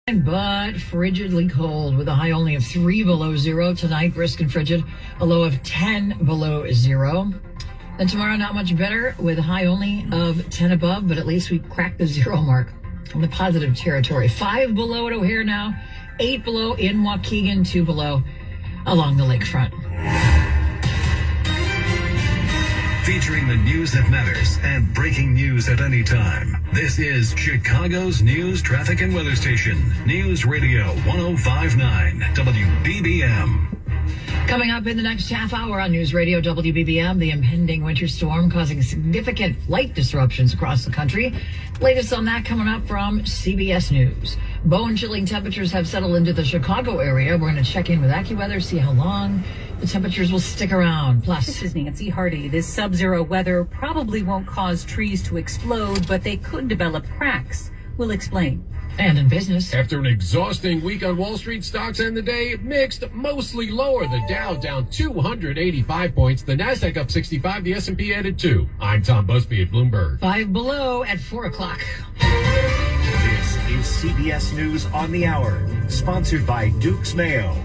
But frigidly cold with a high only of 3 below zero. Tonight, brisk and frigid, a low of 10 below zero. Then tomorrow, not much better with a high only of 10 above, but at least we cracked the zero mark in the positive territory. 5 below at O'Hare now, 8 below in Waukegan, 2 below along the lakefront. Featuring the news that matters and breaking news at any time. This is Chicago's news, traffic, and weather station. News Radio 105.9 WBBM. Coming up in the next half hour on News Radio WBBM, the impending winter storm causing significant flight disruptions across the country. Latest on that coming up from CBS News. Bone-chilling temperatures have settled into the Chicago area. We're going to check in with AccuWeather, see how long the temperatures will stick around. Plus, this is Nancy Hardy. This sub-zero weather probably won't cause trees to explode, but they could develop cracks. We'll explain. And in business, after an exhausting week on Wall Street, stocks end the day mixed, mostly lower. The Dow down 285 points, the NASDAQ up 65, the S&P added 2. I'm Tom Busby at Bloomberg. 5 below at 4 o'clock. This is CBS News on the Hour, sponsored by Duke's Mayo.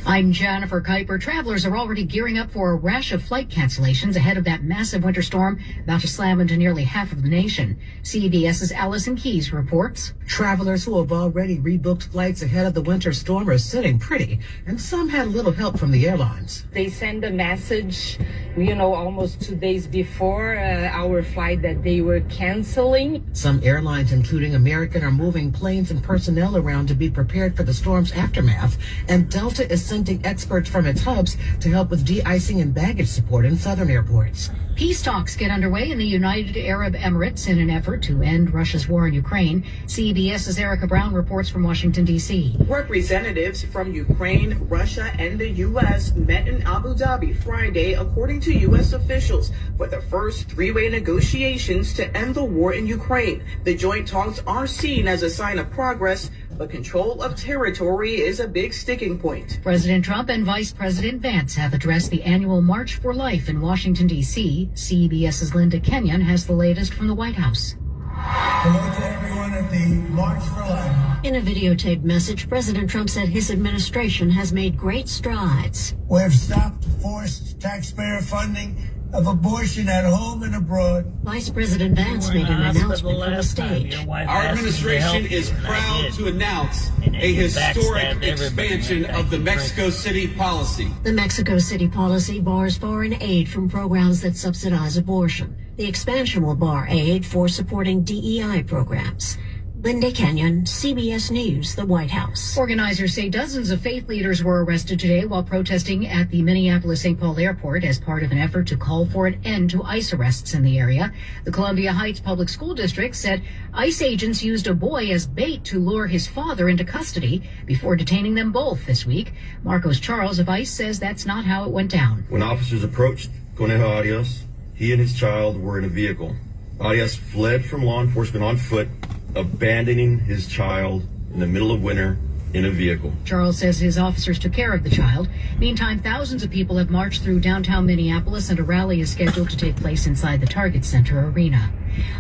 I'm Jennifer Kuiper. Travelers are already gearing up for a rash of flight cancellations ahead of that massive winter storm about to slam into nearly half of the nation. CBS's Allison Keyes reports. Travelers who have already rebooked flights ahead of the winter storm are sitting pretty, and some had a little help from the airlines. They send a message, almost 2 days before our flight that they were canceling. Some airlines, including American, are moving planes and personnel around to be prepared for the storm's aftermath, and Delta is sending experts from its hubs to help with de-icing and baggage support in southern airports. Peace talks get underway in the United Arab Emirates in an effort to end Russia's war in Ukraine. CBS's Erica Brown reports from Washington, D.C. Representatives from Ukraine, Russia, and the U.S. met in Abu Dhabi Friday, according to U.S. officials, for the first three-way negotiations to end the war in Ukraine. The joint talks are seen as a sign of progress, but control of territory is a big sticking point. President Trump and Vice President Vance have addressed the annual March for Life in Washington, D.C. CBS's Linda Kenyon has the latest from the White House. Hello to everyone at the March for Life. In a videotaped message, President Trump said his administration has made great strides. We've stopped forced taxpayer funding of abortion at home and abroad. Vice President Vance made an announcement from the stage. Our administration is proud to announce a historic expansion of the Mexico City policy. The Mexico City policy bars foreign aid from programs that subsidize abortion. The expansion will bar aid for supporting DEI programs. Linda Kenyon, CBS News, the White House. Organizers say dozens of faith leaders were arrested today while protesting at the Minneapolis-St. Paul airport as part of an effort to call for an end to ICE arrests in the area. The Columbia Heights Public School District said ICE agents used a boy as bait to lure his father into custody before detaining them both this week. Marcos Charles of ICE says that's not how it went down. When officers approached Conejo Arias, he and his child were in a vehicle. Arias fled from law enforcement on foot, abandoning his child in the middle of winter in a vehicle. Charles says his officers took care of the child. Meantime, thousands of people have marched through downtown Minneapolis, and a rally is scheduled to take place inside the Target Center arena.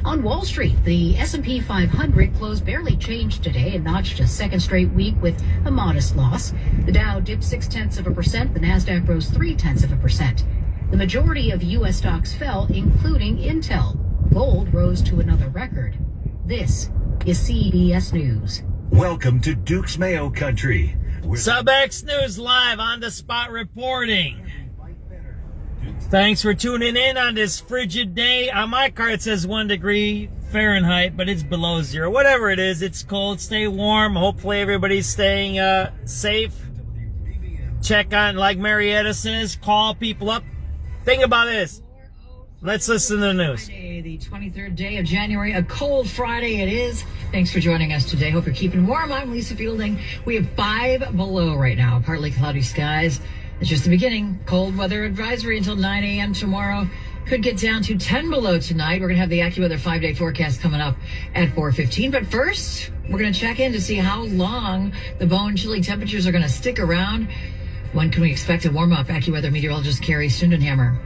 On Wall Street, the S&P 500 closed barely changed today and notched a second straight week with a modest loss. The Dow dipped 0.6%. The NASDAQ rose 0.3%. The majority of U.S. stocks fell, including Intel. Gold rose to another record. This is CBS News. Welcome to Duke's Mayo Country. SubX.News live on the spot reporting. Thanks for tuning in on this frigid day. On my card it says 1 degree Fahrenheit, but it's below zero. Whatever it is, it's cold. Stay warm. Hopefully everybody's staying safe. Check on, like Marietta says, call people up. Think about this. Let's listen to the news. Friday, the 23rd day of January. A cold Friday it is. Thanks for joining us today. Hope you're keeping warm. I'm Lisa Fielding. We have 5 below right now. Partly cloudy skies. It's just the beginning. Cold weather advisory until 9 a.m. tomorrow. Could get down to 10 below tonight. We're going to have the AccuWeather 5-day forecast coming up at 4:15. But first, we're going to check in to see how long the bone-chilly temperatures are going to stick around. When can we expect to warm up? AccuWeather meteorologist Carrie Sundenhammer.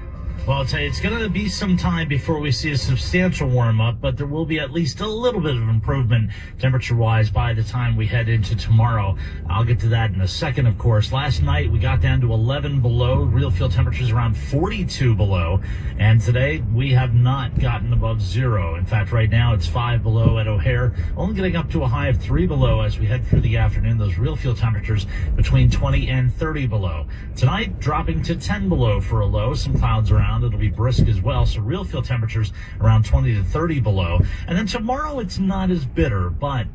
Well, I'll tell you, it's going to be some time before we see a substantial warm-up, but there will be at least a little bit of improvement temperature-wise by the time we head into tomorrow. I'll get to that in a second, of course. Last night, we got down to 11 below. Real field temperatures around 42 below. And today, we have not gotten above zero. In fact, right now, it's 5 below at O'Hare, only getting up to a high of 3 below as we head through the afternoon. Those real field temperatures between 20 and 30 below. Tonight, dropping to 10 below for a low. Some clouds around. It'll be brisk as well, so real field temperatures around 20 to 30 below. And then tomorrow it's not as bitter, but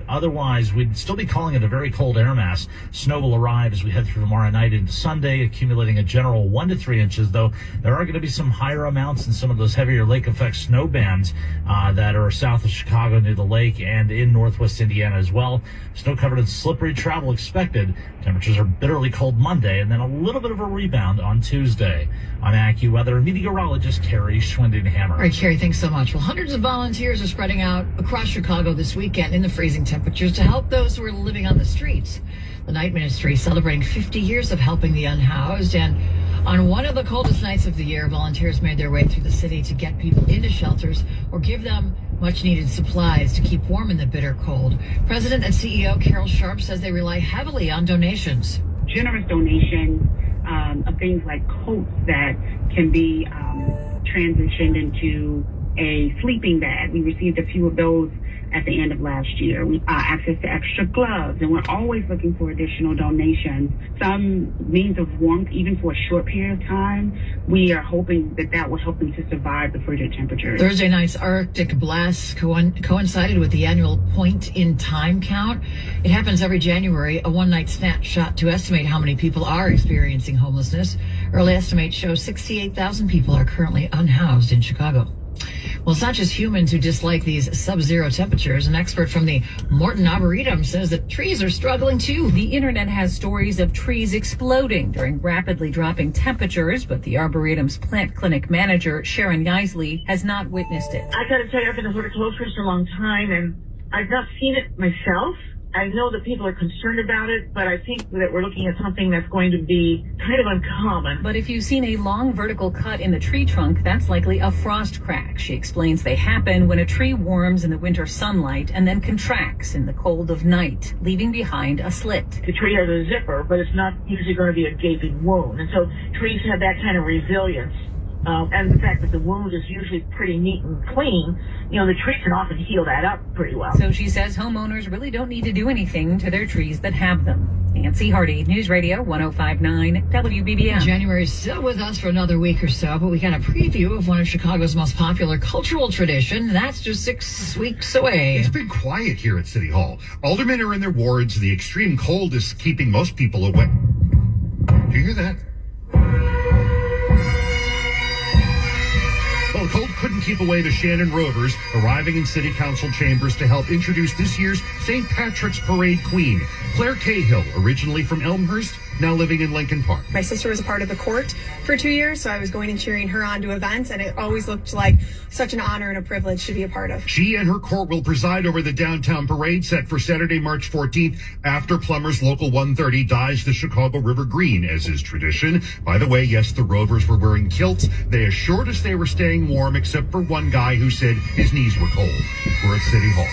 otherwise we'd still be calling it a very cold air mass. Snow will arrive as we head through tomorrow night into Sunday, accumulating a general 1 to 3 inches, though there are going to be some higher amounts in some of those heavier lake effect snow bands that are south of Chicago near the lake and in northwest Indiana as well. Snow covered and slippery travel expected. Temperatures are bitterly cold Monday and then a little bit of a rebound on Tuesday. I'm AccuWeather meteorologist Carrie Schwindenhammer. All right, Carrie, thanks so much. Well, hundreds of volunteers are spreading out across Chicago this weekend in the freezing temperatures to help those who are living on the streets. The Night Ministry celebrating 50 years of helping the unhoused, and on one of the coldest nights of the year, volunteers made their way through the city to get people into shelters or give them much needed supplies to keep warm in the bitter cold. President and CEO Carol Sharp says they rely heavily on donations. Generous donations of things like coats that can be transitioned into a sleeping bag. We received a few of those at the end of last year. We access to extra gloves, and we're always looking for additional donations. Some means of warmth, even for a short period of time. We are hoping that that will help them to survive the frigid temperatures. Thursday night's Arctic blast coincided with the annual point in time count. It happens every January, a one-night snapshot to estimate how many people are experiencing homelessness. Early estimates show 68,000 people are currently unhoused in Chicago. Well, it's not just humans who dislike these sub-zero temperatures. An expert from the Morton Arboretum says that trees are struggling too. The internet has stories of trees exploding during rapidly dropping temperatures, but the Arboretum's plant clinic manager, Sharon Yeisley, has not witnessed it. I gotta tell you, I've been a horticulturist for a long time, and I've not seen it myself. I know that people are concerned about it, but I think that we're looking at something that's going to be kind of uncommon. But if you've seen a long vertical cut in the tree trunk, that's likely a frost crack. She explains they happen when a tree warms in the winter sunlight and then contracts in the cold of night, leaving behind a slit. The tree has a zipper, but it's not usually going to be a gaping wound. And so trees have that kind of resilience. And the fact that the wound is usually pretty neat and clean, the tree can often heal that up pretty well. So she says homeowners really don't need to do anything to their trees that have them. Nancy Hardy, News Radio 105.9 WBBM. January's still with us for another week or so, but we got a preview of one of Chicago's most popular cultural tradition. That's just 6 weeks away. It's been quiet here at City Hall. Aldermen are in their wards. The extreme cold is keeping most people away. Do you hear that? Well, the cold couldn't keep away the Shannon Rovers, arriving in City Council chambers to help introduce this year's St. Patrick's Parade Queen, Claire Cahill, originally from Elmhurst, now living in Lincoln Park. My sister was a part of the court for 2 years, so I was going and cheering her on to events, and it always looked like such an honor and a privilege to be a part of. She and her court will preside over the downtown parade set for Saturday, March 14th, after Plumbers Local 130 dyes the Chicago River green, as is tradition. By the way, yes, the Rovers were wearing kilts. They assured us they were staying warm, except for one guy who said his knees were cold. We're at City Hall.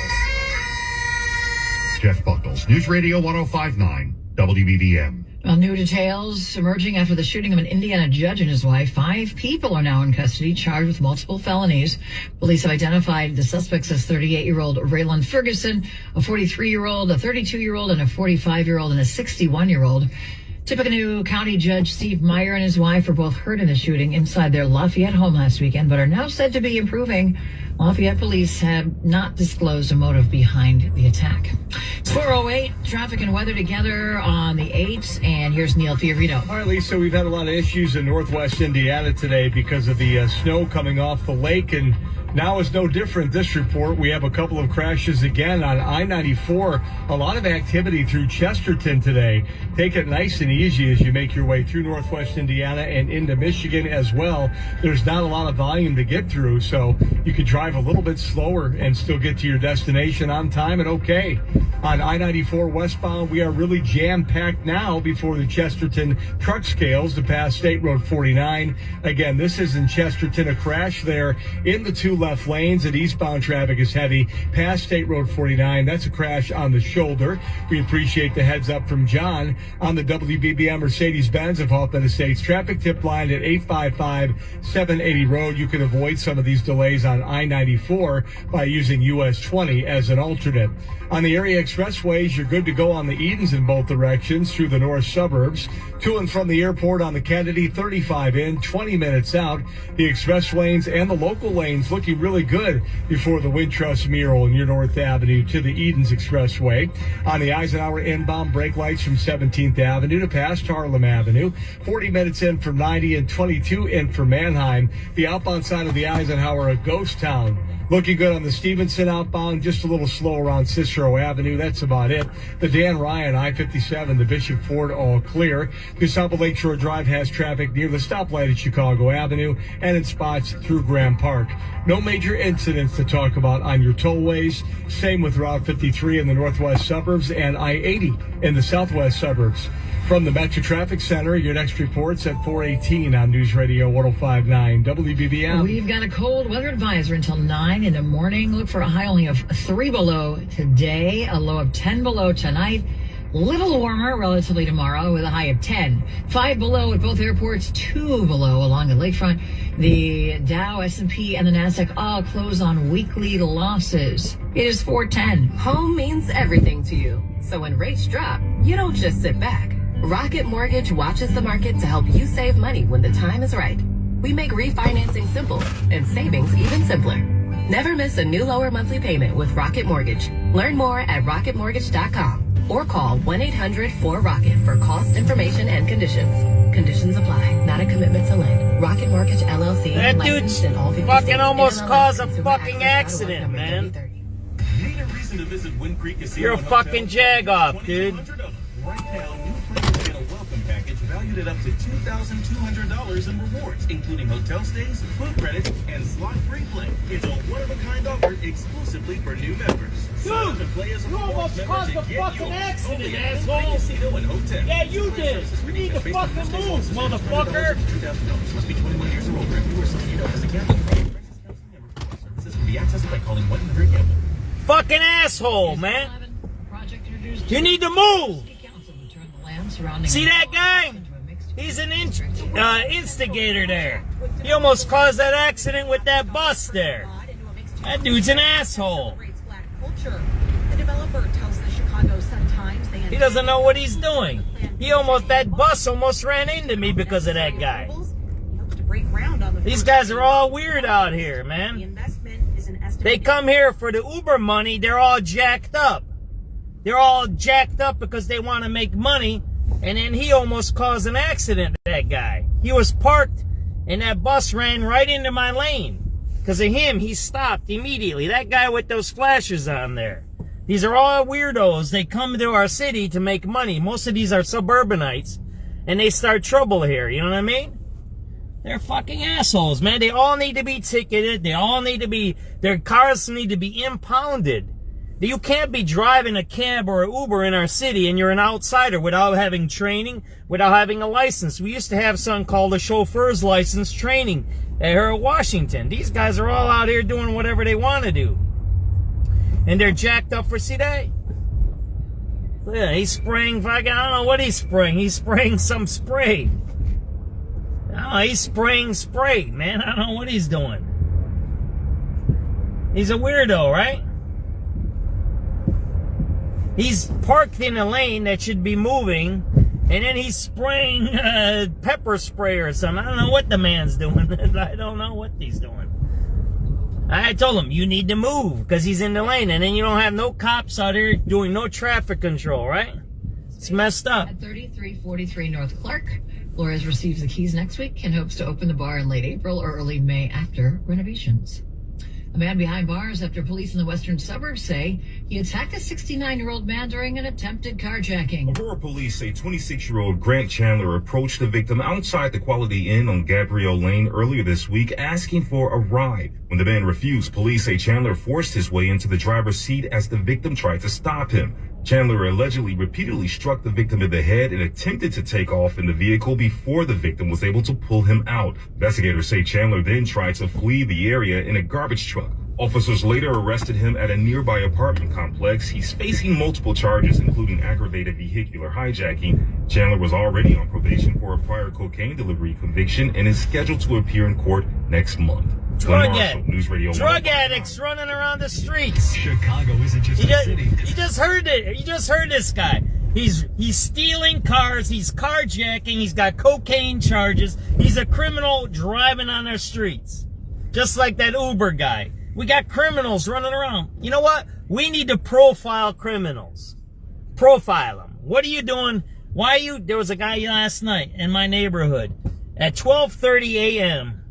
Jeff Buckles, News Radio 105.9 WBBM. Well, new details emerging after the shooting of an Indiana judge and his wife. 5 people are now in custody, charged with multiple felonies. Police have identified the suspects as 38-year-old Raylan Ferguson, a 43-year-old, a 32-year-old, and a 45-year-old, and a 61-year-old. Tippecanoe County Judge Steve Meyer and his wife were both hurt in the shooting inside their Lafayette home last weekend, but are now said to be improving. Lafayette police have not disclosed a motive behind the attack. It's 4:08, traffic and weather together on the 8th, and here's Neil Fiorito. All right, Lisa, we've had a lot of issues in northwest Indiana today because of the snow coming off the lake, and now it's no different. This report, we have a couple of crashes again on I-94. A lot of activity through Chesterton today. Take it nice and easy as you make your way through northwest Indiana and into Michigan as well. There's not a lot of volume to get through, so you could drive drive a little bit slower and still get to your destination on time and okay. On I-94 westbound, we are really jam-packed now before the Chesterton truck scales to pass State Road 49. Again, this is in Chesterton, a crash there in the 2 left lanes, and eastbound traffic is heavy past State Road 49. That's a crash on the shoulder. We appreciate the heads up from John on the WBBM Mercedes-Benz of Hoffman Estates traffic tip line at 855-780 Road. You can avoid some of these delays on I-94 by using US 20 as an alternate. On the area expressways, you're good to go on the Edens in both directions through the north suburbs. To and from the airport on the Kennedy, 35 in, 20 minutes out. The express lanes and the local lanes looking really good before the Wintrust mural near North Avenue to the Edens Expressway. On the Eisenhower inbound, brake lights from 17th Avenue to past Harlem Avenue. 40 minutes in from 90 and 22 in from Manheim. The outbound side of the Eisenhower, a ghost town. Looking good on the Stevenson outbound, just a little slow around Cicero Avenue. That's about it. The Dan Ryan, I-57, the Bishop Ford, all clear. DeSable Lakeshore Drive has traffic near the stoplight at Chicago Avenue and in spots through Graham Park. No major incidents to talk about on your tollways. Same with Route 53 in the northwest suburbs and I-80 in the southwest suburbs. From the Metro Traffic Center, your next report's at 4:18 on News Radio 105.9 WBBM. We've got a cold weather advisory until 9 in the morning. Look for a high only of 3 below today, a low of 10 below tonight. Little warmer relatively tomorrow with a high of 10. 5 below at both airports, 2 below along the lakefront. The Dow, S&P, and the NASDAQ all close on weekly losses. It is 4:10. Home means everything to you. So when rates drop, you don't just sit back. Rocket Mortgage watches the market to help you save money when the time is right. We make refinancing simple and savings even simpler. Never miss a new lower monthly payment with Rocket Mortgage. Learn more at rocketmortgage.com or call 1-800-4ROCKET for cost information and conditions. Conditions apply. Not a commitment to lend. Rocket Mortgage LLC. That dude's fucking almost caused a fucking accident, man. You're a fucking jag-off, dude. Right now, new players get a welcome package valued at up to $2,200 in rewards, including hotel stays, food credits, and slot-free play. It's a one-of-a-kind offer exclusively for new members. Sign up and play as a You almost caused a fucking accident, asshole! Casino and hotel. Yeah, you did! You need to fucking move, motherfucker! $2,000 must be 21 years or older if you or someone you know has a gambling problem. Services can be accessed by calling 1-800-GAMBLE. Fucking asshole, man! You need to move! See that guy? He's an instigator there. He almost caused that accident with that bus there. That dude's an asshole. He doesn't know what he's doing. That bus almost ran into me because of that guy. These guys are all weird out here, man. They come here for the Uber money. They're all jacked up. They're all jacked up because they want to make money. And then he almost caused an accident, that guy. He was parked, and that bus ran right into my lane. Because of him, he stopped immediately. That guy with those flashes on there. These are all weirdos. They come to our city to make money. Most of these are suburbanites, and they start trouble here. You know what I mean? They're fucking assholes, man. They all need to be ticketed. Their cars need to be impounded. You can't be driving a cab or an Uber in our city and you're an outsider without having training, without having a license. We used to have something called a chauffeur's license training here at Washington. These guys are all out here doing whatever they want to do. And they're jacked up for today. Yeah, he's spraying fucking, I don't know what he's spraying. He's spraying some spray. Oh, he's spraying spray, man. I don't know what he's doing. He's a weirdo, right? He's parked in a lane that should be moving, and then he's spraying pepper spray or something. I don't know what the man's doing. I don't know what he's doing. I told him, you need to move, because he's in the lane, and then you don't have no cops out here doing no traffic control, right? It's messed up. At 3343 North Clark, Flores receives the keys next week and hopes to open the bar in late April or early May after renovations. A man behind bars after police in the western suburbs say he attacked a 69-year-old man during an attempted carjacking. Aurora police say 26-year-old Grant Chandler approached the victim outside the Quality Inn on Gabrielle Lane earlier this week asking for a ride. When the man refused, police say Chandler forced his way into the driver's seat as the victim tried to stop him. Chandler allegedly repeatedly struck the victim in the head and attempted to take off in the vehicle before the victim was able to pull him out. Investigators say Chandler then tried to flee the area in a garbage truck. Officers later arrested him at a nearby apartment complex. He's facing multiple charges, including aggravated vehicular hijacking. Chandler was already on probation for a prior cocaine delivery conviction and is scheduled to appear in court next month. Drug addicts running around the streets. Chicago isn't just a city. You just heard it. You just heard this guy. He's stealing cars. He's carjacking. He's got cocaine charges. He's a criminal driving on our streets. Just like that Uber guy. We got criminals running around. You know what? We need to profile criminals. Profile them. What are you doing? There was a guy last night in my neighborhood at 12:30 a.m.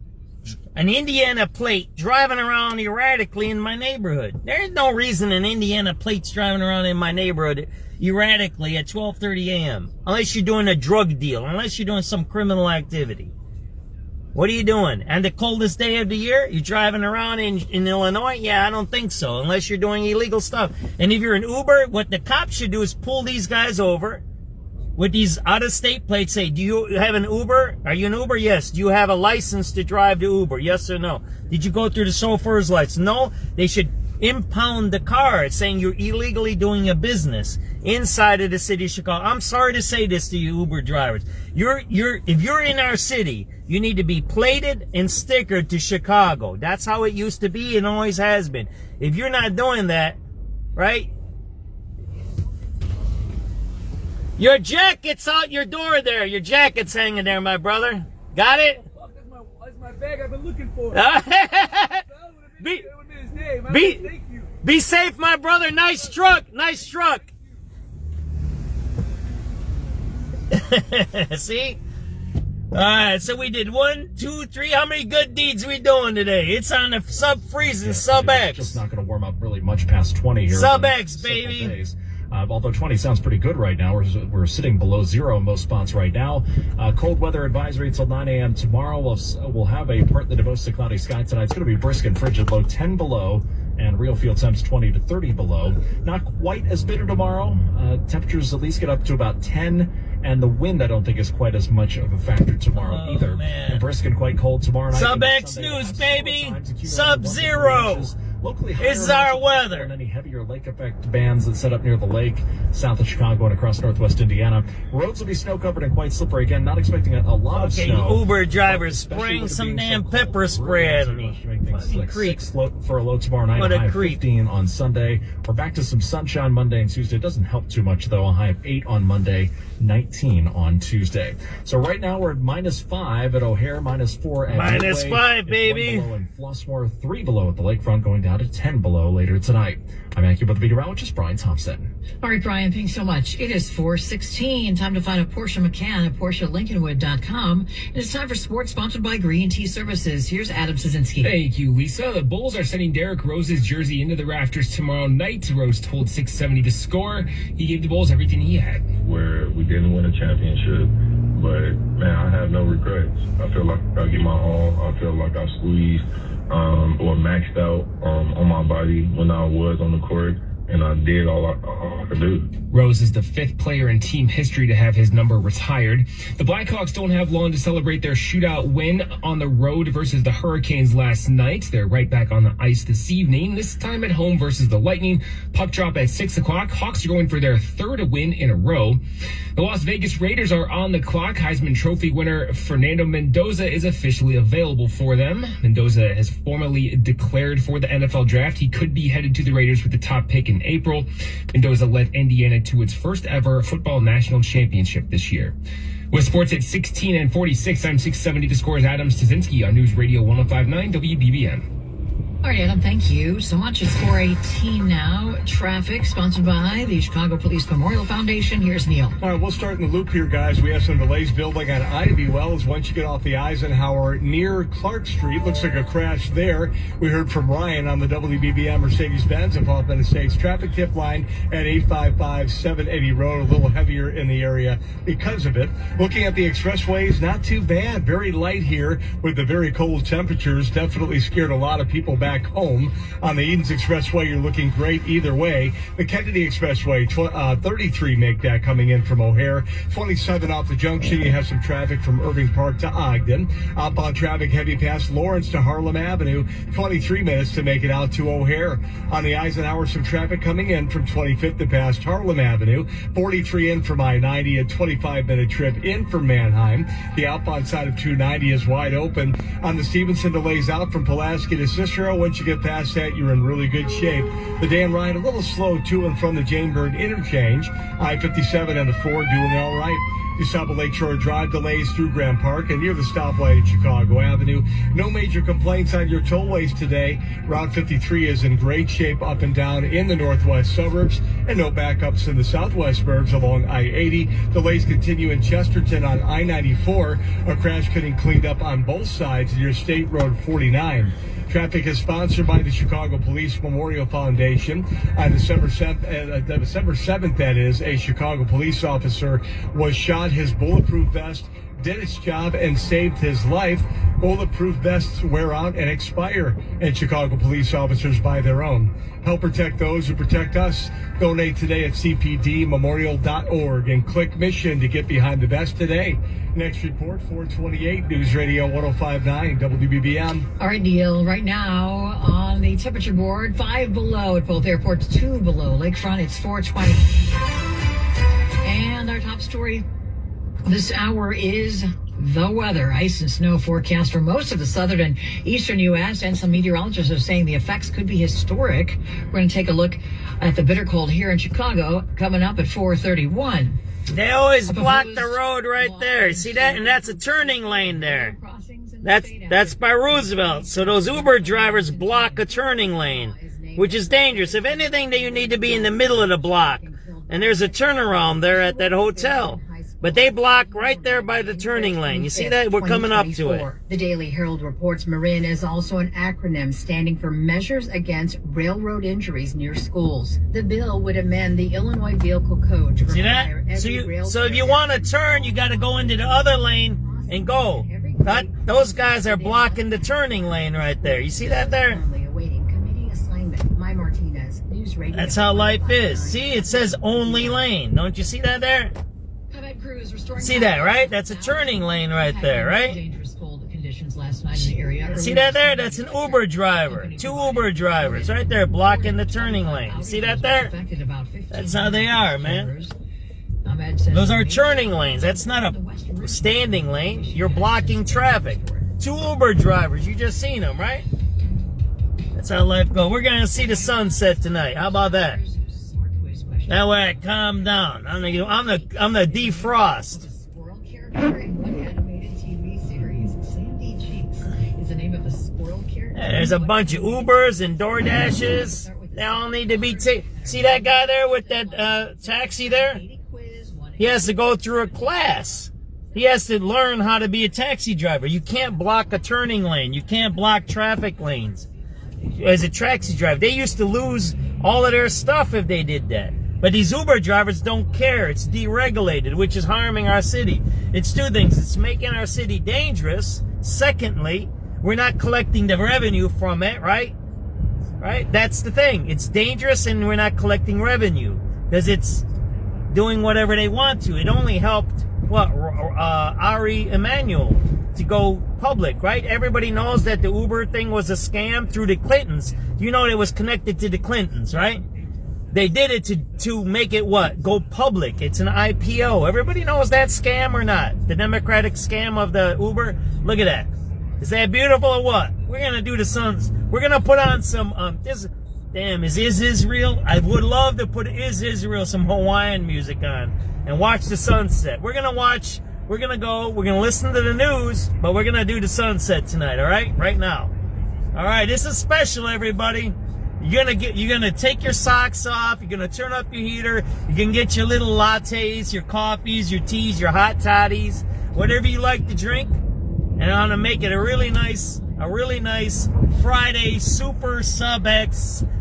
An Indiana plate driving around erratically in my neighborhood. There's no reason an Indiana plate's driving around in my neighborhood erratically at 12:30 a.m. Unless you're doing a drug deal, unless you're doing some criminal activity. What are you doing? And the coldest day of the year, you're driving around in Illinois? Yeah, I don't think so, unless you're doing illegal stuff. And if you're an Uber, what the cops should do is pull these guys over with these out-of-state plates. Say, do you have an Uber? Are you an Uber? Yes. Do you have a license to drive the Uber? Yes or no? Did you go through the chauffeur's license? No. They should impound the car saying you're illegally doing a business inside of the city of Chicago. I'm sorry to say this to you Uber drivers. If you're in our city, you need to be plated and stickered to Chicago. That's how it used to be and always has been. If you're not doing that, right? Your jacket's out your door there. Your jacket's hanging there, my brother. Got it? That's my bag I've been looking for. Be safe, my brother. Nice truck. Nice truck. See? All right, so we did 1, 2, 3. How many good deeds we doing today? It's on the sub-freezing SubX. It's just not going to warm up really much past 20 here. SubX, baby. Days. Although 20 sounds pretty good right now. We're sitting below zero in most spots right now. Cold weather advisory until 9 a.m. tomorrow. We'll have a partly to mostly cloudy sky tonight. It's going to be brisk and frigid, low 10 below, and real field temps 20 to 30 below. Not quite as bitter tomorrow. Temperatures at least get up to about 10, and the wind I don't think is quite as much of a factor tomorrow either. Man. And brisk and quite cold tomorrow night. SubX.News, baby. Subzero. Locally this is our weather. And any heavier lake effect bands that set up near the lake, south of Chicago and across northwest Indiana. Roads will be snow covered and quite slippery. Again, not expecting a lot of snow. Uber drivers spraying some damn pepper spray at me. Like 6 for a low tomorrow night. What a high of creep. 15 on Sunday. We're back to some sunshine Monday and Tuesday. It doesn't help too much though. A high of 8 on Monday, 19 on Tuesday. So right now we're at -5 at O'Hare, -4 at -5, Midway. baby. It's 1 below in Flossmoor, 3 below at the lakefront, going down to 10 below later tonight. I'm AccuWeather Brian Thompson. All right, Brian, thanks so much. It is 4:16. Time to find a Porsche McCann at PorscheLincolnwood.com. And it's time for sports sponsored by Green Tea Services. Here's Adam Szynski. Thank you, Lisa. The Bulls are sending Derrick Rose's jersey into the rafters tomorrow night. Rose told 670 to score. He gave the Bulls everything he had. Where we didn't win a championship, but man, I have no regrets. I feel like I give my all. I feel like I squeezed or maxed out on my body when I was on the court, and I did all I could do. Rose is the 5th player in team history to have his number retired. The Blackhawks don't have long to celebrate their shootout win on the road versus the Hurricanes last night. They're right back on the ice this evening, this time at home versus the Lightning. Puck drop at 6 o'clock. Hawks are going for their 3rd win in a row. The Las Vegas Raiders are on the clock. Heisman Trophy winner Fernando Mendoza is officially available for them. Mendoza has formally declared for the NFL draft. He could be headed to the Raiders with the top pick in April. Mendoza led Indiana to its first ever football national championship this year. With sports at 16 and 46, I'm 670 The Score's Adam Szynski on News Radio 105.9 WBBM. All right, Adam, thank you so much. It's 4:18 now. Traffic, sponsored by the Chicago Police Memorial Foundation. Here's Neil. All right, we'll start in the loop here, guys. We have some delays building on Ivy Wells. Once you get off the Eisenhower near Clark Street, looks like a crash there. We heard from Ryan on the WBBM Mercedes-Benz of Hoffman Estates traffic tip line at 855-780 Road, a little heavier in the area because of it. Looking at the expressways, not too bad. Very light here with the very cold temperatures. Definitely scared a lot of people back home. On the Edens Expressway, you're looking great either way. The Kennedy Expressway, 33 make that coming in from O'Hare. 27 off the junction, you have some traffic from Irving Park to Ogden. Outbound traffic heavy past Lawrence to Harlem Avenue. 23 minutes to make it out to O'Hare. On the Eisenhower, some traffic coming in from 25th to past Harlem Avenue. 43 in from I-90, a 25-minute trip in from Manheim. The outbound side of 290 is wide open. On the Stevenson, delays out from Pulaski to Cicero. Once you get past that, you're in really good shape. The Dan Ryan, a little slow to and from the Jane Byrne interchange. I-57 and the 4 doing all right. You saw the Lakeshore Drive delays through Grand Park and near the stoplight at Chicago Avenue. No major complaints on your tollways today. Route 53 is in great shape up and down in the northwest suburbs, and no backups in the southwest burbs along I-80. Delays continue in Chesterton on I-94. A crash getting cleaned up on both sides near State Road 49. Traffic is sponsored by the Chicago Police Memorial Foundation. On December 7th, that is, a Chicago police officer was shot. His bulletproof vest did its job and saved his life. Bulletproof vests wear out and expire, and Chicago police officers buy their own. Help protect those who protect us. Donate today at cpdmemorial.org and click mission to get behind the vest today. Next report, 428 News Radio 105.9 WBBM. All right, Neil, right now on the temperature board, 5 below at both airports, 2 below Lakefront. It's 420. And our top story this hour is the weather. Ice and snow forecast for most of the southern and eastern U.S., and some meteorologists are saying the effects could be historic. We're going to take a look at the bitter cold here in Chicago coming up at 4:31. They always block the road right there. See that? And that's a turning lane there. That's by Roosevelt. So those Uber drivers block a turning lane, which is dangerous. If anything, you need to be in the middle of the block. And there's a turnaround there at that hotel. But they block right there by the turning lane. You see that? We're coming up to it. The Daily Herald reports MARIN is also an acronym standing for Measures Against Railroad Injuries Near Schools. The bill would amend the Illinois Vehicle Code to see require that? So if you want to turn, you got to go into the other lane and go. Those guys are blocking the turning lane right there. You see that there? That's how life is. See, it says only lane. Don't you see that there? See that, right? That's a turning lane right there, right? See that there? That's an Uber driver. 2 Uber drivers right there blocking the turning lane. See that there? That's how they are, man. Those are turning lanes. That's not a standing lane. You're blocking traffic. 2 Uber drivers. You just seen them, right? That's how life goes. We're going to see the sunset tonight. How about that? That way I calm down. I'm the defrost. Yeah, there's a bunch of Ubers and DoorDashes. They all need to be see that guy there with that taxi there? He has to go through a class. He has to learn how to be a taxi driver. You can't block a turning lane. You can't block traffic lanes as a taxi driver. They used to lose all of their stuff if they did that. But these Uber drivers don't care. It's deregulated, which is harming our city. It's 2 things. It's making our city dangerous. Secondly, we're not collecting the revenue from it, right? Right? That's the thing. It's dangerous and we're not collecting revenue because it's doing whatever they want to. It only helped, Ari Emanuel to go public, right? Everybody knows that the Uber thing was a scam through the Clintons. You know it was connected to the Clintons, right? They did it to make it go public. It's an IPO. Everybody knows that scam or not? The Democratic scam of the Uber? Look at that. Is that beautiful or what? We're going to do the suns. We're going to put on some, is Israel? I would love to put Is Israel some Hawaiian music on and watch the sunset. We're going to listen to the news, but we're going to do the sunset tonight, all right? Right now. All right, this is special, everybody. You're gonna take your socks off. You're gonna turn up your heater. You can get your little lattes, your coffees, your teas, your hot toddies, whatever you like to drink. And I'm gonna make it a really nice Friday super subzero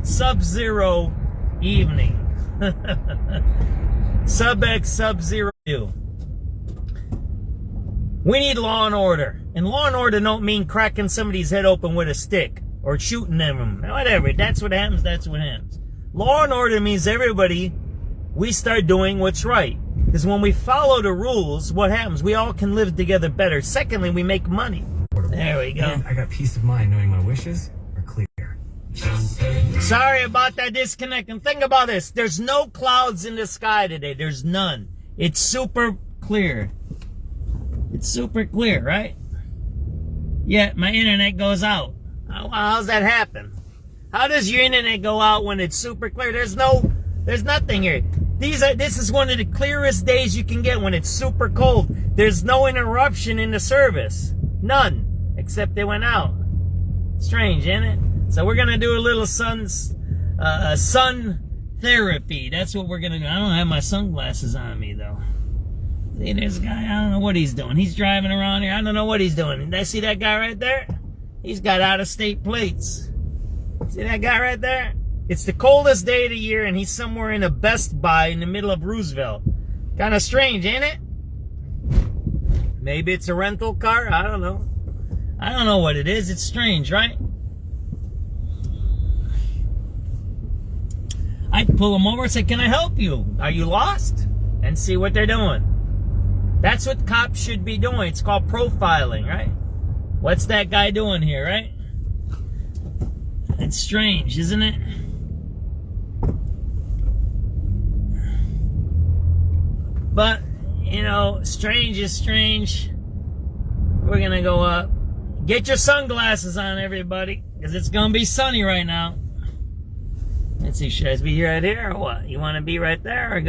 evening. Subzero. We need law and order. And law and order don't mean cracking somebody's head open with a stick or shooting them. Whatever. That's what happens. That's what happens. Law and order means everybody, we start doing what's right. Because when we follow the rules, what happens? We all can live together better. Secondly, we make money. There we go. And I got peace of mind knowing my wishes are clear. Sorry about that disconnect. And think about this. There's no clouds in the sky today. There's none. It's super clear. It's super clear, right? Yeah, my internet goes out. How's that happen? How does your internet go out when it's super clear? There's nothing here. This is one of the clearest days you can get when it's super cold. There's no interruption in the service. None. Except they went out. Strange, isn't it? So we're gonna do a little sun therapy. That's what we're gonna do. I don't have my sunglasses on me though. See this guy? I don't know what he's doing. He's driving around here. I don't know what he's doing. Did I see that guy right there? He's got out-of-state plates. See that guy right there? It's the coldest day of the year, and he's somewhere in a Best Buy in the middle of Roosevelt. Kind of strange, ain't it? Maybe it's a rental car. I don't know. I don't know what it is. It's strange, right? I'd pull him over and say, can I help you? Are you lost? And see what they're doing. That's what cops should be doing. It's called profiling, right? What's that guy doing here, right? It's strange, isn't it? But, you know, strange is strange. We're gonna go up. Get your sunglasses on, everybody, because it's gonna be sunny right now. Let's see, should I be right here or what? You want to be right there or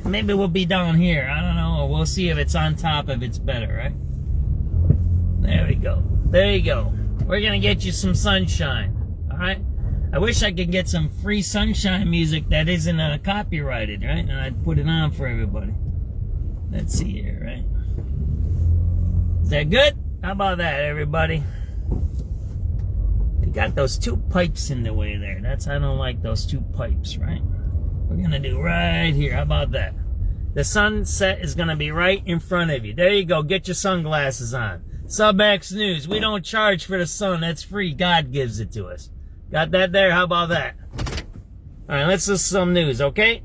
maybe we'll be down here. I don't know. Or we'll see if it's on top, if it's better, right? There we go. There you go. We're going to get you some sunshine, all right? I wish I could get some free sunshine music that isn't copyrighted, right? And I'd put it on for everybody. Let's see here, right? Is that good? How about that, everybody? Got those two pipes in the way there. I don't like those two pipes, right? We're gonna do right here. How about that? The sunset is gonna be right in front of you. There you go. Get your sunglasses on. SubX.News. We don't charge for the sun. That's free. God gives it to us. Got that there? How about that? All right, let's listen to some news, okay?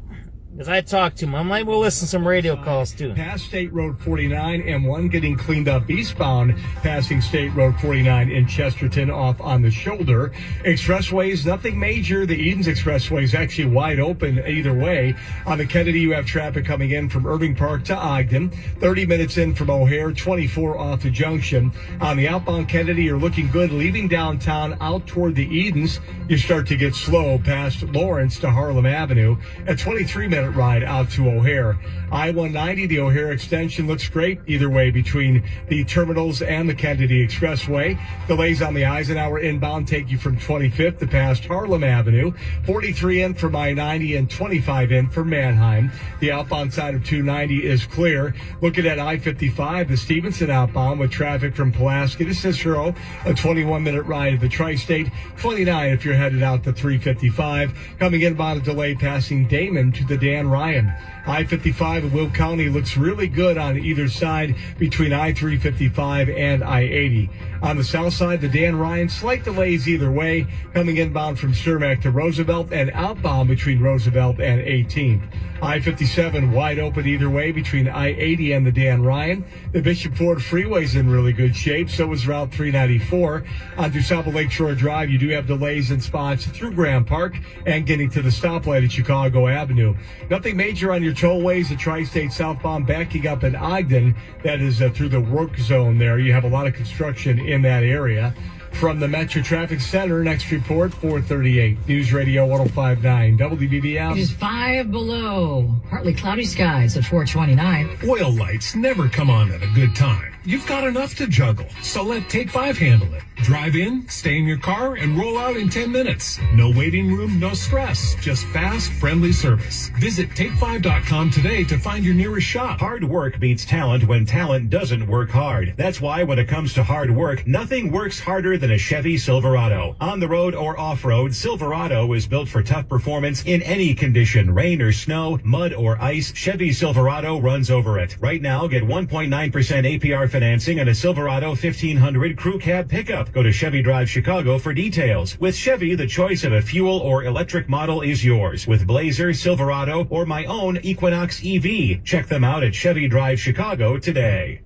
Because I talked to him. I'm like, we'll listen to some radio calls too. Past State Road 49, M1 getting cleaned up eastbound, passing State Road 49 in Chesterton off on the shoulder. Expressways, nothing major. The Edens Expressway is actually wide open either way. On the Kennedy, you have traffic coming in from Irving Park to Ogden. 30 minutes in from O'Hare, 24 off the junction. On the outbound Kennedy, you're looking good. Leaving downtown out toward the Edens, you start to get slow past Lawrence to Harlem Avenue. At 23-minute ride out to O'Hare. I-190, the O'Hare extension looks great either way between the terminals and the Kennedy Expressway. Delays on the Eisenhower inbound take you from 25th to past Harlem Avenue. 43 in from I-90 and 25 in from Manheim. The outbound side of 290 is clear. Looking at I-55, the Stevenson outbound with traffic from Pulaski to Cicero. A 21-minute ride at the Tri-State. 29 if you're headed out to 355. Coming in about a delay passing Damon to the Dan Ryan. I-55 in Will County looks really good on either side between I-355 and I-80. On the south side, the Dan Ryan, slight delays either way, coming inbound from Cermak to Roosevelt and outbound between Roosevelt and 18th. I-57 wide open either way between I-80 and the Dan Ryan. The Bishop Ford Freeway's in really good shape. So is Route 394. Onto South Lakeshore Drive, you do have delays in spots through Graham Park and getting to the stoplight at Chicago Avenue. Nothing major on your tollways. The Tri-State southbound backing up in Ogden. That is through the work zone there. You have a lot of construction in that area. From the Metro Traffic Center, next report, 438. News Radio 105.9 WBBM. It is 5 below. Partly cloudy skies at 429. Oil lights never come on at a good time. you've got enough to juggle. So let Take 5 handle it. Drive in, stay in your car, and roll out in 10 minutes. No waiting room, no stress. Just fast, friendly service. Visit Take5.com today to find your nearest shop. Hard work beats talent when talent doesn't work hard. That's why when it comes to hard work, nothing works harder than a Chevy Silverado. On the road or off-road, Silverado is built for tough performance in any condition, rain or snow, mud or ice. Chevy Silverado runs over it. Right now, get 1.9% APR financing on a Silverado 1500 crew cab pickup. Go to Chevy Drive Chicago for details. With Chevy, the choice of a fuel or electric model is yours. With Blazer, Silverado, or my own Equinox EV. Check them out at Chevy Drive Chicago today.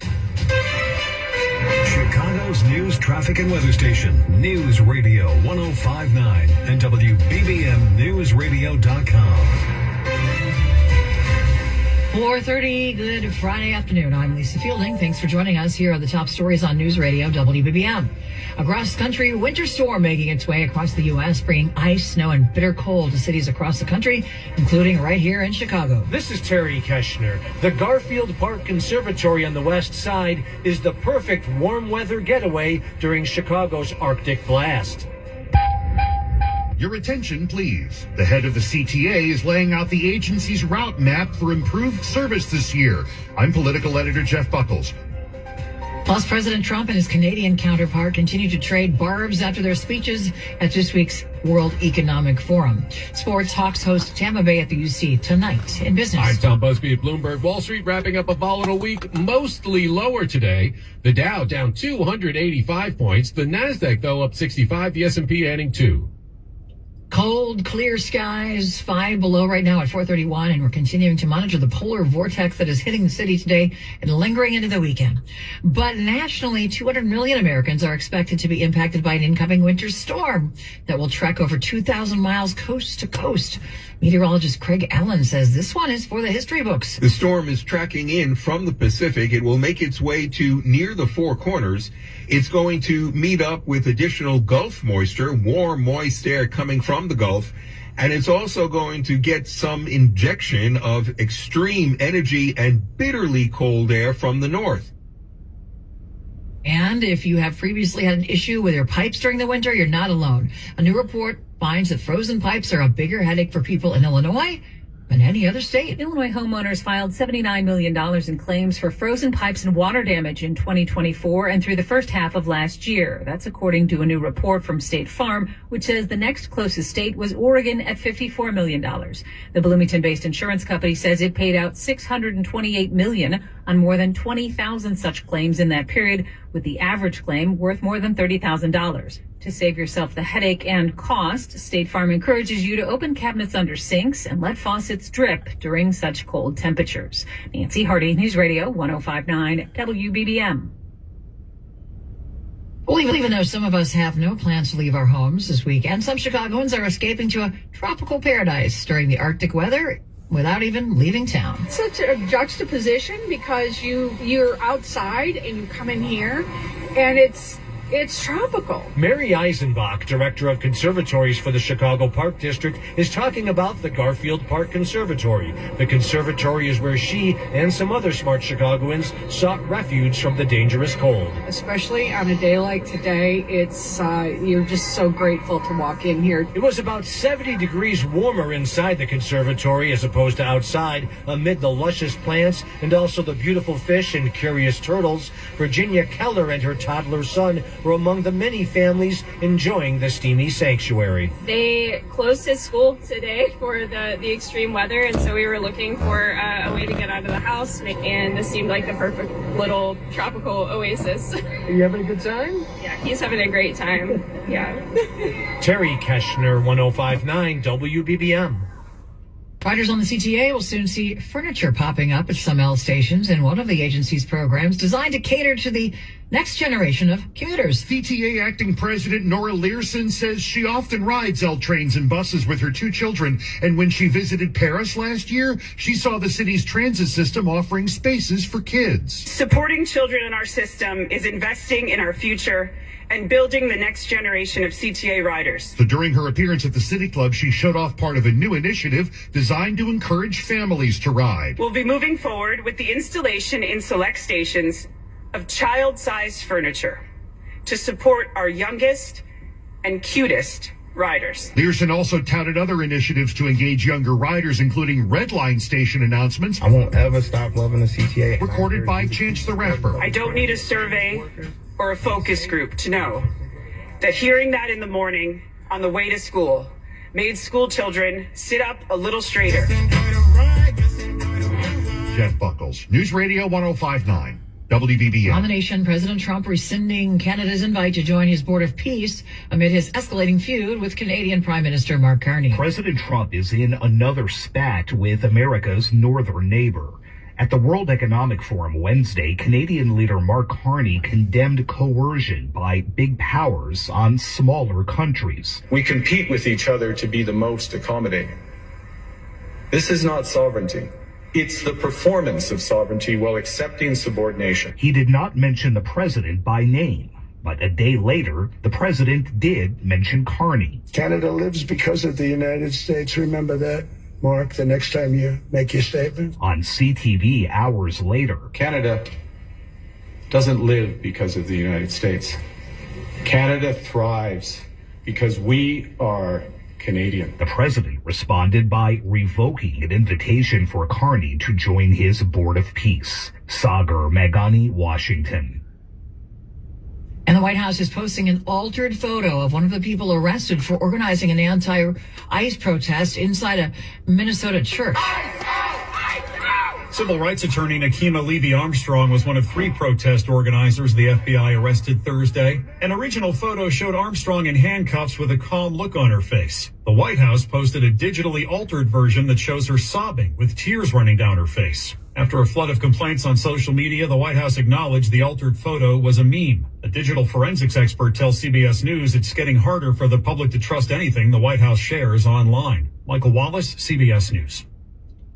Chicago's news, traffic, and weather station. News Radio 105.9 and WBBMNewsRadio.com. 4:30, good Friday afternoon. I'm Lisa Fielding. Thanks for joining us. Here are the top stories on News Radio WBBM. Across the country, winter storm making its way across the U.S., bringing ice, snow, and bitter cold to cities across the country, including right here in Chicago. This is Terry Keshner. The Garfield Park Conservatory on the west side is the perfect warm weather getaway during Chicago's Arctic blast. Your attention, please. The head of the CTA is laying out the agency's route map for improved service this year. I'm political editor Jeff Buckles. Plus, President Trump and his Canadian counterpart continue to trade barbs after their speeches at this week's World Economic Forum. Sports Hawks host Tampa Bay at the UC tonight in business. I'm Tom Busby at Bloomberg. Wall Street wrapping up a volatile week, mostly lower today. The Dow down 285 points. The NASDAQ, though, up 65. The S&P adding 2. Cold, clear skies, 5 below right now at 4:31, and we're continuing to monitor the polar vortex that is hitting the city today and lingering into the weekend. But nationally, 200 million Americans are expected to be impacted by an incoming winter storm that will trek over 2,000 miles coast to coast. Meteorologist Craig Allen says this one is for the history books. The storm is tracking in from the Pacific. It will make its way to near the Four Corners. It's going to meet up with additional Gulf moisture, warm, moist air coming from the Gulf. And it's also going to get some injection of extreme energy and bitterly cold air from the north. And if you have previously had an issue with your pipes during the winter, you're not alone. A new report finds that frozen pipes are a bigger headache for people in Illinois than any other state. Illinois homeowners filed $79 million in claims for frozen pipes and water damage in 2024 and through the first half of last year. That's according to a new report from State Farm, which says the next closest state was Oregon at $54 million. The Bloomington-based insurance company says it paid out $628 million on more than 20,000 such claims in that period, with the average claim worth more than $30,000. To save yourself the headache and cost, State Farm encourages you to open cabinets under sinks and let faucets drip during such cold temperatures. Nancy Hardy, News Radio 105.9 WBBM. Well, even though some of us have no plans to leave our homes this weekend, some Chicagoans are escaping to a tropical paradise during the Arctic weather without even leaving town. Such a juxtaposition because you're outside and you come in here and it's tropical. Mary Eisenbach, director of conservatories for the Chicago Park District, is talking about the Garfield Park Conservatory. The conservatory is where she and some other smart Chicagoans sought refuge from the dangerous cold. Especially on a day like today, it's you're just so grateful to walk in here. It was about 70 degrees warmer inside the conservatory as opposed to outside, amid the luscious plants and also the beautiful fish and curious turtles. Virginia Keller and her toddler son were among the many families enjoying the steamy sanctuary. They closed his school today for the extreme weather, and so we were looking for a way to get out of the house, and this seemed like the perfect little tropical oasis. Are you having a good time? Yeah, he's having a great time. Yeah. Terry Keshner, 105.9 WBBM. Riders on the CTA will soon see furniture popping up at some L stations in one of the agency's programs designed to cater to the next generation of commuters. CTA acting president Nora Learson says she often rides L trains and buses with her 2 children. And when she visited Paris last year, she saw the city's transit system offering spaces for kids. Supporting children in our system is investing in our future and building the next generation of CTA riders. So during her appearance at the City Club, she showed off part of a new initiative designed to encourage families to ride. We'll be moving forward with the installation in select stations of child-sized furniture to support our youngest and cutest riders. Learson also touted other initiatives to engage younger riders, including red line station announcements. I won't ever stop loving the CTA. Recorded by Chance the Rapper. I don't need a survey or a focus group to know that hearing that in the morning on the way to school made school children sit up a little straighter. Jeff Buckles, News Radio 105.9. WBBM. On the nation, President Trump rescinding Canada's invite to join his Board of Peace amid his escalating feud with Canadian Prime Minister Mark Carney. President Trump is in another spat with America's northern neighbor. At the World Economic Forum Wednesday, Canadian leader Mark Carney condemned coercion by big powers on smaller countries. We compete with each other to be the most accommodating. This is not sovereignty. It's the performance of sovereignty while accepting subordination. He did not mention the president by name, but a day later, the president did mention Carney. Canada lives because of the United States. Remember that, Mark, the next time you make your statement. On CTV hours later, Canada doesn't live because of the United States. Canada thrives because we are Canadian. The president responded by revoking an invitation for Carney to join his Board of Peace. Sagar Meghani, Washington. And the White House is posting an altered photo of one of the people arrested for organizing an anti-ICE protest inside a Minnesota church. Civil rights attorney Nakima Levy-Armstrong was one of 3 protest organizers the FBI arrested Thursday. An original photo showed Armstrong in handcuffs with a calm look on her face. The White House posted a digitally altered version that shows her sobbing with tears running down her face. After a flood of complaints on social media, the White House acknowledged the altered photo was a meme. A digital forensics expert tells CBS News it's getting harder for the public to trust anything the White House shares online. Michael Wallace, CBS News.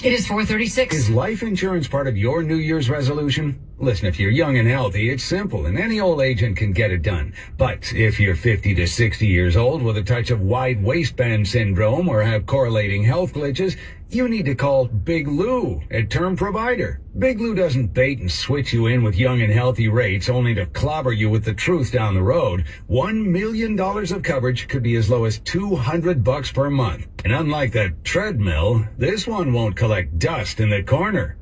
It is 4:36. Is life insurance part of your New Year's resolution? Listen, if you're young and healthy, it's simple, and any old agent can get it done. But if you're 50 to 60 years old with a touch of wide waistband syndrome or have correlating health glitches, you need to call Big Lou at Term Provider. Big Lou doesn't bait and switch you in with young and healthy rates only to clobber you with the truth down the road. $1 million of coverage could be as low as $200 per month. And unlike the treadmill, this one won't collect dust in the corner.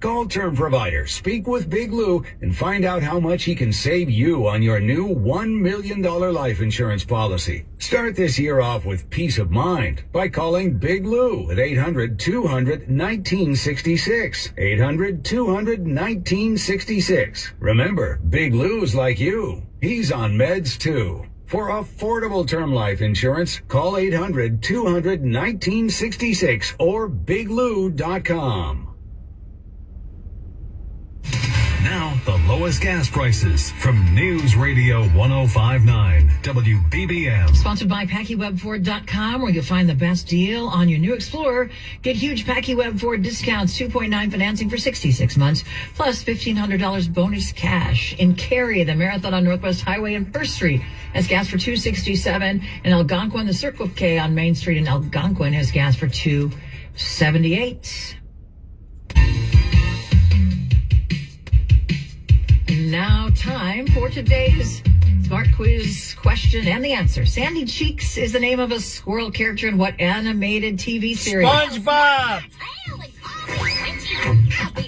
Call Term Provider, speak with Big Lou, and find out how much he can save you on your new $1 million life insurance policy. Start this year off with peace of mind by calling Big Lou at 800-200-1966. 800-200-1966. Remember, Big Lou's like you. He's on meds too. For affordable term life insurance, call 800-200-1966 or biglou.com. Now, the lowest gas prices from News Radio 105.9 WBBM. Sponsored by PackyWebFord.com, where you'll find the best deal on your new Explorer. Get huge PackyWeb Ford discounts, 2.9 financing for 66 months, plus $1,500 bonus cash. In Cary, the Marathon on Northwest Highway and 1st Street has gas for $2.67. In Algonquin, the Circle K on Main Street in Algonquin has gas for $2.78. Now time for today's Smart Quiz question and the answer. Sandy Cheeks is the name of a squirrel character in what animated TV series? SpongeBob!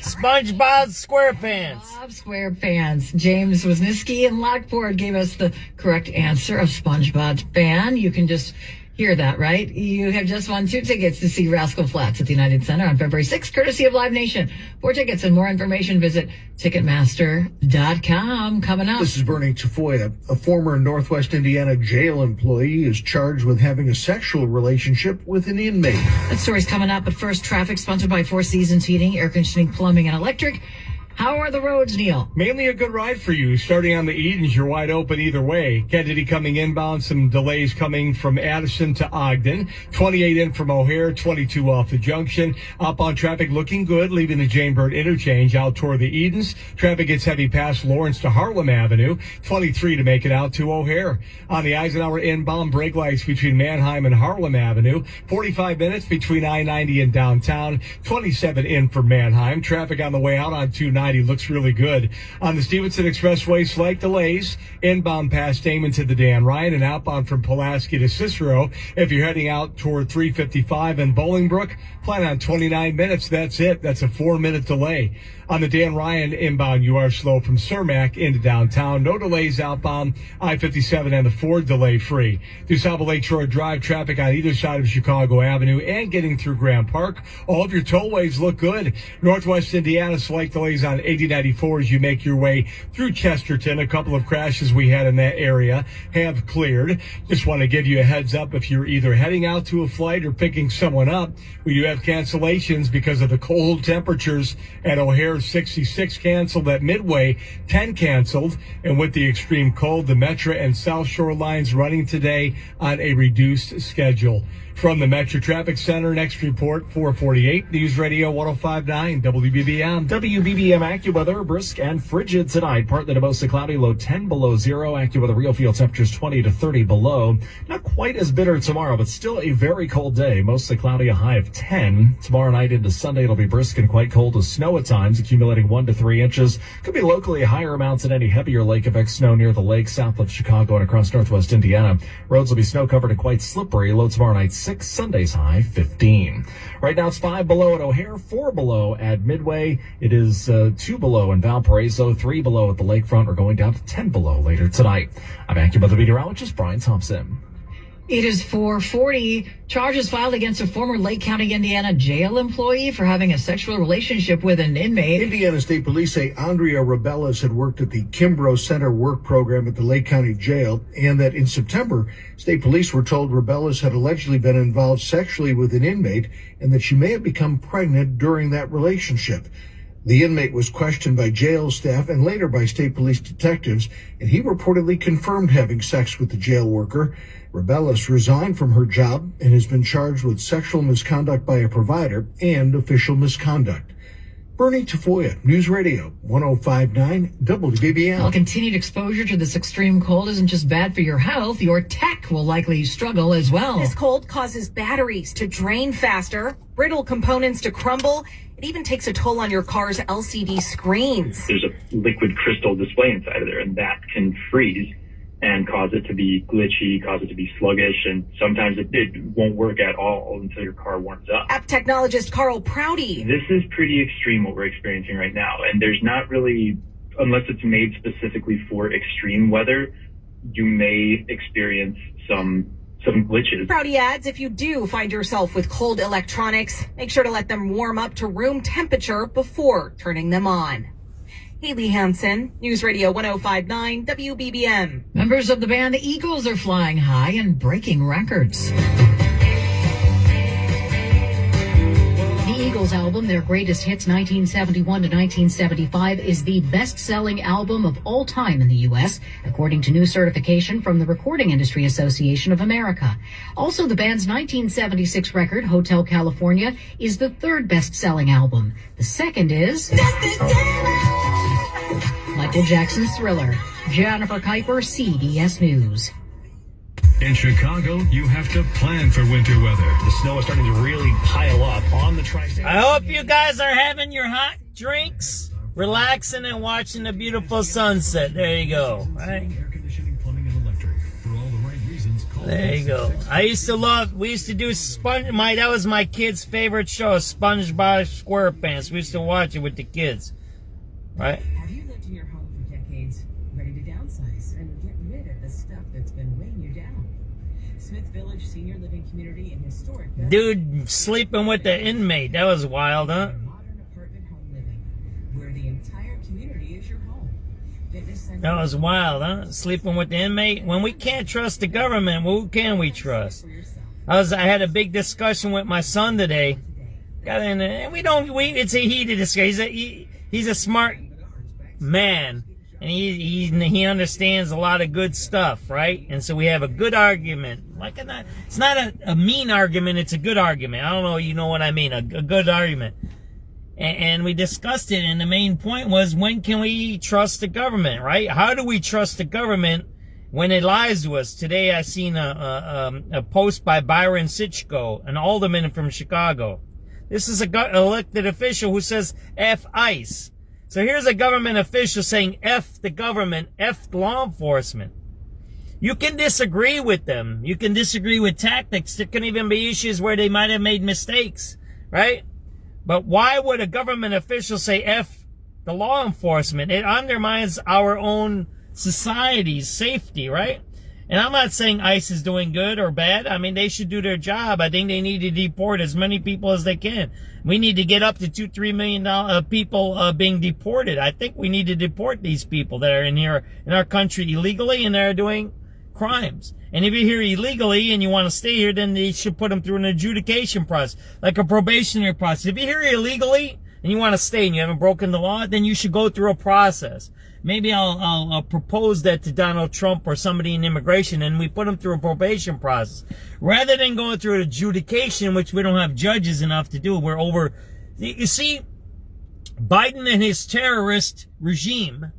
SpongeBob SquarePants. Bob SquarePants. James Wisniewski in Lockport gave us the correct answer of SpongeBob's band. You can just hear that, right? You have just won 2 tickets to see Rascal Flatts at the United Center on February 6th, courtesy of Live Nation. 4 tickets and more information, visit Ticketmaster.com. Coming up. This is Bernie Tafoya. A former Northwest Indiana jail employee is charged with having a sexual relationship with an inmate. That story's coming up, but first, traffic sponsored by Four Seasons Heating, Air Conditioning, Plumbing, and Electric. How are the roads, Neil? Mainly a good ride for you. Starting on the Edens, you're wide open either way. Kennedy coming inbound, some delays coming from Addison to Ogden. 28 in from O'Hare, 22 off the junction. Up on traffic looking good, leaving the Jane Bird interchange out toward the Edens. Traffic gets heavy past Lawrence to Harlem Avenue. 23 to make it out to O'Hare. On the Eisenhower inbound, brake lights between Manheim and Harlem Avenue. 45 minutes between I-90 and downtown. 27 in from Manheim. Traffic on the way out on 290 I-90 looks really good. On the Stevenson Expressway, slight delays inbound past Damon to the Dan Ryan and outbound from Pulaski to Cicero. If you're heading out toward 355 in Bolingbrook, plan on 29 minutes. That's it. That's a 4-minute delay. On the Dan Ryan inbound, you are slow from Cermak into downtown. No delays outbound I-57 and the Ford delay free. Through South Lakeshore Drive, traffic on either side of Chicago Avenue and getting through Grant Park. All of your tollways look good. Northwest Indiana, slight delays on 8094 as you make your way through Chesterton. A couple of crashes we had in that area have cleared. Just want to give you a heads up if you're either heading out to a flight or picking someone up. We do have cancellations because of the cold temperatures at O'Hare. 66 canceled at Midway, 10 canceled. And with the extreme cold, the Metra and South Shore lines running today on a reduced schedule. From the Metro Traffic Center, next report, 448 News Radio 1059 WBBM. WBBM AccuWeather, brisk and frigid tonight. Partly to mostly cloudy, low 10 below zero. AccuWeather real field temperatures 20 to 30 below. Not quite as bitter tomorrow, but still a very cold day. Mostly cloudy, a high of 10. Tomorrow night into Sunday, it'll be brisk and quite cold with snow at times, accumulating 1 to 3 inches. Could be locally higher amounts than any heavier lake effect snow near the lake south of Chicago and across northwest Indiana. Roads will be snow covered and quite slippery. Low tomorrow night, 6. Sunday's high 15. Right now it's 5 below at O'Hare, 4 below at Midway. It is 2 below in Valparaiso, 3 below at the lakefront. We're going down to 10 below later tonight. I'm AccuWeather meteorologist Brian Thompson. It is 4:40. Charges filed against a former Lake County, Indiana jail employee for having a sexual relationship with an inmate. Indiana State Police say Andrea Rebellas had worked at the Kimbrough Center work program at the Lake County Jail, and that in September, state police were told Rebellas had allegedly been involved sexually with an inmate and that she may have become pregnant during that relationship. The inmate was questioned by jail staff and later by state police detectives, and he reportedly confirmed having sex with the jail worker. Rebellas resigned from her job and has been charged with sexual misconduct by a provider and official misconduct. Bernie Tafoya, News Radio 1059 WBBM. Well, continued exposure to this extreme cold isn't just bad for your health. Your tech will likely struggle as well. This cold causes batteries to drain faster, brittle components to crumble. It even takes a toll on your car's LCD screens. There's a liquid crystal display inside of there, and that can freeze and cause it to be glitchy, cause it to be sluggish, and sometimes it won't work at all until your car warms up. App technologist Carl Prouty. This is pretty extreme what we're experiencing right now, and there's not really, unless it's made specifically for extreme weather, you may experience some glitches. Prouty adds, if you do find yourself with cold electronics, make sure to let them warm up to room temperature before turning them on. Haley Hansen, News Radio 1059 WBBM. Members of the band The Eagles are flying high and breaking records. The Eagles album, their greatest hits 1971 to 1975, is the best-selling album of all time in the U.S., according to new certification from the Recording Industry Association of America. Also, the band's 1976 record, Hotel California, is the third best-selling album. The second is Michael Jackson's Thriller. Jennifer Kuiper, CBS News. In Chicago, you have to plan for winter weather. The snow is starting to really pile up on the tri-state. I hope you guys are having your hot drinks, relaxing and watching the beautiful sunset. There you go. Right? There you go. We used to do that was my kids' favorite show, SpongeBob SquarePants. We used to watch it with the kids. Right? Have you lived in your home for decades, ready to downsize and get rid of the stuff that's been weighing you down? Smith Village Senior Living Community and Historic. Dude sleeping with the inmate. That was wild, huh? Modern apartment home living, where the entire community is your home. Fitness center. That was wild, huh? Sleeping with the inmate. When we can't trust the government, who can we trust? I had a big discussion with my son today. Got in there, and it's a heated discussion. He's a smart man, and he understands a lot of good stuff, right? And so we have a good argument. It's not a mean argument, it's a good argument. I don't know, you know what I mean, a good argument. And we discussed it, and the main point was, when can we trust the government, right? How do we trust the government when it lies to us? Today I seen a post by Byron Sitchko, an alderman from Chicago. This is a elected official who says F ICE. So here's a government official saying F the government, F law enforcement. You can disagree with them. You can disagree with tactics. There can even be issues where they might have made mistakes, right? But why would a government official say F the law enforcement? It undermines our own society's safety, right? And I'm not saying ICE is doing good or bad. I mean, they should do their job. I think they need to deport as many people as they can. We need to get up to 2-3 million people being deported. I think we need to deport these people that are in here in our country illegally and they're doing crimes. And if you're here illegally and you want to stay here, then they should put them through an adjudication process, like a probationary process. If you're here illegally and you want to stay and you haven't broken the law, then you should go through a process. Maybe I'll propose that to Donald Trump or somebody in immigration, and we put them through a probation process. Rather than going through an adjudication, which we don't have judges enough to do. We're over. You see, Biden and his terrorist regime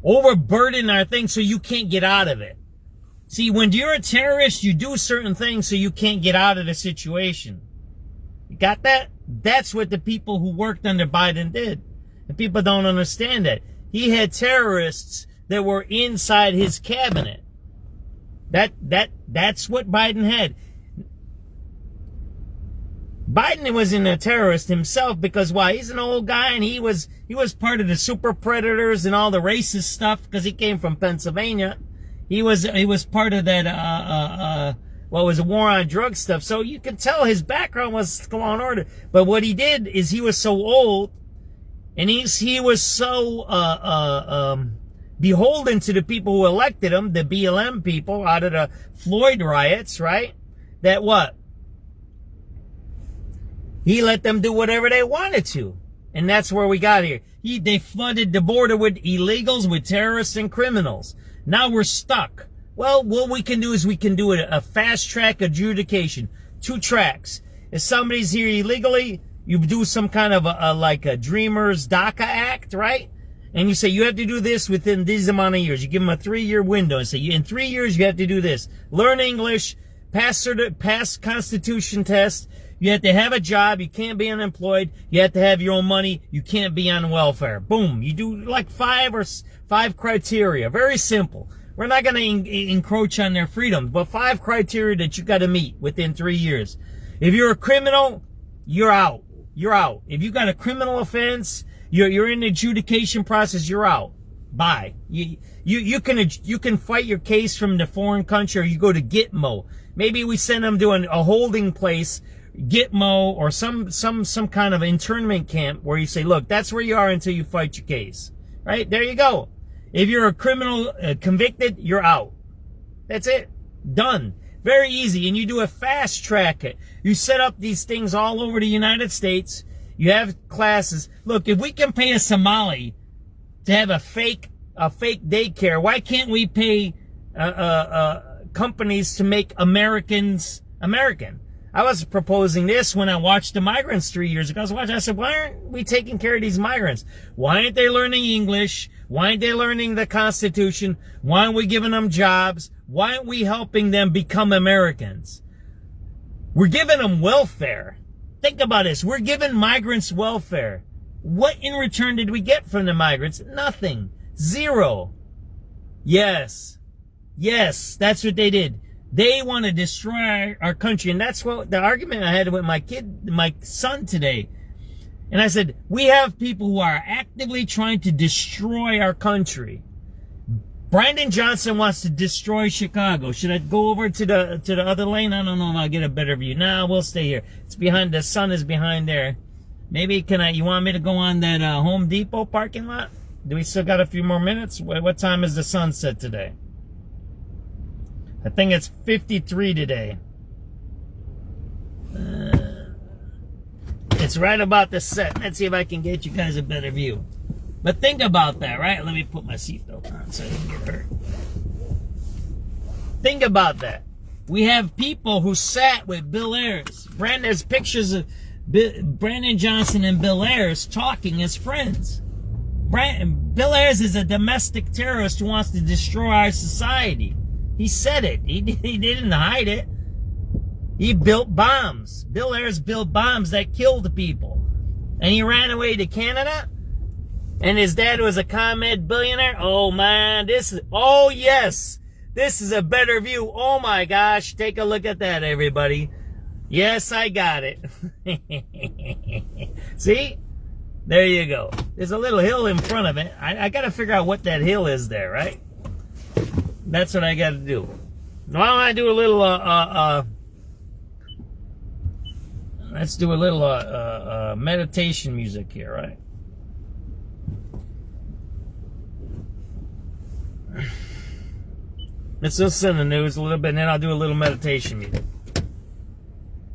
overburden our thing so you can't get out of it. See, when you're a terrorist, you do certain things so you can't get out of the situation. You got that? That's what the people who worked under Biden did. And people don't understand that. He had terrorists that were inside his cabinet. That's what Biden had. Biden wasn't a terrorist himself because why? He's an old guy and he was part of the super predators and all the racist stuff because he came from Pennsylvania. He was part of that was a war on drugs stuff. So you can tell his background was law and order. But what he did is he was so old and he was so beholden to the people who elected him, the BLM people out of the Floyd riots, right? That what? He let them do whatever they wanted to. And that's where we got here. They flooded the border with illegals, with terrorists and criminals. Now we're stuck. Well, what we can do is we can do a fast track adjudication. 2 tracks. If somebody's here illegally, you do some kind of a Dreamers DACA Act, right? And you say you have to do this within this amount of years. You give them a 3-year window and say in 3 years you have to do this. Learn English, pass Constitution test. You have to have a job. You can't be unemployed. You have to have your own money. You can't be on welfare. Boom. You do like 5 criteria. Very simple. We're not going to encroach on their freedom, but 5 criteria that you got to meet within 3 years. If you're a criminal, you're out. You're out. If you got a criminal offense, you're in the adjudication process, you're out. Bye. You can fight your case from the foreign country, or you go to Gitmo. Maybe we send them to a holding place, Gitmo, or some kind of internment camp where you say, look, that's where you are until you fight your case. Right? There you go. If you're a criminal convicted, you're out. That's it. Done. Very easy. And you do a fast track it. You set up these things all over the United States. You have classes. Look, if we can pay a Somali to have a fake daycare, why can't we pay companies to make Americans American? I was proposing this when I watched the migrants 3 years ago. I said, why aren't we taking care of these migrants? Why aren't they learning English? Why aren't they learning the Constitution? Why aren't we giving them jobs? Why aren't we helping them become Americans? We're giving them welfare. Think about this. We're giving migrants welfare. What in return did we get from the migrants? Nothing. Zero. Yes. Yes, that's what they did. They want to destroy our country. And that's what the argument I had with my son today. And I said, we have people who are actively trying to destroy our country. Brandon Johnson wants to destroy Chicago. Should I go over to the other lane? I don't know if I'll get a better view. Nah, we'll stay here. It's behind, the sun is behind there. Maybe you want me to go on that Home Depot parking lot? Do we still got a few more minutes? What time is the sunset today? I think it's 53 today. It's right about the set. Let's see if I can get you guys a better view. But think about that, right? Let me put my seatbelt on so I don't get hurt. Think about that. We have people who sat with Bill Ayers. There's pictures of Brandon Johnson and Bill Ayers talking as friends. Bill Ayers is a domestic terrorist who wants to destroy our society. He said it. He didn't hide it. He built bombs. Bill Ayers built bombs that killed people. And he ran away to Canada. And his dad was a ComEd billionaire. Oh man, oh yes, this is a better view. Oh my gosh, take a look at that, everybody. Yes, I got it. See? There you go. There's a little hill in front of it. I got to figure out what that hill is there, right? That's what I got to do. Why don't I do a little, let's do a little, meditation music here, right? Let's listen to the news a little bit, and then I'll do a little meditation music.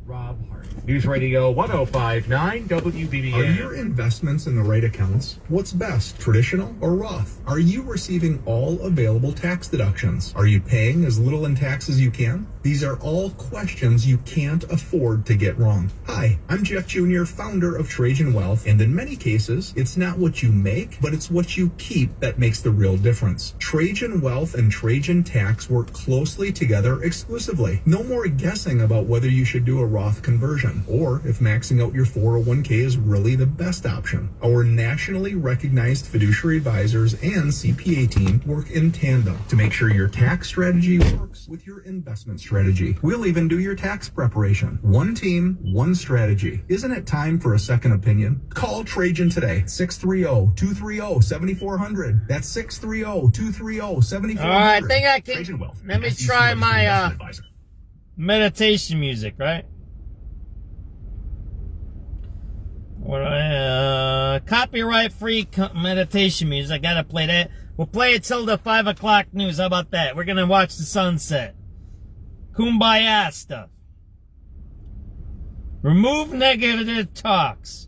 Rob Hart. News Radio 105.9 WBBM. Are your investments in the right accounts? What's best, traditional or Roth? Are you receiving all available tax deductions? Are you paying as little in tax as you can? These are all questions you can't afford to get wrong. Hi, I'm Jeff Jr., founder of Trajan Wealth, and in many cases, it's not what you make, but it's what you keep that makes the real difference. Trajan Wealth and Trajan Tax work closely together exclusively. No more guessing about whether you should do a Roth conversion, or if maxing out your 401k is really the best option. Our nationally recognized fiduciary advisors and CPA team work in tandem to make sure your tax strategy works with your investment strategy. We'll even do your tax preparation. One team, one strategy. Isn't it time for a second opinion? Call Trajan today. 630-230-7400. That's 630-230-7400. All right, I think I can. Let me try my meditation music, right? Copyright free meditation music. I gotta play that. We'll play it till the 5 o'clock news. How about that? We're gonna watch the sunset. Kumbaya stuff. Remove negative talks.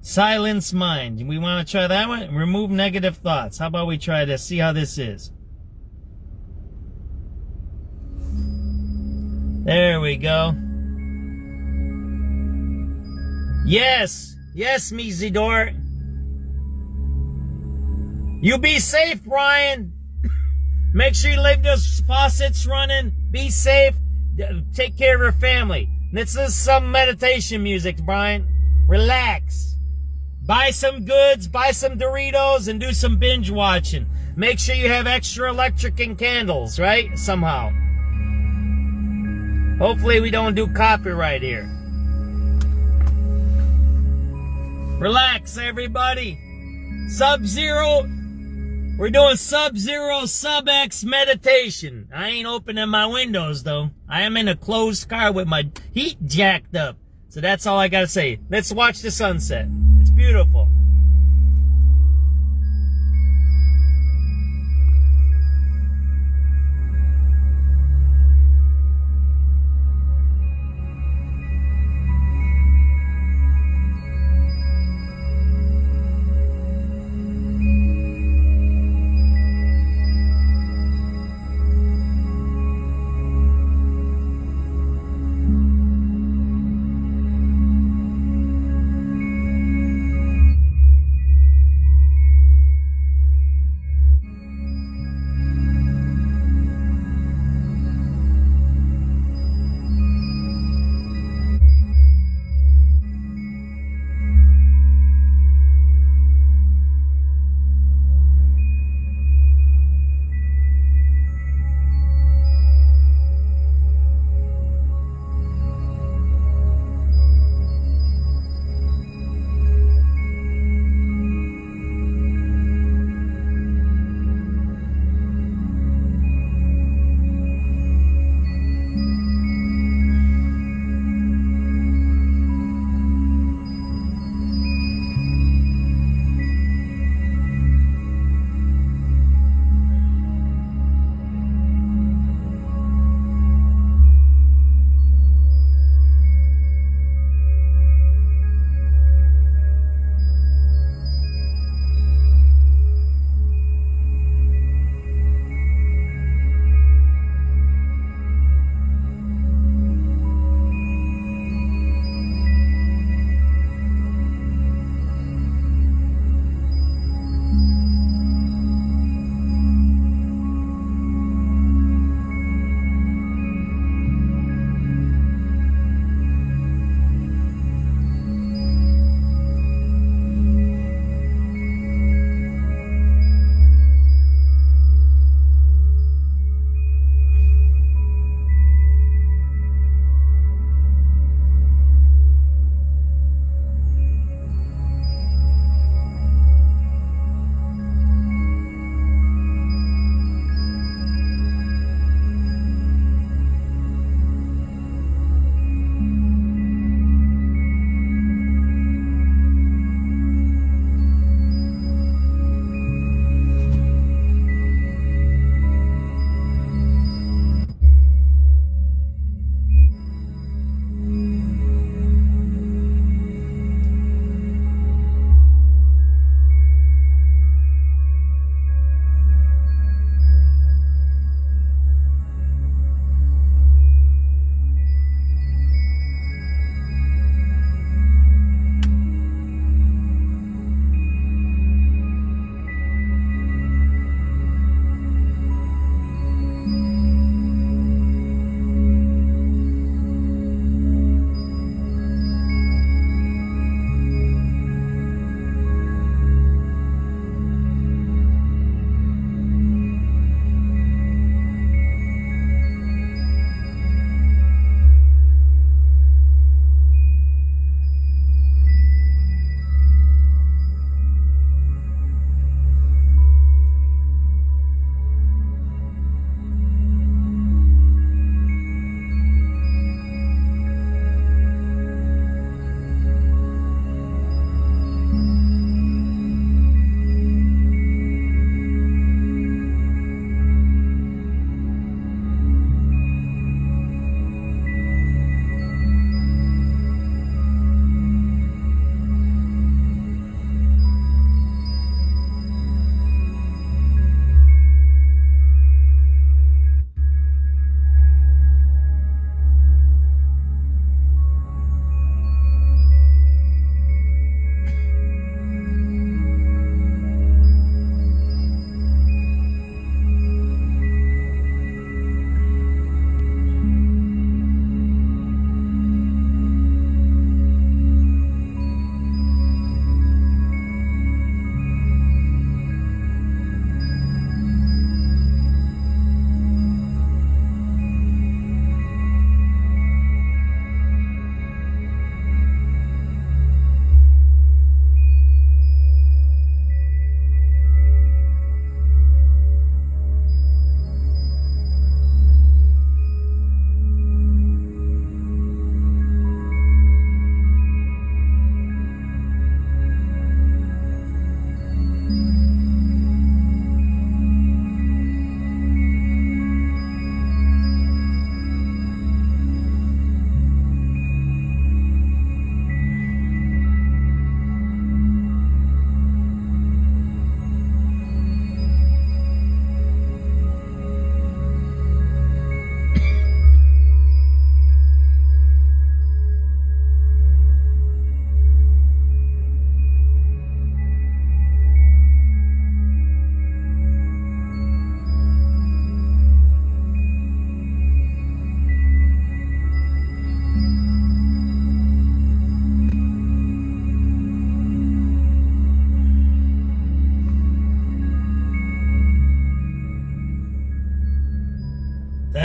Silence mind. We want to try that one? Remove negative thoughts. How about we try this? See how this is. There we go. Yes. Yes, Mizidor. You be safe, Brian. Make sure you leave those faucets running. Be safe. Take care of your family. This is some meditation music, Brian. Relax. Buy some goods, buy some Doritos, and do some binge watching. Make sure you have extra electric and candles, right? Somehow. Hopefully we don't do copyright here. Relax, everybody. Subzero. We're doing Subzero SubX meditation. I ain't opening my windows, though. I am in a closed car with my heat jacked up. So that's all I gotta say. Let's watch the sunset. It's beautiful.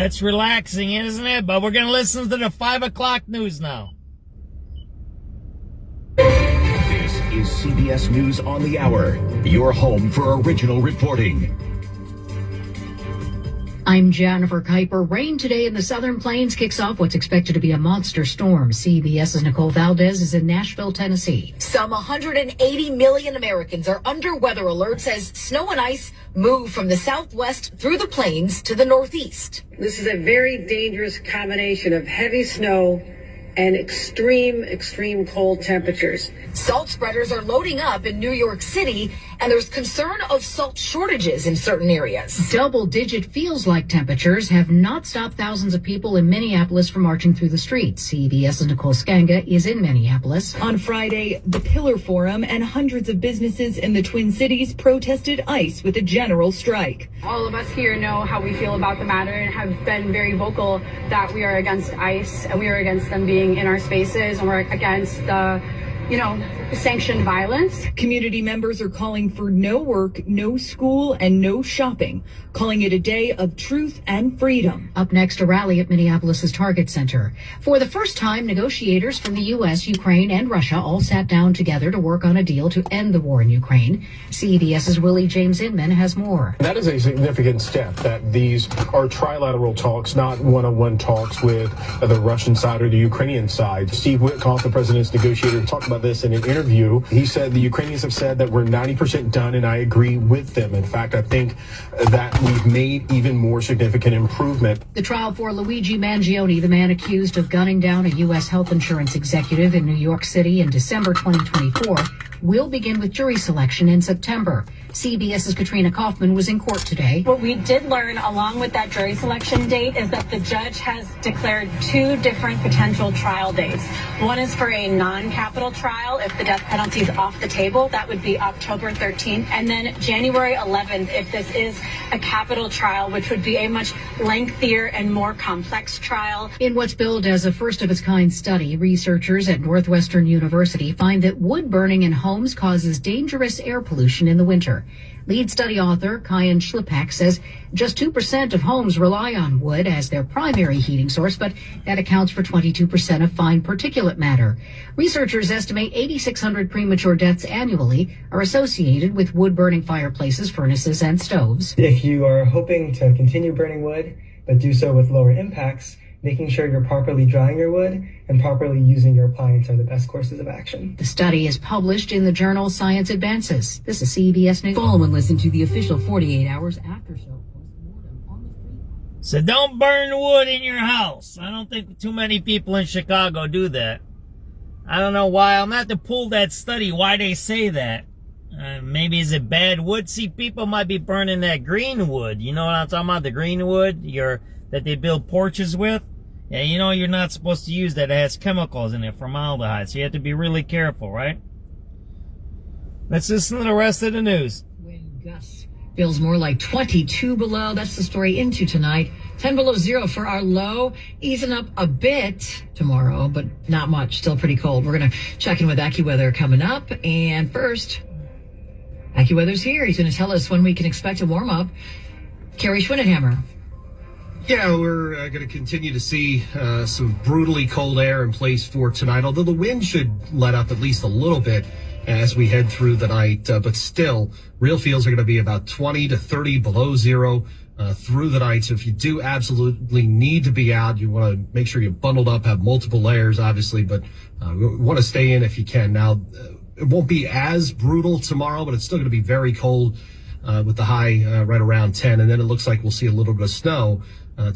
That's relaxing, isn't it? But we're going to listen to the 5 o'clock news now. This is CBS News on the Hour, your home for original reporting. I'm Jennifer Kuiper. Rain today in the Southern Plains kicks off what's expected to be a monster storm. CBS's Nicole Valdez is in Nashville, Tennessee. Some 180 million Americans are under weather alerts as snow and ice move from the southwest through the plains to the northeast. This is a very dangerous combination of heavy snow and extreme cold temperatures. Salt spreaders are loading up in New York City, and there's concern of salt shortages in certain areas. Double-digit feels-like temperatures have not stopped thousands of people in Minneapolis from marching through the streets. CBS's Nicole Skanga is in Minneapolis. On Friday, the Pillar Forum and hundreds of businesses in the Twin Cities protested ICE with a general strike. All of us here know how we feel about the matter and have been very vocal that we are against ICE and we are against them being in our spaces, and we're against the, sanctioned violence. Community members are calling for no work, no school, and no shopping, calling it a day of truth and freedom. Up next, a rally at Minneapolis's Target Center. For the first time, negotiators from the U.S., Ukraine, and Russia all sat down together to work on a deal to end the war in Ukraine. CBS's Willie James Inman has more. That is a significant step, that these are trilateral talks, not one-on-one talks with the Russian side or the Ukrainian side. Steve Witkoff, the president's negotiator, talked about this in an interview. He said the Ukrainians have said that we're 90% done, and I agree with them. In fact, I think that we've made even more significant improvement. The trial for Luigi Mangione, the man accused of gunning down a U.S. health insurance executive in New York City in December 2024, will begin with jury selection in September. CBS's Katrina Kaufman was in court today. What we did learn along with that jury selection date is that the judge has declared two different potential trial dates. One is for a non-capital trial if the death penalty is off the table. That would be October 13th. And then January 11th if this is a capital trial, which would be a much lengthier and more complex trial. In what's billed as a first-of-its-kind study, researchers at Northwestern University find that wood burning in homes causes dangerous air pollution in the winter. Lead study author Kyan Schlipak says just 2% of homes rely on wood as their primary heating source, but that accounts for 22% of fine particulate matter. Researchers estimate 8,600 premature deaths annually are associated with wood-burning fireplaces, furnaces, and stoves. If you are hoping to continue burning wood, but do so with lower impacts, making sure you're properly drying your wood and properly using your appliance are the best courses of action. The study is published in the journal Science Advances. This is CBS News. Follow and listen to the official 48 Hours After Show. So don't burn wood in your house. I don't think too many people in Chicago do that. I don't know why. I'm going to have to pull that study, why they say that. Maybe is it bad wood? See, people might be burning that green wood. You know what I'm talking about? The green wood that they build porches with. Yeah, you're not supposed to use that. It has chemicals in it, formaldehyde. So you have to be really careful, right? Let's listen to the rest of the news. Wind gusts feels more like 22 below. That's the story into tonight. 10 below zero for our low. Easing up a bit tomorrow, but not much. Still pretty cold. We're going to check in with AccuWeather coming up. And first, AccuWeather's here. He's going to tell us when we can expect a warm up. Kerry Schwindenhammer. Yeah, we're going to continue to see some brutally cold air in place for tonight, although the wind should let up at least a little bit as we head through the night. But still, real feels are going to be about 20 to 30 below zero through the night. So if you do absolutely need to be out, you want to make sure you're bundled up, have multiple layers, obviously, but you want to stay in if you can. Now, it won't be as brutal tomorrow, but it's still going to be very cold with the high right around 10. And then it looks like we'll see a little bit of snow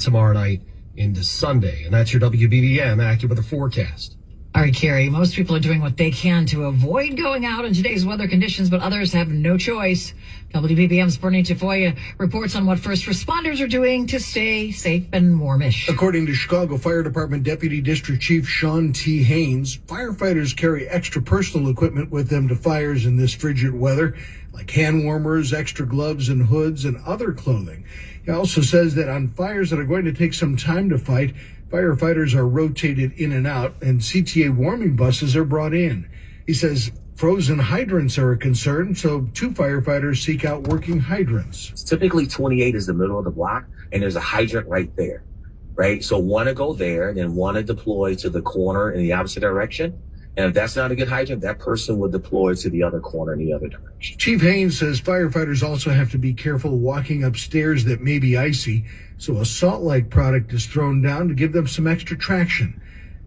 tomorrow night into Sunday. And that's your WBBM AccuWeather forecast. All right, Carrie, most people are doing what they can to avoid going out in today's weather conditions, but others have no choice. WBBM's Bernie Tafoya reports on what first responders are doing to stay safe and warmish. According to Chicago Fire Department Deputy District Chief Sean T. Haynes, firefighters carry extra personal equipment with them to fires in this frigid weather, like hand warmers, extra gloves and hoods, and other clothing. He also says that on fires that are going to take some time to fight, firefighters are rotated in and out, and CTA warming buses are brought in. He says frozen hydrants are a concern, so 2 firefighters seek out working hydrants. Typically 28 is the middle of the block, and there's a hydrant right there. right? So one to go there and then one to deploy to the corner in the opposite direction. And if that's not a good hydrant, that person would deploy to the other corner in the other direction. Chief Haynes says firefighters also have to be careful walking up stairs that may be icy, so a salt-like product is thrown down to give them some extra traction.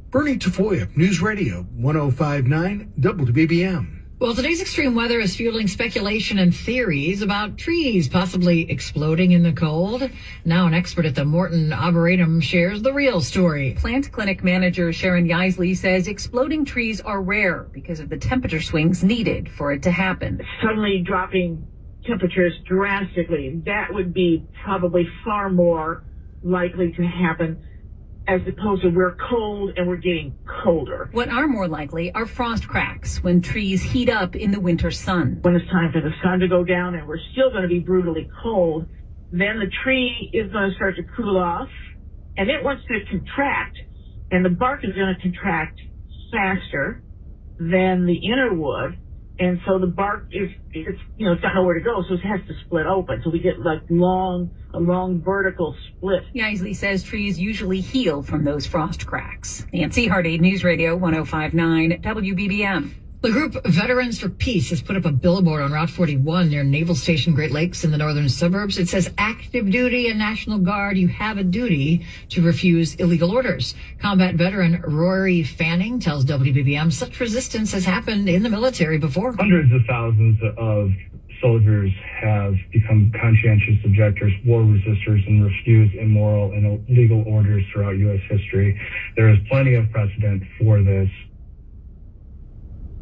Bernie Tafoya, News Radio 105.9 WBBM. Well, today's extreme weather is fueling speculation and theories about trees possibly exploding in the cold. Now an expert at the Morton Arboretum shares the real story. Plant clinic manager Sharon Yaisley says exploding trees are rare because of the temperature swings needed for it to happen. Suddenly dropping temperatures drastically, that would be probably far more likely to happen as opposed to we're cold and we're getting colder. What are more likely are frost cracks when trees heat up in the winter sun. When it's time for the sun to go down and we're still going to be brutally cold, then the tree is going to start to cool off and it wants to contract, and the bark is going to contract faster than the inner wood. And so the bark it's got nowhere to go, so it has to split open. So we get like a long vertical split. Yaisley says trees usually heal from those frost cracks. Nancy Hardy, News Radio 105.9 WBBM. The group Veterans for Peace has put up a billboard on Route 41 near Naval Station Great Lakes in the northern suburbs. It says, active duty and National Guard, you have a duty to refuse illegal orders. Combat veteran Rory Fanning tells WBBM such resistance has happened in the military before. Hundreds of thousands of soldiers have become conscientious objectors, war resistors, and refused immoral and illegal orders throughout U.S. history. There is plenty of precedent for this.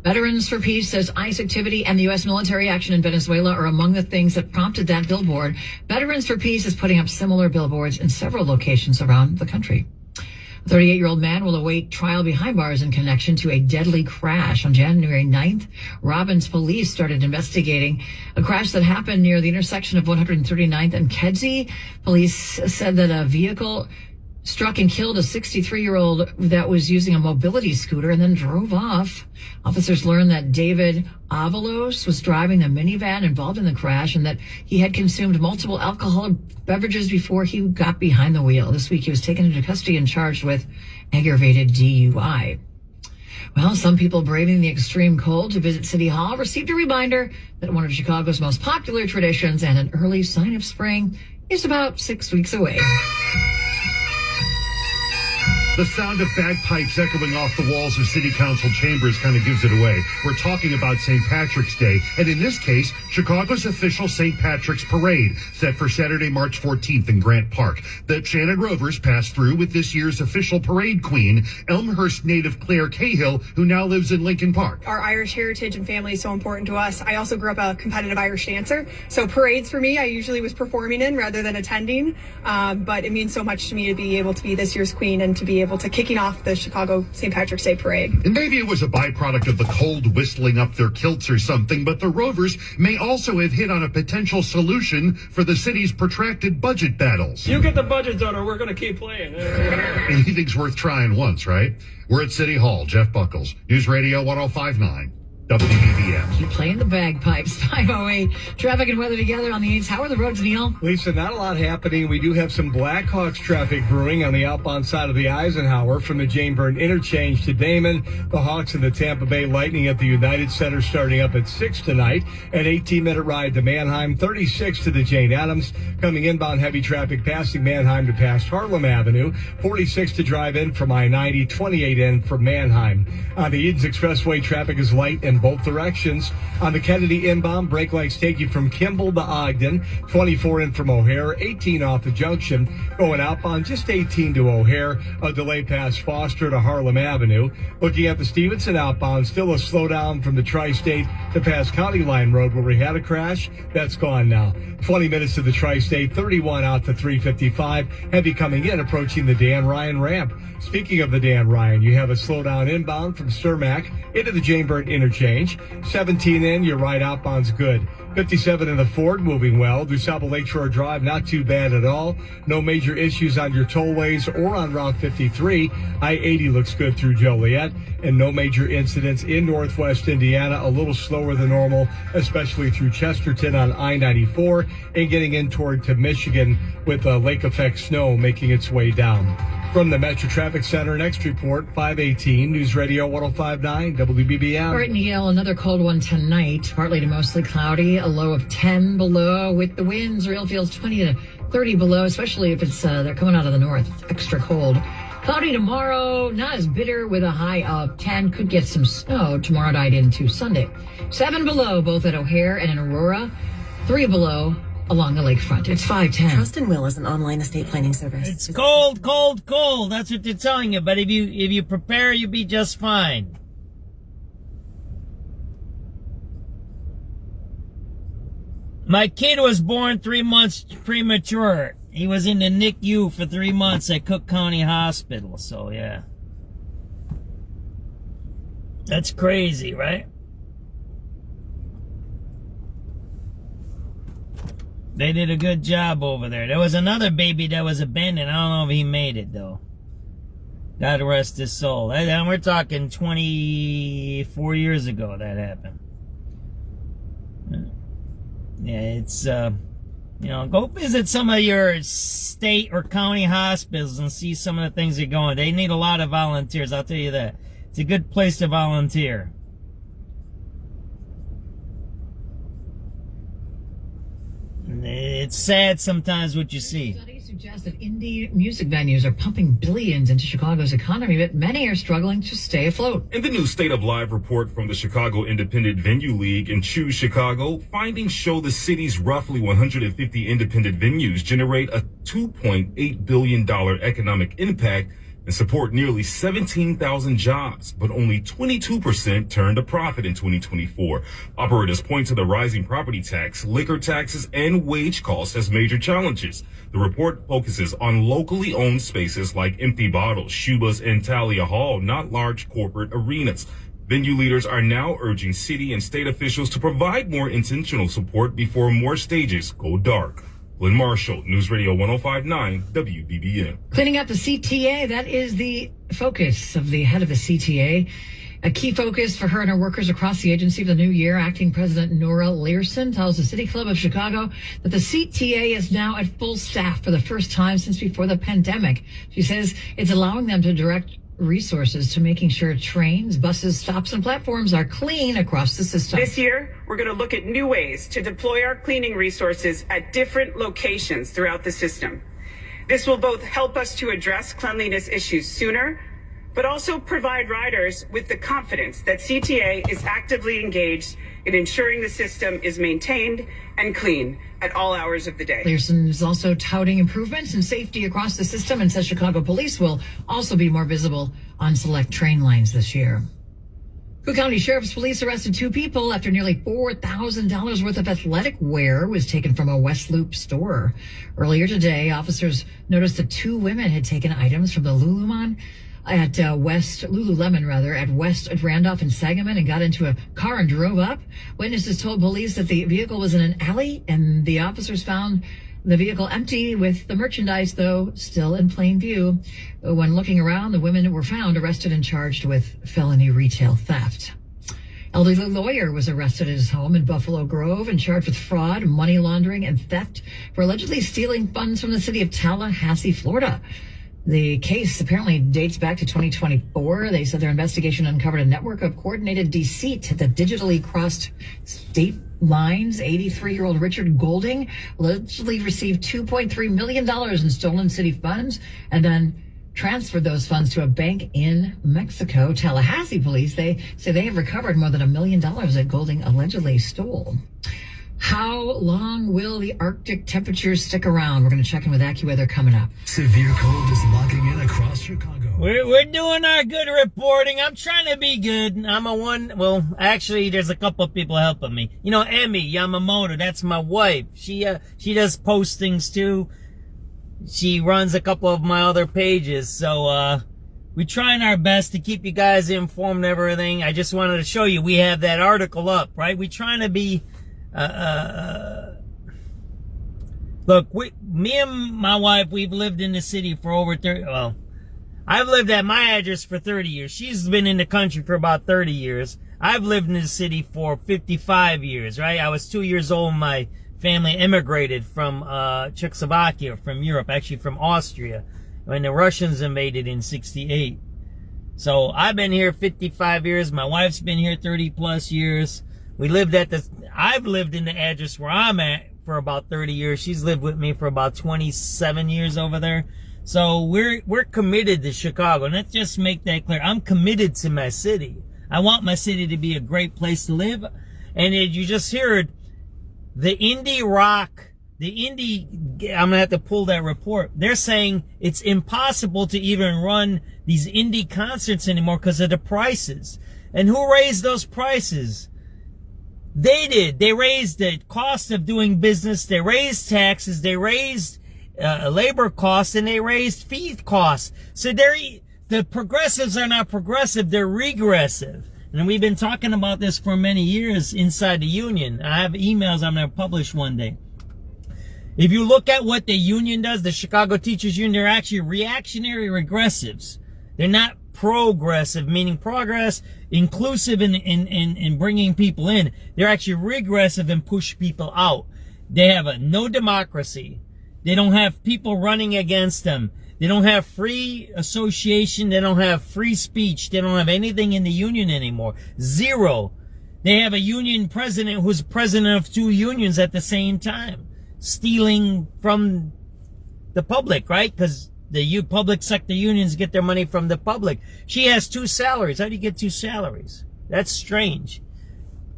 Veterans for Peace says ICE activity and the U.S. military action in Venezuela are among the things that prompted that billboard. Veterans for Peace is putting up similar billboards in several locations around the country. A 38-year-old man will await trial behind bars in connection to a deadly crash. On January 9th, Robbins police started investigating a crash that happened near the intersection of 139th and Kedzie. Police said that a vehicle struck and killed a 63-year-old that was using a mobility scooter and then drove off. Officers learned that David Avalos was driving the minivan involved in the crash and that he had consumed multiple alcoholic beverages before he got behind the wheel. This week, he was taken into custody and charged with aggravated DUI. Well, some people braving the extreme cold to visit City Hall received a reminder that one of Chicago's most popular traditions and an early sign of spring is about 6 weeks away. The sound of bagpipes echoing off the walls of city council chambers kind of gives it away. We're talking about St. Patrick's Day, and in this case, Chicago's official St. Patrick's Parade, set for Saturday, March 14th in Grant Park. The Shannon Rovers passed through with this year's official parade queen, Elmhurst native Claire Cahill, who now lives in Lincoln Park. Our Irish heritage and family is so important to us. I also grew up a competitive Irish dancer, so parades for me, I usually was performing in rather than attending, but it means so much to me to be able to be this year's queen and to be able to kicking off the Chicago St. Patrick's Day Parade. And maybe it was a byproduct of the cold whistling up their kilts or something, but the Rovers may also have hit on a potential solution for the city's protracted budget battles. You get the budget done or we're going to keep playing. Anything's worth trying once, right? We're at City Hall. Jeff Buckles, News Radio 105.9. WBBM. Keep playing the bagpipes. 508. Traffic and weather together on the 8s. How are the roads, Neil? Lisa, not a lot happening. We do have some Blackhawks traffic brewing on the outbound side of the Eisenhower from the Jane Byrne interchange to Damon. The Hawks and the Tampa Bay Lightning at the United Center starting up at 6 tonight. An 18-minute ride to Manheim, 36 to the Jane Addams. Coming inbound heavy traffic passing Manheim to past Harlem Avenue. 46 to drive in from I-90, 28 in from Manheim. On the Edens Expressway, traffic is light in both directions. On the Kennedy inbound, brake lights take you from Kimball to Ogden, 24 in from O'Hare, 18 off the junction. Going outbound, just 18 to O'Hare, a delay past Foster to Harlem Avenue. Looking at the Stevenson outbound, still a slowdown from the Tri-State to past County Line Road where we had a crash. That's gone now. 20 minutes to the Tri-State, 31 out to 355. Heavy coming in, approaching the Dan Ryan ramp. Speaking of the Dan Ryan, you have a slowdown inbound from Cermak into the Jane Byrne interchange. interchange. 17 in, your right outbound's good. 57 in the Ford, moving well. DuSable Lakeshore Drive, not too bad at all. No major issues on your tollways or on Route 53. I-80 looks good through Joliet. And no major incidents in Northwest Indiana. A little slower than normal, especially through Chesterton on I-94 and getting in toward to Michigan with lake effect snow making its way down. From the Metro Traffic Center, next report, 518 News Radio 105.9 WBBM. All right, Neil, another cold one tonight. Partly to mostly cloudy, a low of 10 below with the winds. Real feels 20 to 30 below, especially if it's they're coming out of the north. It's extra cold. Cloudy tomorrow, not as bitter with a high of 10. Could get some snow tomorrow night into Sunday. 7 below, both at O'Hare and in Aurora. 3 below along the lakefront. It's 5:10. Trust and Will is an online estate planning service. It's cold, cold, cold. That's what they're telling you. But if you prepare, you'll be just fine. My kid was born 3 months premature. He was in the NICU for 3 months at Cook County Hospital. So, yeah. That's crazy, right? They did a good job over there. There was another baby that was abandoned. I don't know if he made it, though. God rest his soul. And we're talking 24 years ago that happened. Yeah, it's, go visit some of your state or county hospitals and see some of the things they're going. They need a lot of volunteers, I'll tell you that. It's a good place to volunteer. It's sad sometimes what you see. Studies suggest that indie music venues are pumping billions into Chicago's economy, but many are struggling to stay afloat. In the new State of Live report from the Chicago Independent Venue League and Choose Chicago, findings show the city's roughly 150 independent venues generate a $2.8 billion economic impact and support nearly 17,000 jobs, but only 22% turned a profit in 2024. Operators point to the rising property tax, liquor taxes, and wage costs as major challenges. The report focuses on locally owned spaces like Empty Bottles, Shuba's, and Talia Hall, not large corporate arenas. Venue leaders are now urging city and state officials to provide more intentional support before more stages go dark. Glenn Marshall, News Radio 105.9 WBBM. Cleaning up the CTA, that is the focus of the head of the CTA. A key focus for her and her workers across the agency for the new year. Acting President Nora Learson tells the City Club of Chicago that the CTA is now at full staff for the first time since before the pandemic. She says it's allowing them to direct resources to making sure trains, buses, stops, and platforms are clean across the system. This year, we're going to look at new ways to deploy our cleaning resources at different locations throughout the system. This will both help us to address cleanliness issues sooner, but also provide riders with the confidence that CTA is actively engaged in ensuring the system is maintained and clean at all hours of the day. Learson is also touting improvements in safety across the system and says Chicago police will also be more visible on select train lines this year. Cook County Sheriff's Police arrested 2 people after nearly $4,000 worth of athletic wear was taken from a West Loop store. Earlier today, officers noticed that 2 women had taken items from the Lululemon at West at Randolph and Sangamon and got into a car and drove up. Witnesses told police that the vehicle was in an alley, and the officers found the vehicle empty with the merchandise, though, still in plain view. When looking around, the women were found arrested and charged with felony retail theft. Elderly lawyer was arrested at his home in Buffalo Grove and charged with fraud, money laundering, and theft for allegedly stealing funds from the city of Tallahassee, Florida. The case apparently dates back to 2024. They said their investigation uncovered a network of coordinated deceit that digitally crossed state lines. 83-year-old Richard Golding allegedly received $2.3 million in stolen city funds and then transferred those funds to a bank in Mexico. Tallahassee police, they say they have recovered more than $1 million that Golding allegedly stole. How long will the Arctic temperatures stick around? We're going to check in with AccuWeather coming up. Severe cold is locking in across Chicago. We're doing our good reporting. I'm trying to be good. Actually, there's a couple of people helping me. You know, Emmy Yamamoto, that's my wife. She does postings too. She runs a couple of my other pages. So, we're trying our best to keep you guys informed and everything. I just wanted to show you, we have that article up, right? We're trying to be, look, me and my wife, we've lived in the city for over 30, well, I've lived at my address for 30 years. She's been in the country for about 30 years. I've lived in the city for 55 years, right? I was 2 years old when my family immigrated from Czechoslovakia, from Europe, actually from Austria, when the Russians invaded in 68. So I've been here 55 years. My wife's been here 30 plus years. I've lived in the address where I'm at for about 30 years. She's lived with me for about 27 years over there. So we're committed to Chicago. And let's just make that clear. I'm committed to my city. I want my city to be a great place to live. And as you just heard, the indie rock, I'm going to have to pull that report. They're saying it's impossible to even run these indie concerts anymore because of the prices. And who raised those prices? They did. They raised the cost of doing business. They raised taxes. They raised labor costs, and they raised fee costs. So the progressives are not progressive. They're regressive. And we've been talking about this for many years inside the union. I have emails I'm going to publish one day. If you look at what the union does, the Chicago Teachers Union, they're actually reactionary regressives. They're not progressive, meaning progress, inclusive in bringing people in. They're actually regressive and push people out. They have no democracy. They don't have people running against them. They don't have free association. They don't have free speech. They don't have anything in the union anymore. Zero. They have a union president who's president of two unions at the same time, stealing from the public, right? Because the public sector unions get their money from the public. She has two salaries. How do you get two salaries? That's strange.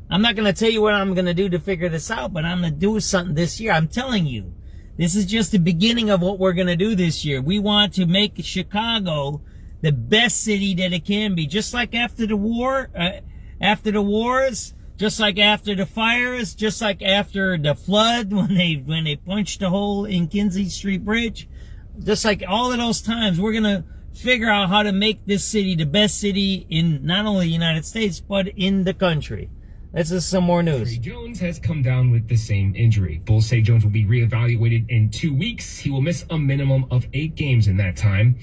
I'm not going to tell you what I'm going to do to figure this out, but I'm going to do something this year. I'm telling you. This is just the beginning of what we're going to do this year. We want to make Chicago the best city that it can be. Just like after the war, after the wars, just like after the fires, just like after the flood when they punched a hole in Kinzie Street Bridge. Just like all of those times, we're going to figure out how to make this city the best city in not only the United States, but in the country. This is some more news. Jones has come down with the same injury. Bulls say Jones will be reevaluated in 2 weeks. He will miss a minimum of 8 games in that time.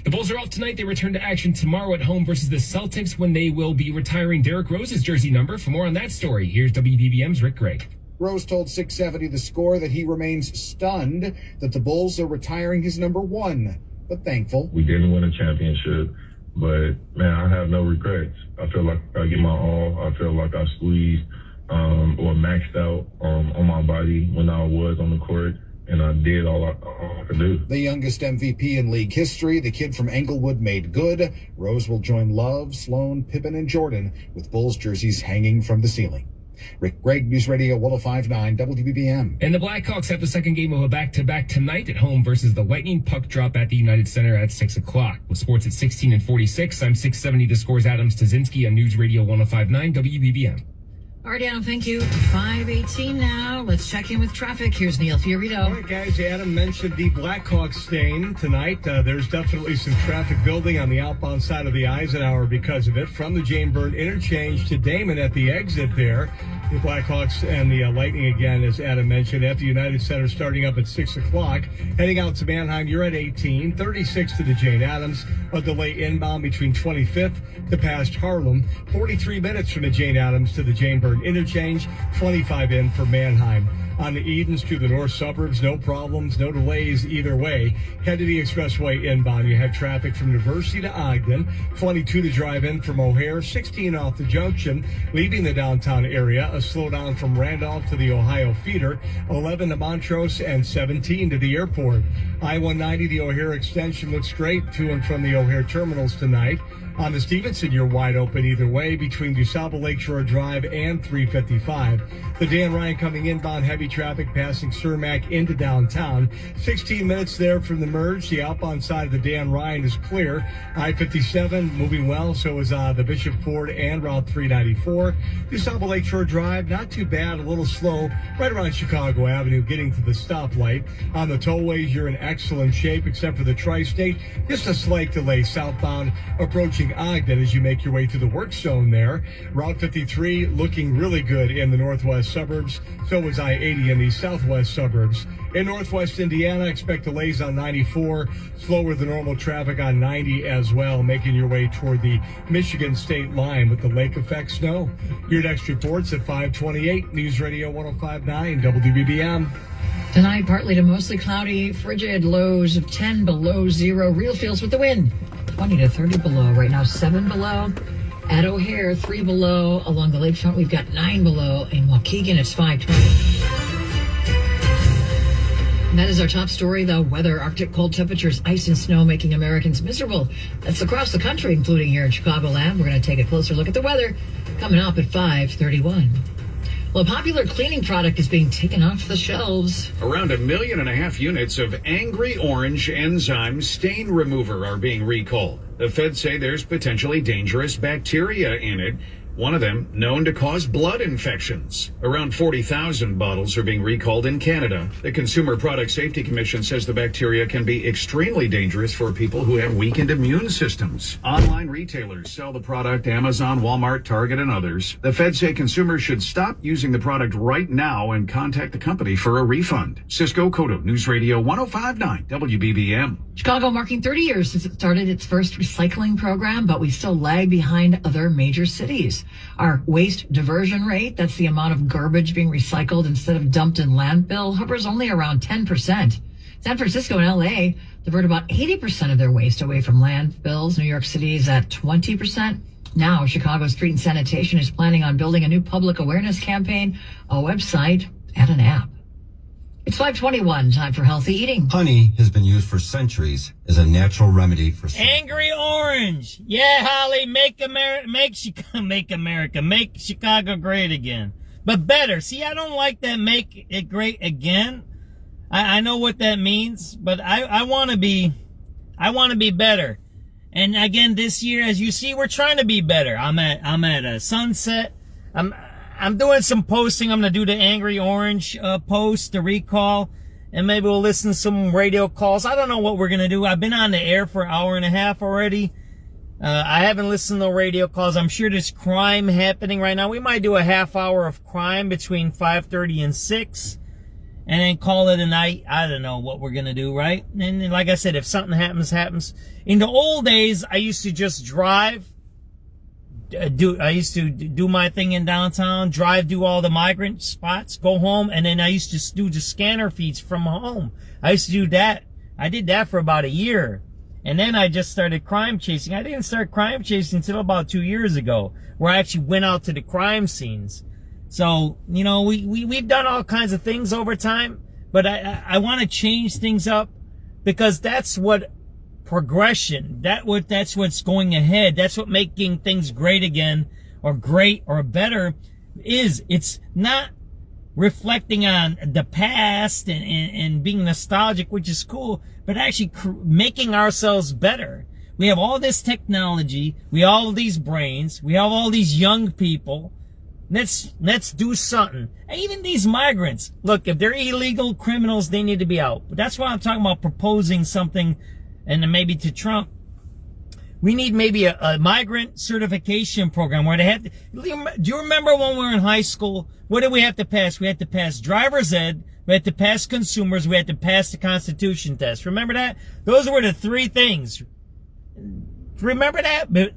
The Bulls are off tonight. They return to action tomorrow at home versus the Celtics when they will be retiring Derrick Rose's jersey number. For more on that story, here's WBBM's Rick Gregg. Rose told 670 The Score that he remains stunned that the Bulls are retiring his number 1, but thankful. We didn't win a championship, but, man, I have no regrets. I feel like I give my all. I feel like I squeezed or maxed out on my body when I was on the court, and I did all I could do. The youngest MVP in league history, the kid from Englewood made good. Rose will join Love, Sloan, Pippen, and Jordan with Bulls jerseys hanging from the ceiling. Rick Gregg, News Radio 105.9 WBBM. And the Blackhawks have the second game of a back-to-back tonight at home versus the Lightning. Puck drop at the United Center at 6 o'clock. With sports at 16 and 46, I'm 670 The Score's Adam Stasinski on News Radio 105.9 WBBM. All right, Adam, thank you. 5:18 now. Let's check in with traffic. Here's Neil Fiorito. All right, guys, Adam mentioned the Blackhawks staying tonight. There's definitely some traffic building on the outbound side of the Eisenhower because of it. From the Jane Byrne interchange to Damon at the exit there. The Blackhawks and the Lightning again, as Adam mentioned, at the United Center starting up at 6 o'clock. Heading out to Mannheim, you're at 18, 36 to the Jane Addams. A delay inbound between 25th to past Harlem. 43 minutes from the Jane Addams to the Jane Byrne interchange. 25 in for Mannheim. On the Edens to the north suburbs, no problems, no delays either way. Head to the expressway inbound. You have traffic from University to Ogden. 22 to drive in from O'Hare. 16 off the junction, leaving the downtown area. A slowdown from Randolph to the Ohio feeder. 11 to Montrose and 17 to the airport. I-190, the O'Hare extension looks great to and from the O'Hare terminals tonight. On the Stevenson, you're wide open either way between DuSable Lakeshore Drive and 355. The Dan Ryan coming inbound, heavy traffic passing Cermak into downtown. 16 minutes there from the merge. The outbound side of the Dan Ryan is clear. I-57 moving well, so is the Bishop Ford and Route 394. DuSable Lakeshore Drive, not too bad, a little slow, right around Chicago Avenue, getting to the stoplight. On the tollways, you're in excellent shape, except for the Tri-State. Just a slight delay southbound approaching Ogden as you make your way to the work zone there. Route 53 looking really good in the northwest suburbs. So was I-80 in the southwest suburbs. In northwest Indiana, expect delays on 94, slower than normal traffic on 90 as well, making your way toward the Michigan state line with the lake effect snow. Your next reports at 528 News Radio 105.9 WBBM. Tonight, partly to mostly cloudy, frigid, lows of 10 below zero. Real feels with the wind, 20 to 30 below. Right now, 7 below. At O'Hare, 3 below. Along the lakefront, we've got 9 below. In Waukegan, it's 520. And that is our top story, the weather. Arctic cold temperatures, ice and snow making Americans miserable. That's across the country, including here in Chicagoland. We're going to take a closer look at the weather coming up at 5:31. Well, a popular cleaning product is being taken off the shelves. Around 1.5 million units of Angry Orange enzyme stain remover are being recalled. The feds say there's potentially dangerous bacteria in it. One of them known to cause blood infections. Around 40,000 bottles are being recalled in Canada. The Consumer Product Safety Commission says the bacteria can be extremely dangerous for people who have weakened immune systems. Online retailers sell the product, Amazon, Walmart, Target, and others. The feds say consumers should stop using the product right now and contact the company for a refund. Cisco Cotto, News Radio 105.9 WBBM. Chicago marking 30 years since it started its first recycling program, but we still lag behind other major cities. Our waste diversion rate, that's the amount of garbage being recycled instead of dumped in landfill, hovers only around 10%. San Francisco and LA divert about 80% of their waste away from landfills. New York City is at 20%. Now, Chicago Street and Sanitation is planning on building a new public awareness campaign, a website, and an app. It's 5:21, time for healthy eating. Honey has been used for centuries as a natural remedy for... Angry Orange. Yeah, Holly, make Chicago great again. But better. See, I don't like that make it great again. I know what that means, but I want to be better. And again, this year, as you see, we're trying to be better. I'm at a Sunset. I'm doing some posting. I'm going to do the Angry Orange post, the recall, and maybe we'll listen to some radio calls. I don't know what we're going to do. I've been on the air for 1.5 hours already. I haven't listened to radio calls. I'm sure there's crime happening right now. We might do a half hour of crime between 5:30 and 6 and then call it a night. I don't know what we're going to do, right? And like I said, if something happens. In the old days, I used to just drive. I used to do my thing in downtown, do all the migrant spots, go home, and then I used to do the scanner feeds from home. I used to do that. I did that for about a year. And then I just started crime chasing. I didn't start crime chasing until about 2 years ago, where I actually went out to the crime scenes. So, you know, we've done all kinds of things over time, but I want to change things up because that's what progression, that's what's going ahead. That's what making things great again, or great or better is. It's not reflecting on the past and being nostalgic, which is cool, but actually making ourselves better. We have all this technology, we have all these brains, we have all these young people. Let's do something. And even these migrants, look, if they're illegal criminals, they need to be out. But that's why I'm talking about proposing something. And then maybe to Trump, we need maybe a migrant certification program where they have to, do you remember when we were in high school? What did we have to pass? We had to pass driver's ed, we had to pass consumers, we had to pass the Constitution test. Remember that? Those were the 3 things. Remember that? But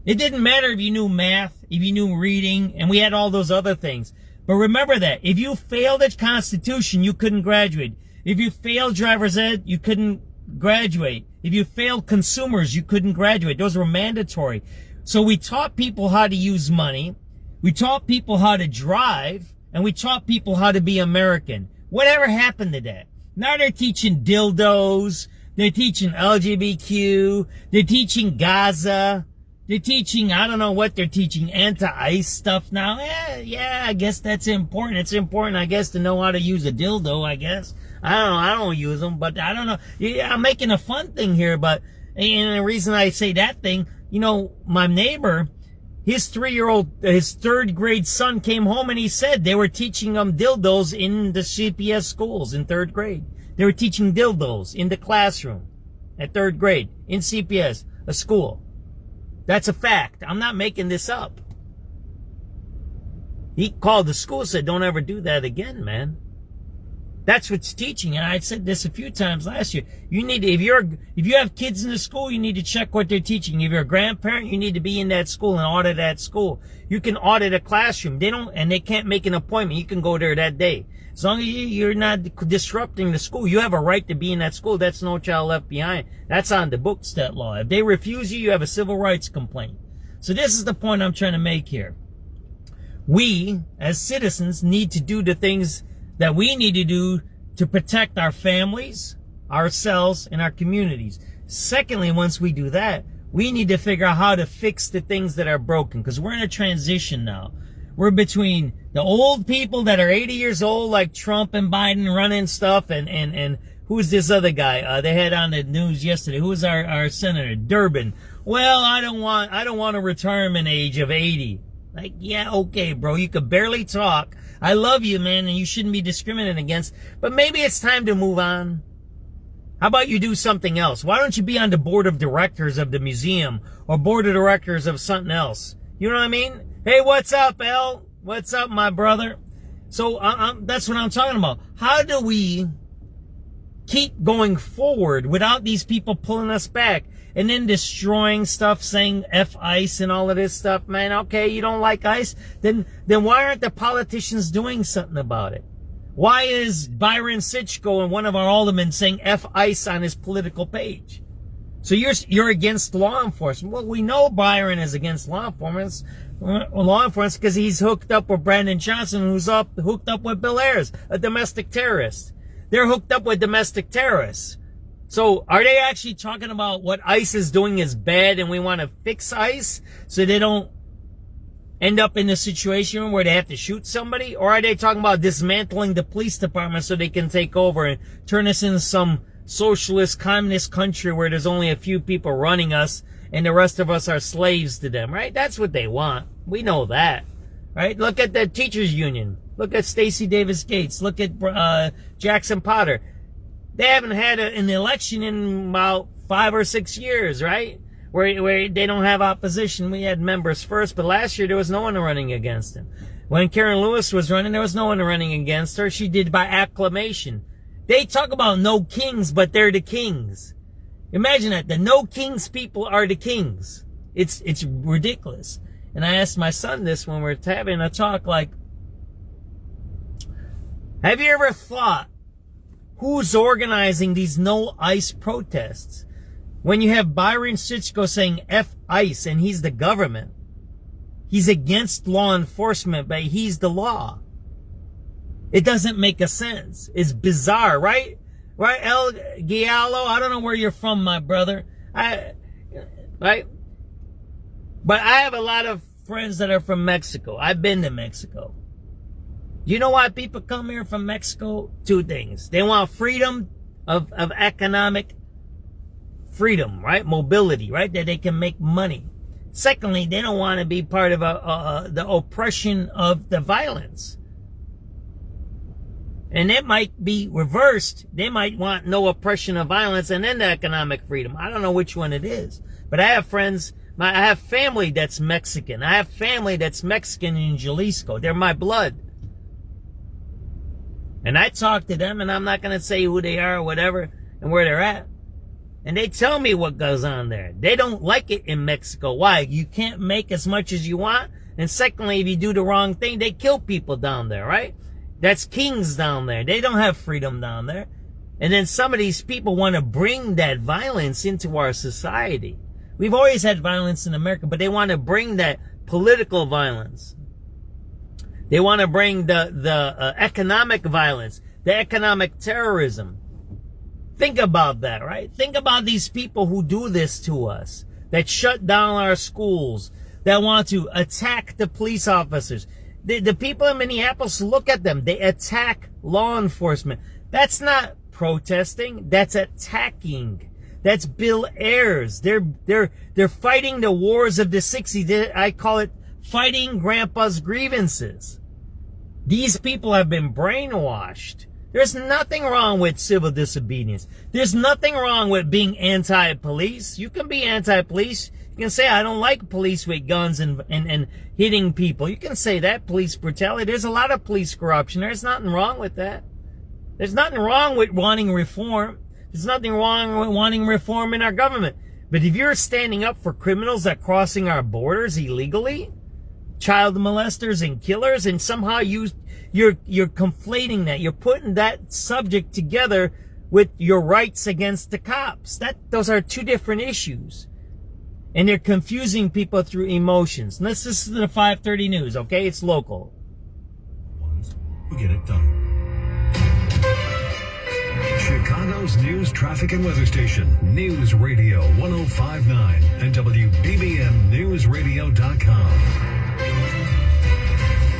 it didn't matter if you knew math, if you knew reading, and we had all those other things. But remember that. If you failed the Constitution, you couldn't graduate. If you failed driver's ed, you couldn't graduate. If you failed consumers, you couldn't graduate. Those were mandatory. So we taught people how to use money. We taught people how to drive, and we taught people how to be American. Whatever happened to that? Now they're teaching dildos. They're teaching LGBTQ. They're teaching Gaza. They're teaching, I don't know what they're teaching, anti-ice stuff now. Yeah, I guess that's important. It's important, I guess, to know how to use a dildo, I guess. I don't use them, but I don't know. Yeah, I'm making a fun thing here, and the reason I say that thing, you know, my neighbor, his 3-year-old, his 3rd grade son came home and he said they were teaching them dildos in the CPS schools in 3rd grade. They were teaching dildos in the classroom at 3rd grade in CPS, a school. That's a fact. I'm not making this up. He called the school and said, don't ever do that again, man. That's what's teaching. And I said this a few times last year. You need to, if you have kids in the school, you need to check what they're teaching. If you're a grandparent, you need to be in that school and audit that school. You can audit a classroom. They can't make an appointment. You can go there that day. As long as you're not disrupting the school, you have a right to be in that school. That's No Child Left Behind. That's on the books, that law. If they refuse you, you have a civil rights complaint. So this is the point I'm trying to make here. We, as citizens, need to do the things that we need to do to protect our families, ourselves, and our communities. Secondly, once we do that, we need to figure out how to fix the things that are broken, because we're in a transition now. We're between the old people that are 80 years old, like Trump and Biden running stuff, and who's this other guy? They had on the news yesterday. Who was our senator? Durbin. Well, I don't want a retirement age of 80. Like, yeah, okay, bro. You could barely talk. I love you, man, and you shouldn't be discriminated against. But maybe it's time to move on. How about you do something else? Why don't you be on the board of directors of the museum or board of directors of something else? You know what I mean? Hey, what's up, El? What's up, my brother? So that's what I'm talking about. How do we keep going forward without these people pulling us back and then destroying stuff, saying F ICE and all of this stuff? Man, okay, you don't like ICE? Then why aren't the politicians doing something about it? Why is Byron Sitchko and one of our aldermen saying F ICE on his political page? So you're against law enforcement. Well, we know Byron is against law enforcement because he's hooked up with Brandon Johnson, who's hooked up with Bill Ayers, a domestic terrorist. They're hooked up with domestic terrorists. So are they actually talking about what ICE is doing is bad and we want to fix ICE so they don't end up in a situation where they have to shoot somebody? Or are they talking about dismantling the police department so they can take over and turn us into some socialist communist country where there's only a few people running us and the rest of us are slaves to them, right? That's what they want. We know that, right? Look at the teachers union. Look at Stacey Davis Gates. Look at Jackson Potter. They haven't had an election in about 5 or 6 years, right? Where they don't have opposition. We had members first, but last year there was no one running against him. When Karen Lewis was running, there was no one running against her. She did by acclamation. They talk about no kings, but they're the kings. Imagine that. The no kings people are the kings. It's ridiculous. And I asked my son this when we were having a talk, like, have you ever thought who's organizing these no ICE protests? When you have Byron Sitchko saying F ICE and he's the government, he's against law enforcement, but he's the law. It doesn't make a sense. It's bizarre, right? Right, El Giallo? I don't know where you're from, my brother. Right? But I have a lot of friends that are from Mexico. I've been to Mexico. You know why people come here from Mexico? 2 things. They want freedom of economic freedom, right? Mobility, right? That they can make money. Secondly, they don't want to be part of the oppression of the violence. And it might be reversed. They might want no oppression of violence and then the economic freedom. I don't know which one it is. But I have friends, I have family that's Mexican. I have family that's Mexican in Jalisco. They're my blood. And I talk to them, and I'm not going to say who they are or whatever and where they're at. And they tell me what goes on there. They don't like it in Mexico. Why? You can't make as much as you want. And secondly, if you do the wrong thing, they kill people down there, right? That's kings down there. They don't have freedom down there. And then some of these people want to bring that violence into our society. We've always had violence in America, but they want to bring that political violence. They want to bring the economic violence, the economic terrorism. Think about that, right? Think about these people who do this to us. that shut down our schools, that want to attack the police officers. The people in Minneapolis, look at them. They attack law enforcement. That's not protesting. That's attacking. That's Bill Ayers. They're fighting the wars of the 60s. I call it fighting grandpa's grievances. These people have been brainwashed. There's nothing wrong with civil disobedience. There's nothing wrong with being anti-police. You can be anti-police. You can say, I don't like police with guns and hitting people. You can say that, police brutality. There's a lot of police corruption. There's nothing wrong with that. There's nothing wrong with wanting reform. There's nothing wrong with wanting reform in our government. But if you're standing up for criminals that are crossing our borders illegally, child molesters and killers, and somehow you're conflating that. You're putting that subject together with your rights against the cops. Those are two different issues. And they're confusing people through emotions. And let's listen to the 5:30 news, okay? It's local. Ones who get it done. Chicago's news, traffic, and weather station, News Radio 105.9 and WBBMNewsRadio.com.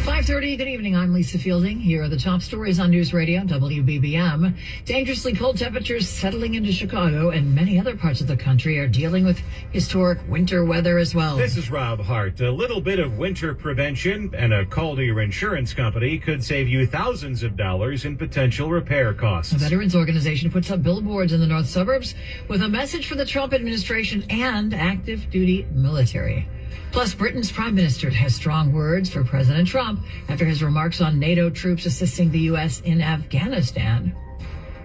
5:30, good evening. I'm Lisa Fielding. Here are the top stories on News Radio, WBBM. Dangerously cold temperatures settling into Chicago, and many other parts of the country are dealing with historic winter weather as well. This is Rob Hart. A little bit of winter prevention and a call to your insurance company could save you thousands of dollars in potential repair costs. A veterans organization puts up billboards in the north suburbs with a message for the Trump administration and active duty military. Plus, Britain's prime minister has strong words for President Trump after his remarks on NATO troops assisting the U.S. in Afghanistan.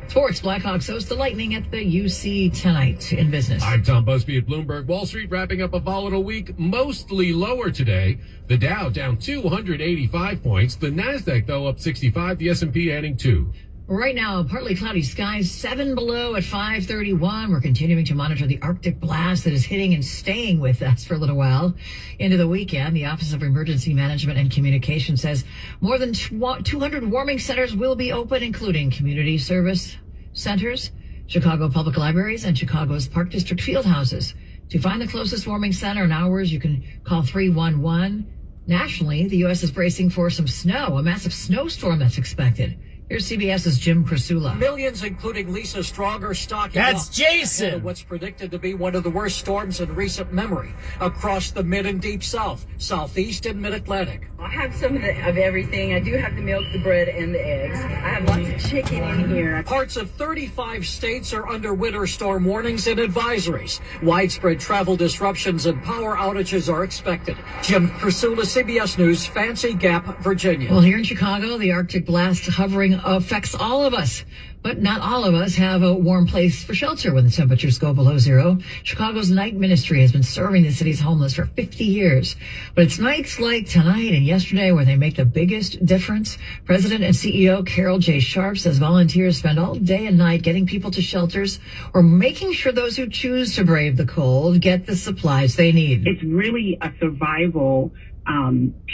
Sports, Blackhawks host the Lightning at the UC tonight in business. I'm Tom Busby at Bloomberg. Wall Street wrapping up a volatile week, mostly lower today. The Dow down 285 points. The NASDAQ, though, up 65. The S&P adding 2. Right now, partly cloudy skies, 7 below at 5:31. We're continuing to monitor the Arctic blast that is hitting and staying with us for a little while into the weekend. The Office of Emergency Management and Communication says more than 200 warming centers will be open, including community service centers, Chicago public libraries, and Chicago's Park District field houses. To find the closest warming center in hours, you can call 311. Nationally, the U.S. is bracing for some snow, a massive snowstorm that's expected. Here's CBS's Jim Krasula. Millions, including Lisa Strong, are stocking That's up Jason. ahead of what's predicted to be one of the worst storms in recent memory across the mid and deep south, southeast and mid-Atlantic. I have some of everything. I do have the milk, the bread, and the eggs. I have lots of chicken in here. Parts of 35 states are under winter storm warnings and advisories. Widespread travel disruptions and power outages are expected. Jim Krasula, CBS News, Fancy Gap, Virginia. Well, here in Chicago, the Arctic blast hovering affects all of us, but not all of us have a warm place for shelter when the temperatures go below zero. Chicago's night ministry has been serving the city's homeless for 50 years, but it's nights like tonight and yesterday where they make the biggest difference. President and CEO Carol J. Sharp says volunteers spend all day and night getting people to shelters or making sure those who choose to brave the cold get the supplies they need. It's really a survival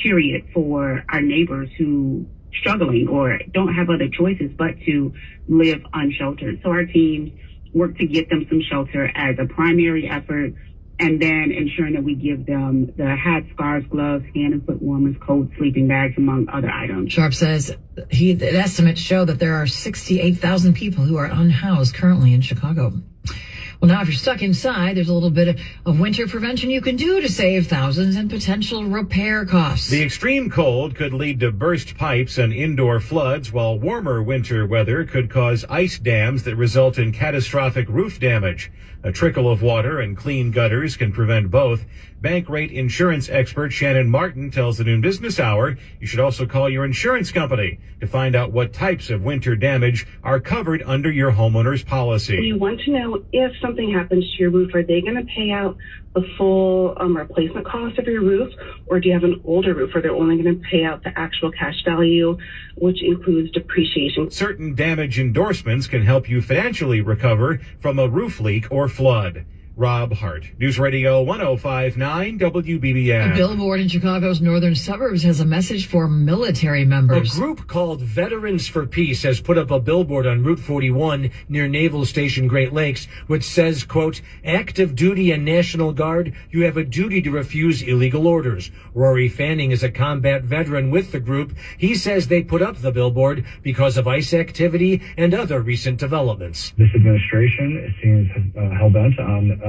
period for our neighbors who struggling or don't have other choices but to live unsheltered. So our teams work to get them some shelter as a primary effort, and then ensuring that we give them the hats, scarves, gloves, hand and foot warmers, coats, sleeping bags, among other items. Sharp says the estimates show that there are 68,000 people who are unhoused currently in Chicago. Well, now, if you're stuck inside, there's a little bit of winter prevention you can do to save thousands in potential repair costs. The extreme cold could lead to burst pipes and indoor floods, while warmer winter weather could cause ice dams that result in catastrophic roof damage. A trickle of water and clean gutters can prevent both. Bank rate insurance expert Shannon Martin tells the Noon Business Hour you should also call your insurance company to find out what types of winter damage are covered under your homeowner's policy. You want to know if something happens to your roof, are they going to pay out the full replacement cost of your roof, or do you have an older roof where they're only going to pay out the actual cash value, which includes depreciation? Certain damage endorsements can help you financially recover from a roof leak or flood. Rob Hart, News Radio 105.9 WBBM. A billboard in Chicago's northern suburbs has a message for military members. A group called Veterans for Peace has put up a billboard on Route 41 near Naval Station Great Lakes, which says, quote, active duty and National Guard, you have a duty to refuse illegal orders. Rory Fanning is a combat veteran with the group. He says they put up the billboard because of ICE activity and other recent developments. This administration seems hell-bent on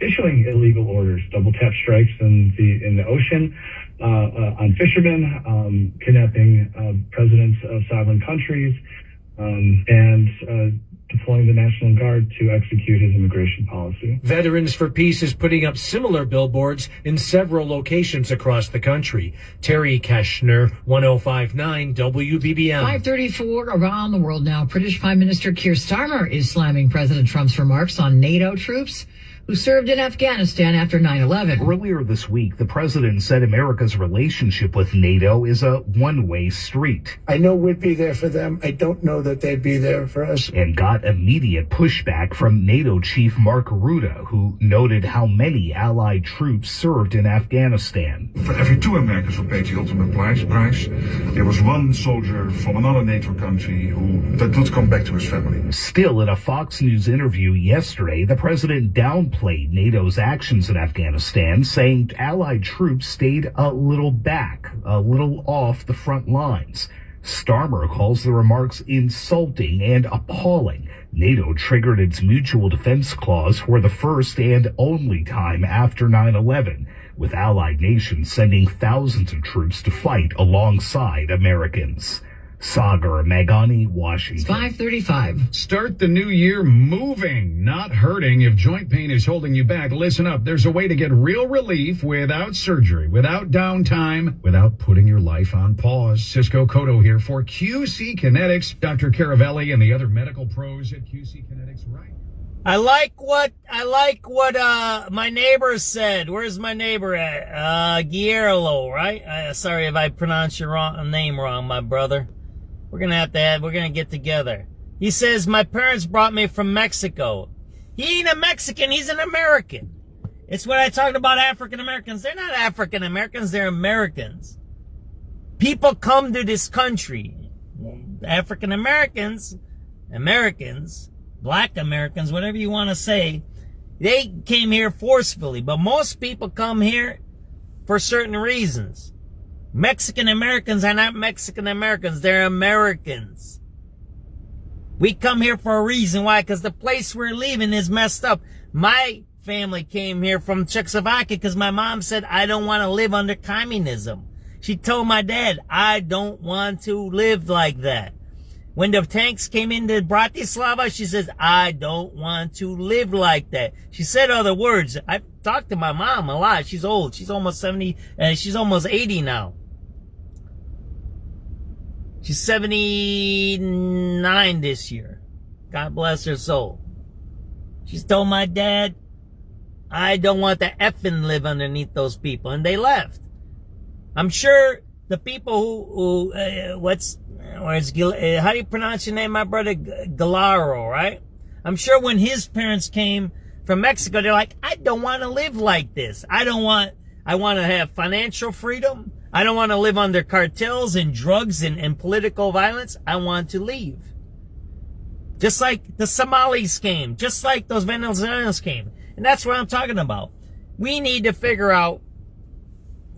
issuing illegal orders, double tap strikes in the ocean, on fishermen, kidnapping presidents of sovereign countries, and deploying the National Guard to execute his immigration policy. Veterans for Peace is putting up similar billboards in several locations across the country. Terry Keshner, 105.9 WBBM. 5:34 around the world now. British Prime Minister Keir Starmer is slamming President Trump's remarks on NATO troops who served in Afghanistan after 9/11. Earlier this week, the president said America's relationship with NATO is a one-way street. I know we'd be there for them. I don't know that they'd be there for us. And got immediate pushback from NATO chief Mark Rutte, who noted how many Allied troops served in Afghanistan. For every 2 Americans who paid the ultimate price, there was 1 soldier from another NATO country who did not come back to his family. Still, in a Fox News interview yesterday, the president downplayed NATO's actions in Afghanistan, saying Allied troops stayed a little back, a little off the front lines. Starmer calls the remarks insulting and appalling. NATO triggered its mutual defense clause for the first and only time after 9/11, with Allied nations sending thousands of troops to fight alongside Americans. Sagar Magani, Washington. 5:35. Start the new year moving, not hurting. If joint pain is holding you back, listen up. There's a way to get real relief without surgery, without downtime, without putting your life on pause. Cisco Cotto here for QC Kinetics. Dr. Caravelli and the other medical pros at QC Kinetics, right? I like what my neighbor said. Where's my neighbor at? Guillermo, right? Sorry if I pronounced your name wrong, my brother. We're gonna get together. He says, my parents brought me from Mexico. He ain't a Mexican, he's an American. It's what I talked about African Americans. They're not African Americans, they're Americans. People come to this country. African Americans, Black Americans, whatever you want to say, they came here forcefully. But most people come here for certain reasons. Mexican Americans are not Mexican Americans. They're Americans. We come here for a reason. Why? Because the place we're leaving is messed up. My family came here from Czechoslovakia because my mom said, I don't want to live under communism. She told my dad, I don't want to live like that. When the tanks came into Bratislava, she says, I don't want to live like that. She said other words. I've talked to my mom a lot. She's old. She's almost 70. She's almost 80 now. She's 79 this year. God bless her soul. She's told my dad, I don't want to effing live underneath those people. And they left. I'm sure the people how do you pronounce your name, my brother? Galaro, right? I'm sure when his parents came from Mexico, they're like, I don't want to live like this. I want to have financial freedom. I don't want to live under cartels and drugs and political violence. I want to leave. Just like the Somalis came, just like those Venezuelans came. And that's what I'm talking about. We need to figure out.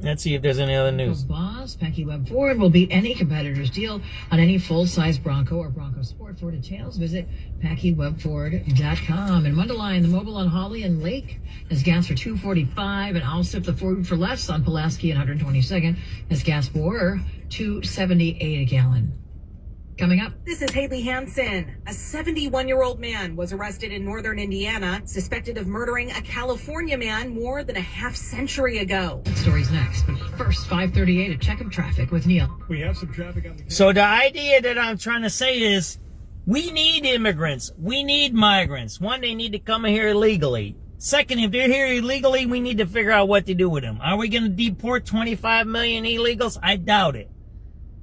Let's see if there's any other news. Boss, Packy Webb Ford will beat any competitor's deal on any full-size Bronco or Bronco Sport. For details, visit PackyWebFord.com. And Mundelein, the mobile on Holly and Lake, has gas for $2.45, and I'll sip the Ford for less on Pulaski and 122nd has gas for $2.78 a gallon. Coming up. This is Haley Hansen. A 71-year-old man was arrested in northern Indiana, suspected of murdering a California man more than a half-century ago. That story's next, but first, 5:38, a check of traffic with Neil. We have some traffic on the... So the idea that I'm trying to say is, we need immigrants. We need migrants. One, they need to come here legally. Second, if they're here illegally, we need to figure out what to do with them. Are we going to deport 25 million illegals? I doubt it.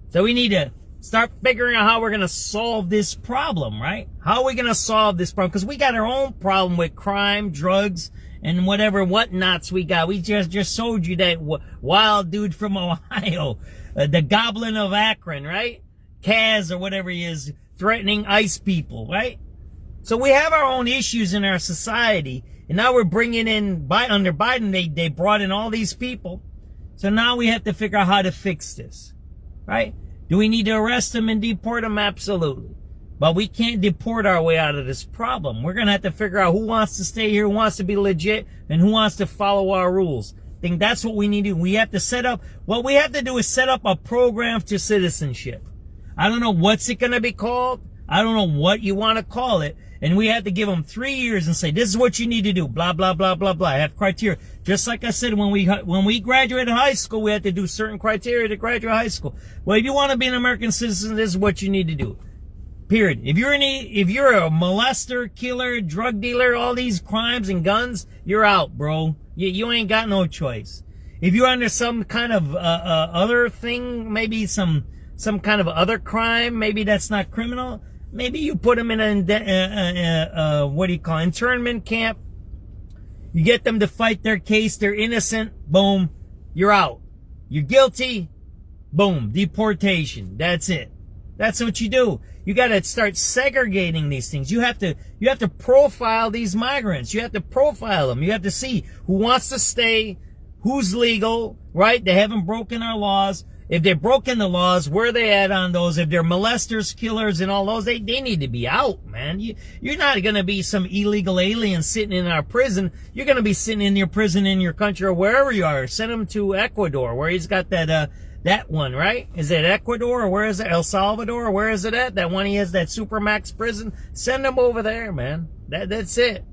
So we need to start figuring out how we're going to solve this problem, right? How are we going to solve this problem? Because we got our own problem with crime, drugs, and whatever whatnots we got. We just showed you that wild dude from Ohio, the Goblin of Akron, right? Kaz or whatever he is, threatening ICE people, right? So we have our own issues in our society, and now we're bringing in, under Biden, they brought in all these people. So now we have to figure out how to fix this, right? Do we need to arrest them and deport them? Absolutely. But we can't deport our way out of this problem. We're going to have to figure out who wants to stay here, who wants to be legit, and who wants to follow our rules. I think that's what we need to do. We have to what we have to do is set up a program to citizenship. I don't know what's it going to be called. I don't know what you want to call it. And we have to give them 3 years and say, this is what you need to do. Blah, blah, blah, blah, blah. I have criteria. Just like I said, when we graduated high school, we had to do certain criteria to graduate high school. Well, if you want to be an American citizen, this is what you need to do. Period. If you're a molester, killer, drug dealer, all these crimes and guns, you're out, bro. You ain't got no choice. If you're under some kind of other thing, maybe some kind of other crime, maybe that's not criminal. Maybe you put them in internment camp. You get them to fight their case. They're innocent. Boom. You're out. You're guilty. Boom. Deportation. That's it. That's what you do. You got to start segregating these things. You have to profile these migrants. You have to profile them. You have to see who wants to stay, who's legal, right? They haven't broken our laws. If they've broken the laws, where are they at on those? If they're molesters, killers, and all those, they need to be out, man. You're not going to be some illegal alien sitting in our prison. You're going to be sitting in your prison in your country or wherever you are. Send him to Ecuador, where he's got that one, right? Is it Ecuador or where is it? El Salvador? Where is it at? That one he has, that Supermax prison? Send him over there, man. That's it.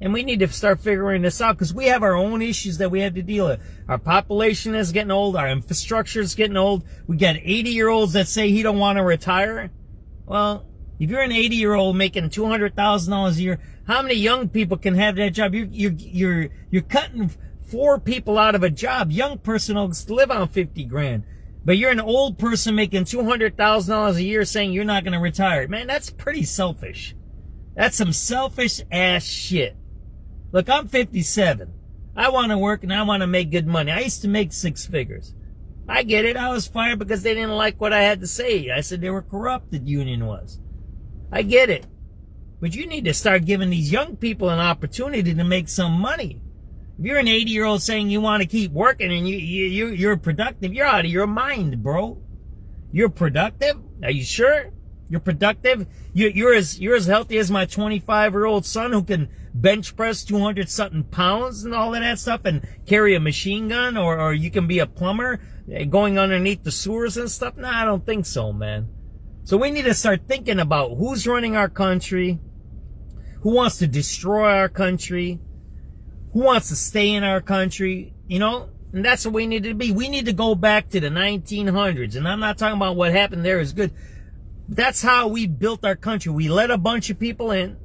And we need to start figuring this out because we have our own issues that we have to deal with. Our population is getting old. Our infrastructure is getting old. We got 80-year-olds that say he don't want to retire. Well, if you're an 80-year-old making $200,000 a year, how many young people can have that job? You're cutting 4 people out of a job. Young person will live on 50 grand. But you're an old person making $200,000 a year saying you're not going to retire. Man, that's pretty selfish. That's some selfish ass shit. Look, I'm 57. I want to work and I want to make good money. I used to make 6 figures. I get it. I was fired because they didn't like what I had to say. I said they were corrupt, the union was. I get it. But you need to start giving these young people an opportunity to make some money. If you're an 80-year-old saying you want to keep working and you're productive, you're out of your mind, bro. You're productive? Are you sure? You're productive? You're as healthy as my 25-year-old son who can bench press 200-something pounds and all of that stuff and carry a machine gun, or you can be a plumber going underneath the sewers and stuff? No, I don't think so, man. So we need to start thinking about who's running our country, who wants to destroy our country, who wants to stay in our country, and that's what we need to be. We need to go back to the 1900s, and I'm not talking about what happened there is good. That's how we built our country. We let a bunch of people in.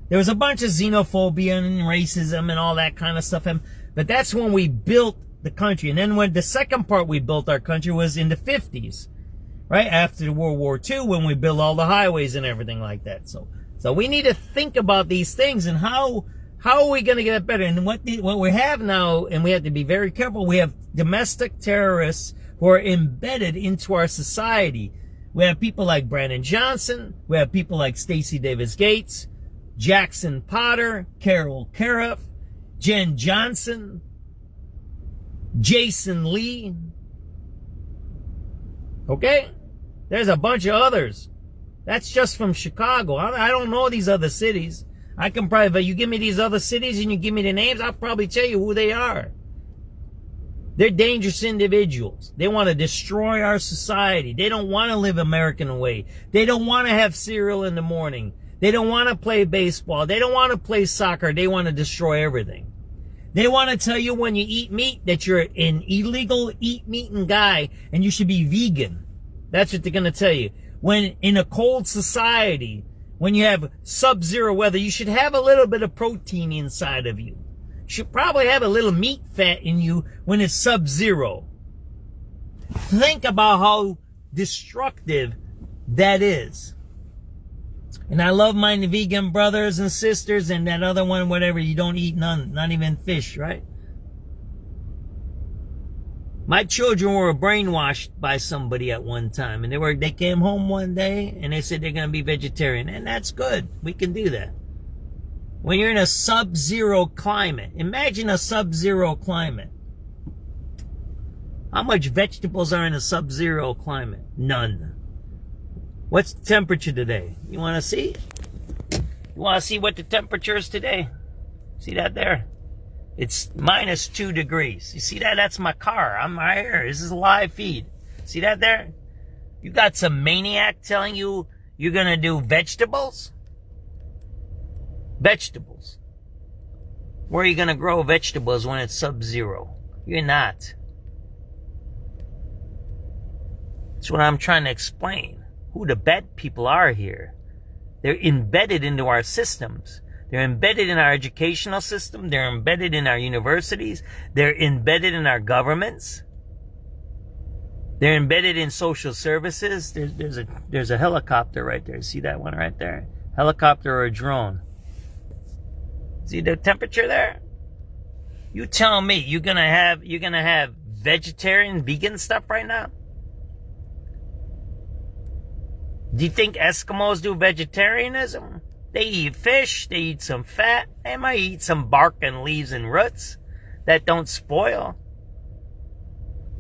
There was a bunch of xenophobia and racism and all that kind of stuff. But that's when we built the country. And then when the second part we built our country was in the 50s, right? After World War II, when we built all the highways and everything like that. So we need to think about these things and how are we going to get better? And what we have now, and we have to be very careful, we have domestic terrorists who are embedded into our society. We have people like Brandon Johnson. We have people like Stacey Davis Gates, Jackson Potter, Carol Cariff, Jen Johnson, Jason Lee. Okay? There's a bunch of others. That's just from Chicago. I don't know these other cities. I can probably, but you give me these other cities and you give me the names, I'll probably tell you who they are. They're dangerous individuals. They want to destroy our society. They don't want to live American way. They don't want to have cereal in the morning. They don't want to play baseball. They don't want to play soccer. They want to destroy everything. They want to tell you when you eat meat that you're an illegal eating guy and you should be vegan. That's what they're going to tell you. When in a cold society, when you have subzero weather, you should have a little bit of protein inside of you. You should probably have a little meat fat in you when it's subzero. Think about how destructive that is. And I love my vegan brothers and sisters, and that other one, whatever, you don't eat none, not even fish, right? My children were brainwashed by somebody at one time, and they came home one day and they said they're going to be vegetarian, and that's good. We can do that. When you're in a sub-zero climate, imagine a sub-zero climate. How much vegetables are in a sub-zero climate? None. What's the temperature today? You want to see? You want to see what the temperature is today? See that there? It's -2 degrees. You see that? That's my car. I'm right here. This is a live feed. See that there? You got some maniac telling you you're going to do vegetables? Vegetables. Where are you going to grow vegetables when it's sub-zero? You're not. That's what I'm trying to explain. Who the bad people are here. They're embedded into our systems. They're embedded in our educational system. They're embedded in our universities. They're embedded in our governments. They're embedded in social services. There's a helicopter right there. See that one right there? Helicopter or a drone. See the temperature there? You tell me you're gonna have vegetarian, vegan stuff right now? Do you think Eskimos do vegetarianism? They eat fish, they eat some fat, they might eat some bark and leaves and roots that don't spoil.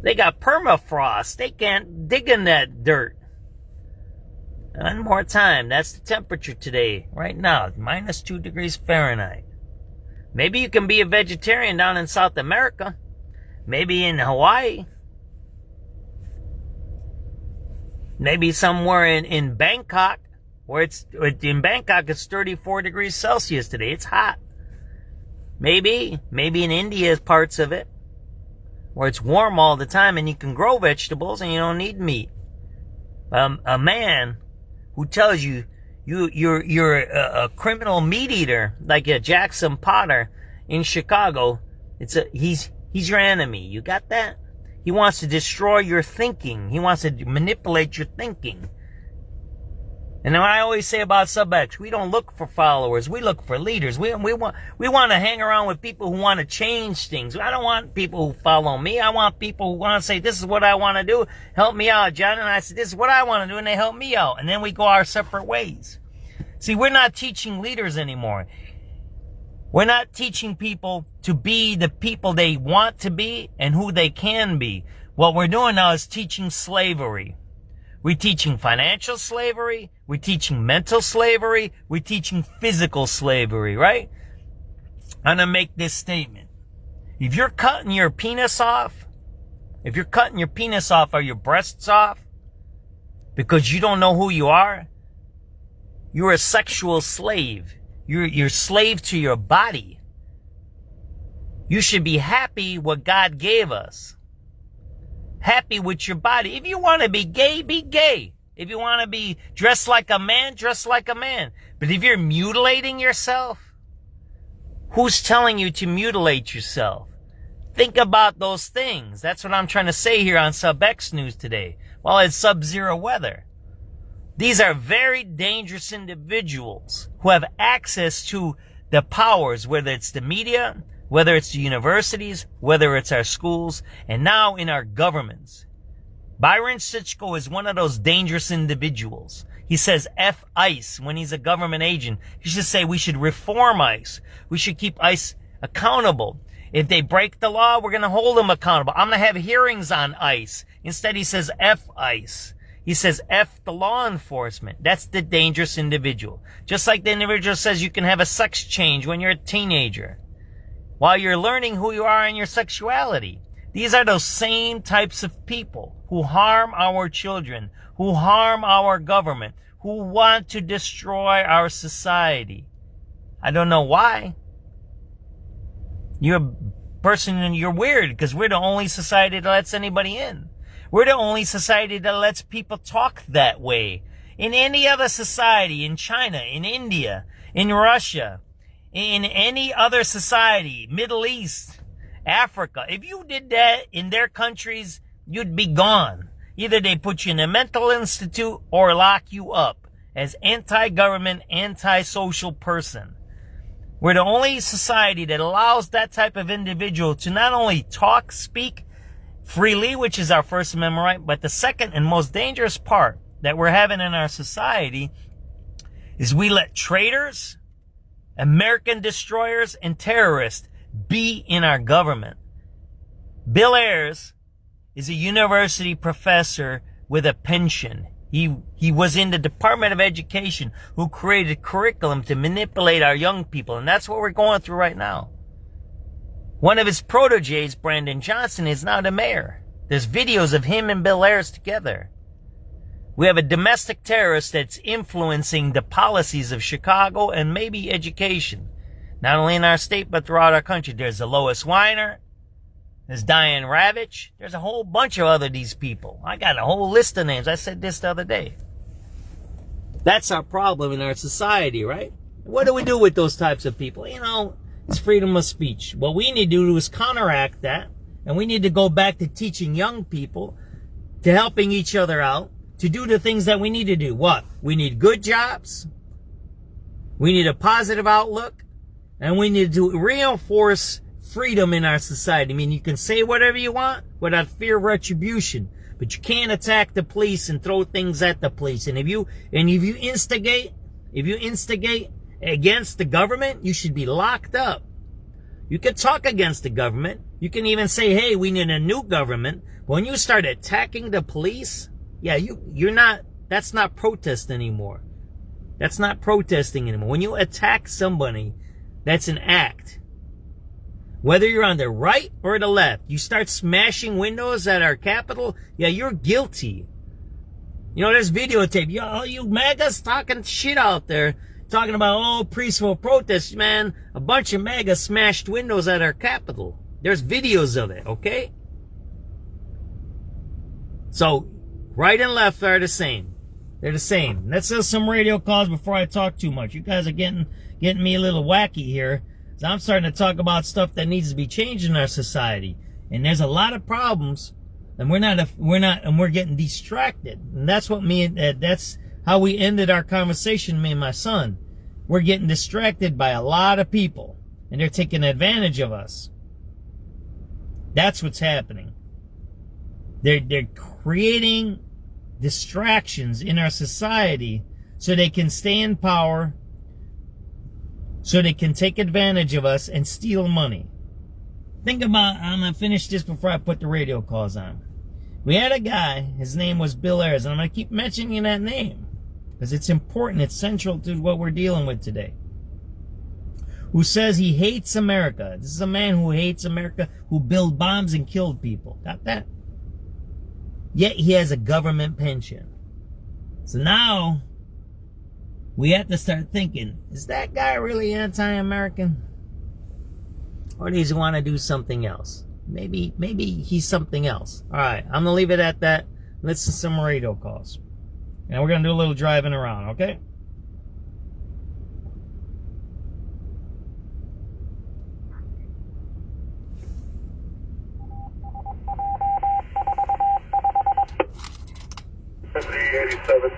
They got permafrost, they can't dig in that dirt. One more time, that's the temperature today, right now, -2 degrees Fahrenheit. Maybe you can be a vegetarian down in South America, maybe in Hawaii. Maybe somewhere in Bangkok, where in Bangkok it's 34 degrees Celsius today. It's hot. Maybe in India's parts of it, where it's warm all the time and you can grow vegetables and you don't need meat. A man who tells you you're a criminal meat eater, like a Jackson Potter in Chicago, he's your enemy. You got that? He wants to destroy your thinking. He wants to manipulate your thinking. And what I always say about SubX, we don't look for followers. We look for leaders. We want to hang around with people who want to change things. I don't want people who follow me. I want people who want to say, this is what I want to do. Help me out, John. And I said, this is what I want to do. And they help me out. And then we go our separate ways. See, we're not teaching leaders anymore. We're not teaching people to be the people they want to be and who they can be. What we're doing now is teaching slavery. We're teaching financial slavery. We're teaching mental slavery. We're teaching physical slavery, right? I'm going to make this statement. If you're cutting your penis off, or your breasts off, because you don't know who you are, you're a sexual slave. You're slave to your body. You should be happy what God gave us. Happy with your body. If you want to be gay, be gay. If you want to be dressed like a man, dress like a man. But if you're mutilating yourself, who's telling you to mutilate yourself? Think about those things. That's what I'm trying to say here on SubX.News today, while it's sub-zero weather. These are very dangerous individuals who have access to the powers, whether it's the media, whether it's the universities, whether it's our schools, and now in our governments. Byron Sitchko is one of those dangerous individuals. He says F ICE when he's a government agent. He should say we should reform ICE. We should keep ICE accountable. If they break the law, we're going to hold them accountable. I'm going to have hearings on ICE. Instead, he says F ICE. He says F the law enforcement. That's the dangerous individual. Just like the individual says you can have a sex change when you're a teenager, while you're learning who you are and your sexuality. These are those same types of people who harm our children, who harm our government, who want to destroy our society. I don't know why. You're weird because we're the only society that lets anybody in. We're the only society that lets people talk that way. In any other society, in China, in India, in Russia, in any other society, Middle East, Africa, if you did that in their countries, you'd be gone. Either they put you in a mental institute or lock you up. as anti-government, anti-social person. We're the only society that allows that type of individual to not only talk, speak freely, which is our First Amendment right, but the second and most dangerous part that we're having in our society is we let traitors, American destroyers, and terrorists be in our government. Bill Ayers is a university professor with a pension. He was in the Department of Education who created curriculum to manipulate our young people. And that's what we're going through right now. One of his proteges, Brandon Johnson, is now the mayor. There's videos of him and Bill Ayers together. We have a domestic terrorist that's influencing the policies of Chicago and maybe education. Not only in our state, but throughout our country. There's the Lois Weiner. There's Diane Ravitch. There's a whole bunch of other these people. I got a whole list of names. I said this the other day. That's our problem in our society, right? What do we do with those types of people? You know, it's freedom of speech. What we need to do is counteract that. And we need to go back to teaching young people, to helping each other out, to do the things that we need to do. What? We need good jobs. We need a positive outlook. And we need to reinforce freedom in our society. I mean, you can say whatever you want without fear of retribution, but you can't attack the police and throw things at the police. And if you instigate against the government, you should be locked up. You can talk against the government. You can even say, hey, we need a new government. But when you start attacking the police, yeah, that's not protest anymore. That's not protesting anymore. When you attack somebody, that's an act. Whether you're on the right or the left, you start smashing windows at our Capitol, yeah, you're guilty. You know, there's videotape. You MAGAs talking shit out there, talking about, peaceful protests, man. A bunch of MAGAs smashed windows at our Capitol. There's videos of it, okay? So, right and left are the same. They're the same. Let's do some radio calls before I talk too much. You guys are getting me a little wacky here. So I'm starting to talk about stuff that needs to be changed in our society. And there's a lot of problems, and we're getting distracted. And that's that's how we ended our conversation, me and my son. We're getting distracted by a lot of people, and they're taking advantage of us. That's what's happening. They're creating distractions in our society so they can stay in power, so they can take advantage of us and steal money. Think about, I'm going to finish this before I put the radio calls on. We had a guy, his name was Bill Ayers, and I'm going to keep mentioning that name because it's important, it's central to what we're dealing with today. Who says he hates America. This is a man who hates America, who built bombs and killed people. Got that? Yet he has a government pension. So now we have to start thinking, is that guy really anti-American? Or does he want to do something else? Maybe he's something else. All right, I'm going to leave it at that. Let's do some radio calls. And we're going to do a little driving around, okay?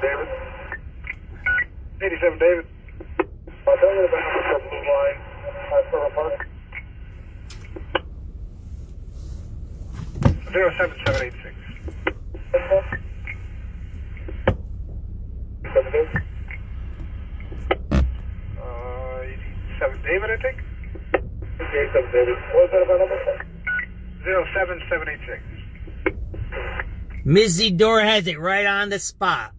David. 87 David. I'll tell you about the blue line. Park. 07786. 87 David, I think. 87 David. What was that about number? 07786. Ms. Zedor has it right on the spot.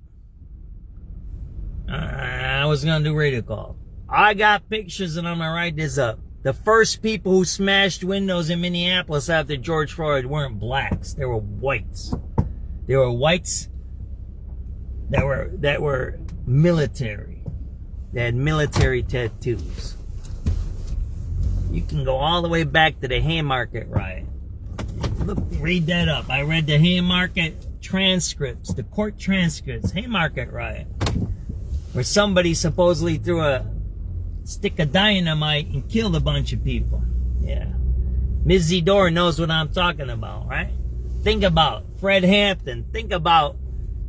I was going to do radio call. I got pictures and I'm going to write this up. The first people who smashed windows in Minneapolis after George Floyd weren't blacks. They were whites. They were whites that were military. They had military tattoos. You can go all the way back to the Haymarket riot. Look, read that up. I read the Haymarket transcripts, the court transcripts, Haymarket riot, where somebody supposedly threw a stick of dynamite and killed a bunch of people. Yeah. Ms. Zedor knows what I'm talking about, right? Think about Fred Hampton. Think about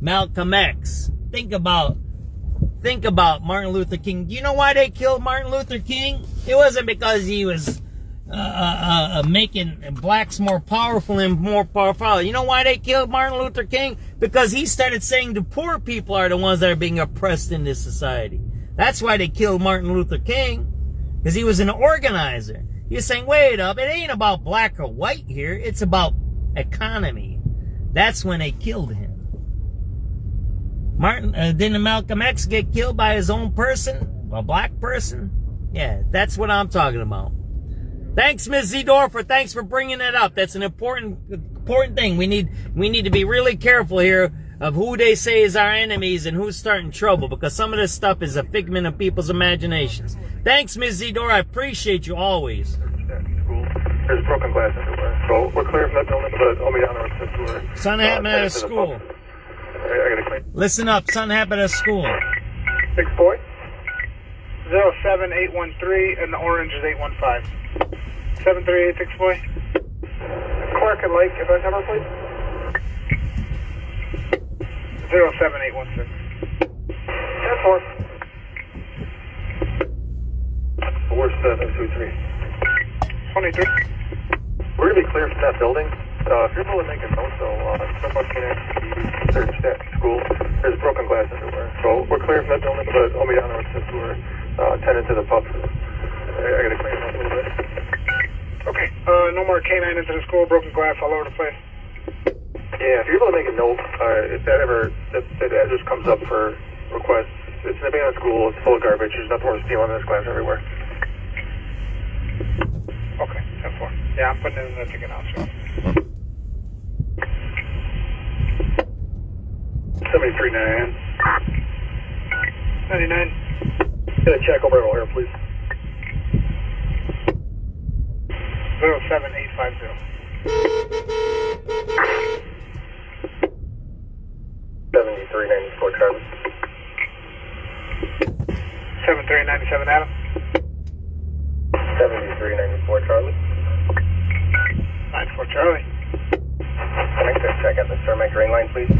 Malcolm X. Think about think about Martin Luther King. Do you know why they killed Martin Luther King? It wasn't because he was making blacks more powerful and more powerful. You know why they killed Martin Luther King? Because he started saying the poor people are the ones that are being oppressed in this society. That's why they killed Martin Luther King. Because he was an organizer. He was saying, wait up, it ain't about black or white here. It's about economy. That's when they killed him. Didn't Malcolm X get killed by his own person? A black person? Yeah, that's what I'm talking about. Thanks, Ms. Zedorfer. Thanks for bringing that up. That's an important thing. We need to be really careful here of who they say is our enemies and who's starting trouble, because some of this stuff is a figment of people's imaginations. Thanks, Ms. Zedor. I appreciate you always. There's broken glass everywhere. So we're clear from that building, but only down the sewer. Something happened at a school. I gotta clean. Listen up. Something happened at a school. 6 boy. 07813 and the orange is 815. 7386 boy. Clark and Lake, if I number please. 07816. 10-4. Where's 723? 23. We're gonna be clear from that building. If you're able to make a note, though, so much can search that school. There's broken glass everywhere. So we're clear from that building, but only down there since we're tended to the pub. I gotta clean it up a little bit. Okay. No more canine into the school. Broken glass all over the place. Yeah, if you're able to make a note, if that address comes up for requests, it's an abandoned school. It's full of garbage. There's nothing worth stealing. There's glass everywhere. Okay, 10-4. Yeah, I'm putting it in the ticket now, so. 73-9. 99. Get a check over here, please. 07850. 7394 Charlie. 7397 Adam. 7394 Charlie. 94 Charlie. Can I get a check at the Cermak ring line, please?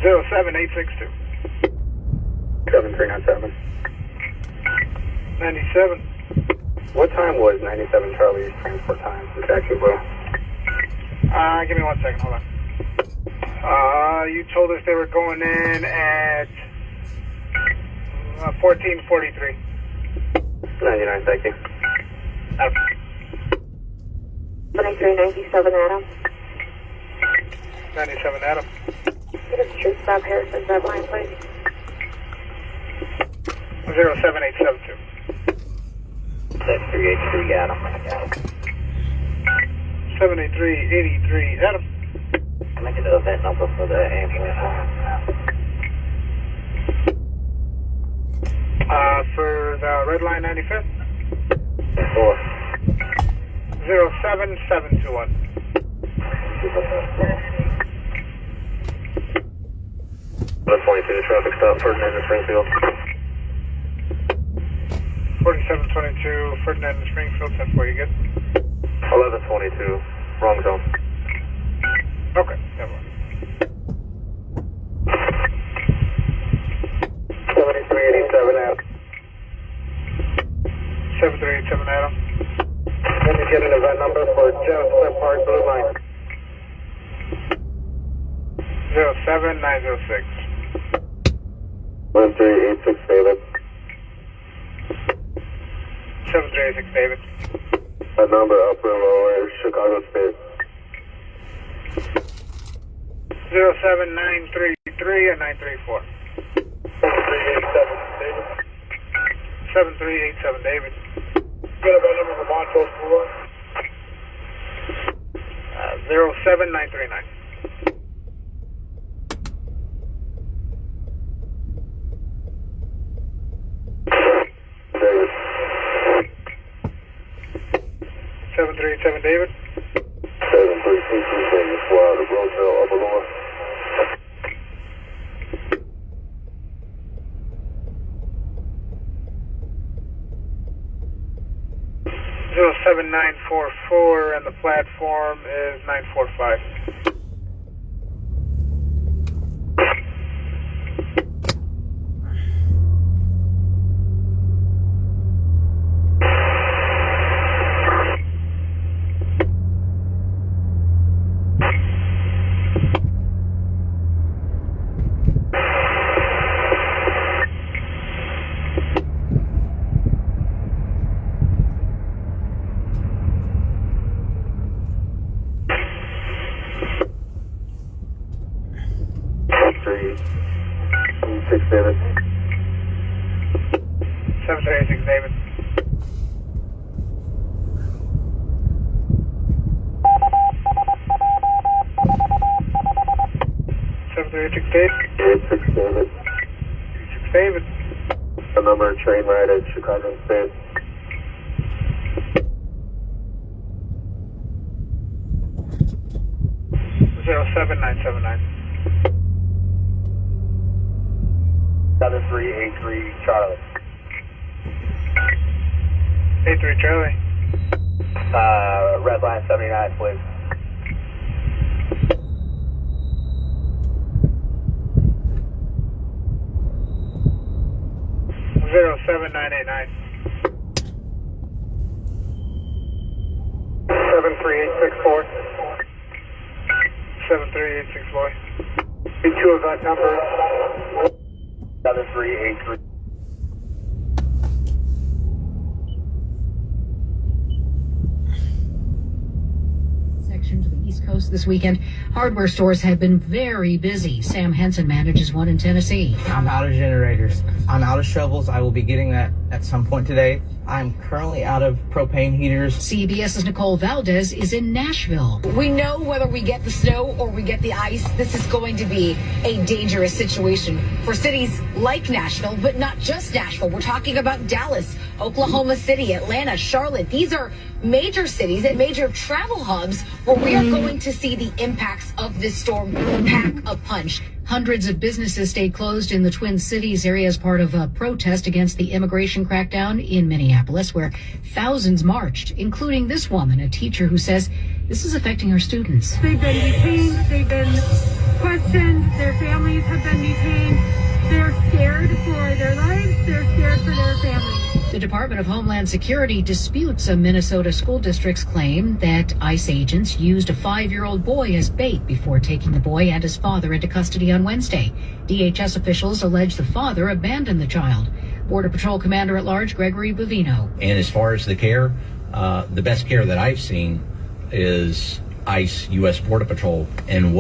07862. 7397. 97. What time was 97 Charlie's transport time? It's actually low. Give me 1 second, hold on. You told us they were going in at 1443. 99, thank you. 2397 Adam. 97 Adam. Get us True Stop Harrison's red line, please. 07872. 6383 Adam. 78383 Adam. Can I get the event number for the ambulance? For the red line 95th? 4. 07721. 22 traffic stop, Ferdinand in Springfield. 4722, Ferdinand in Springfield, 10-4, you good? 1122, wrong zone. Okay, never mind. 7387 Adam. 7387 Adam. Let me get an event number for Jennifer Park Blue Line. 07906. 1386 David. 7386 David. That number upper and lower Chicago State. 07933 and 934. 7387 David. 7387 David. Get a number for Montrose School. 07939. David. 7387 David. 7322 David. Florida, Roseville, Upper Lower. 07944 and the platform is 945. 7386 David. 7386 David. 7386 David. 86 David. The number train ride at Chicago State. Zero 7979. 7383 Charlie. 83 Charlie. Red line 79, please. Zero 7989. 73864. 73864. Two event numbers. 7383. Section to the East Coast this weekend. Hardware stores have been very busy. Sam Henson manages one in Tennessee. I'm out of generators. I'm out of shovels. I will be getting that at some point today. I'm currently out of propane heaters. CBS's Nicole Valdez is in Nashville. We know whether we get the snow or we get the ice, this is going to be a dangerous situation for cities like Nashville, but not just Nashville. We're talking about Dallas, Oklahoma City, Atlanta, Charlotte. These are major cities and major travel hubs where we are going to see the impacts of this storm pack a punch. Hundreds of businesses stayed closed in the Twin Cities area as part of a protest against the immigration crackdown in Minneapolis, where thousands marched, including this woman, a teacher who says this is affecting her students. They've been detained, they've been questioned, their families have been detained. They're scared for their lives, they're scared for their families. The Department of Homeland Security disputes a Minnesota school district's claim that ICE agents used a 5-year-old boy as bait before taking the boy and his father into custody on Wednesday. DHS officials allege the father abandoned the child. Border Patrol Commander-at-Large Gregory Bovino. And as far as the care, the best care that I've seen is ICE, U.S. Border Patrol, and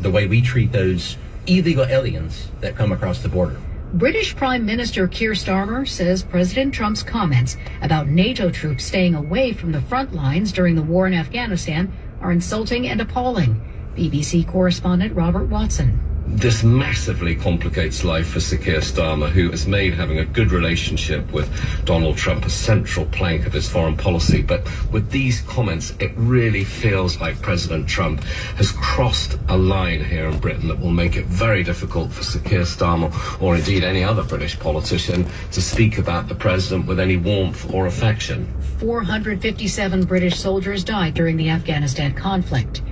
the way we treat those illegal aliens that come across the border. British Prime Minister Keir Starmer says President Trump's comments about NATO troops staying away from the front lines during the war in Afghanistan are insulting and appalling. BBC correspondent Robert Watson. This massively complicates life for Sir Keir Starmer, who has made having a good relationship with Donald Trump a central plank of his foreign policy. But with these comments, it really feels like President Trump has crossed a line here in Britain that will make it very difficult for Sir Keir Starmer, or indeed any other British politician, to speak about the president with any warmth or affection. 457 British soldiers died during the Afghanistan conflict.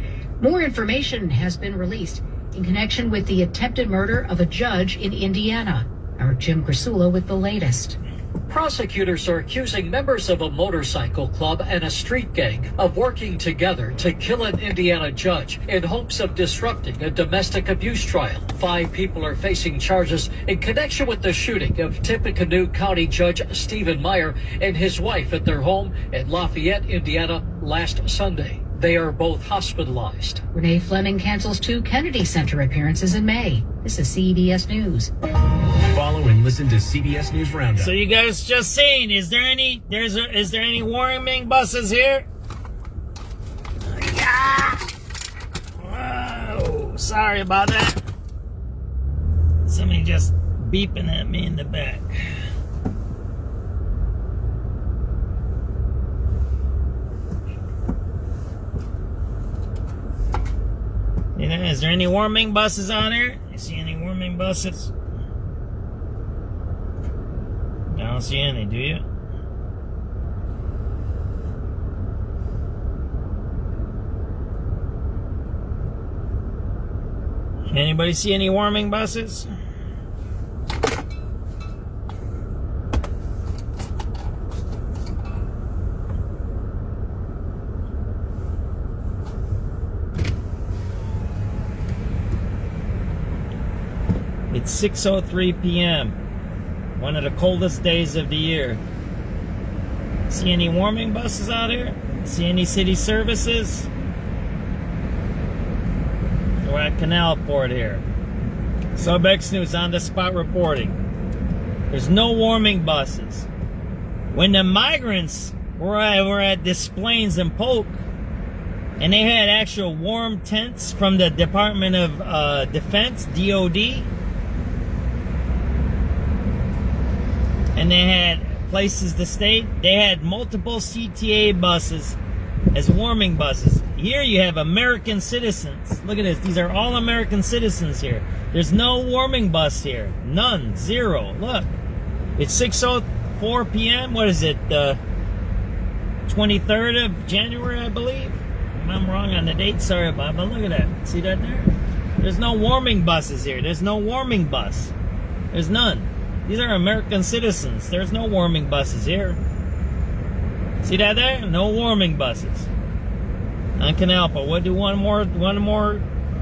More information has been released in connection with the attempted murder of a judge in Indiana. Our Jim Grasula with the latest. Prosecutors are accusing members of a motorcycle club and a street gang of working together to kill an Indiana judge in hopes of disrupting a domestic abuse trial. 5 people are facing charges in connection with the shooting of Tippecanoe County Judge Stephen Meyer and his wife at their home in Lafayette, Indiana, last Sunday. They are both hospitalized. Renee Fleming cancels 2 Kennedy Center appearances in May. This is CBS News. Follow and listen to CBS News Roundup. So you guys just seen, is there any warming buses here? Yeah. Whoa, sorry about that. Somebody just beeping at me in the back. You know, is there any warming buses on here? You see any warming buses? I don't see any, do you? Anybody see any warming buses? It's 6:03 p.m. One of the coldest days of the year. See any warming buses out here? See any city services? We're at Canal Port here. SubX.News on the spot reporting. There's no warming buses. When the migrants were at Des Plaines and Polk, and they had actual warm tents from the Department of Defense, DOD, and they had places to stay. They had multiple CTA buses as warming buses. Here you have American citizens. Look at this. These are all American citizens here. There's no warming bus here. None. Zero. Look. It's 6:04 p.m. What is it? 23rd of January, I believe. I'm wrong on the date. Sorry about it. But look at that. See that there? There's no warming buses here. There's no warming bus. There's none. These are American citizens. There's no warming buses here. See that there? No warming buses. On Canal, but we'll do one more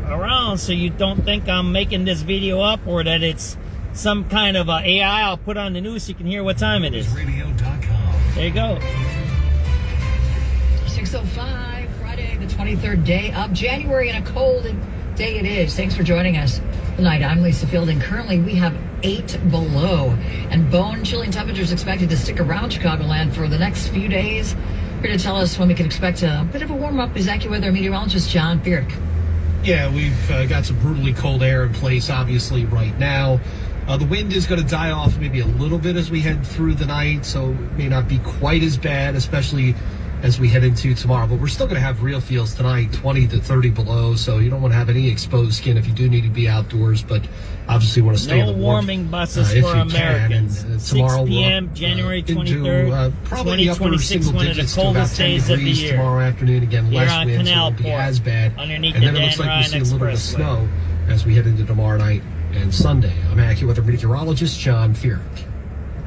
around so you don't think I'm making this video up or that it's some kind of AI I'll put on the news so you can hear what time it is. Radio.com. There you go. 6:05, Friday, the 23rd day of January, and a cold day it is. Thanks for joining us tonight. I'm Lisa Fielding. Currently, we have 8 below, and bone-chilling temperatures expected to stick around Chicagoland for the next few days. Here to tell us when we can expect a bit of a warm-up is AccuWeather meteorologist John Bierk. Yeah, we've got some brutally cold air in place, obviously, right now. The wind is going to die off maybe a little bit as we head through the night, so it may not be quite as bad, especially as we head into tomorrow. But we're still going to have real feels tonight, 20 to 30 below, so you don't want to have any exposed skin if you do need to be outdoors, but obviously want to stay in the warmth. No warming buses for Americans. And, tomorrow 6 p.m., January 23rd, probably upper 2026, single one of the digits to about coldest 10 days of the degrees year. tomorrow afternoon. Again, Here less on wind, so it Canal won't be Port, as bad. underneath And the then it looks Dan like we'll see a little bit of Expressway. snow as we head into tomorrow night and Sunday. I'm AccuWeather meteorologist John Fierk.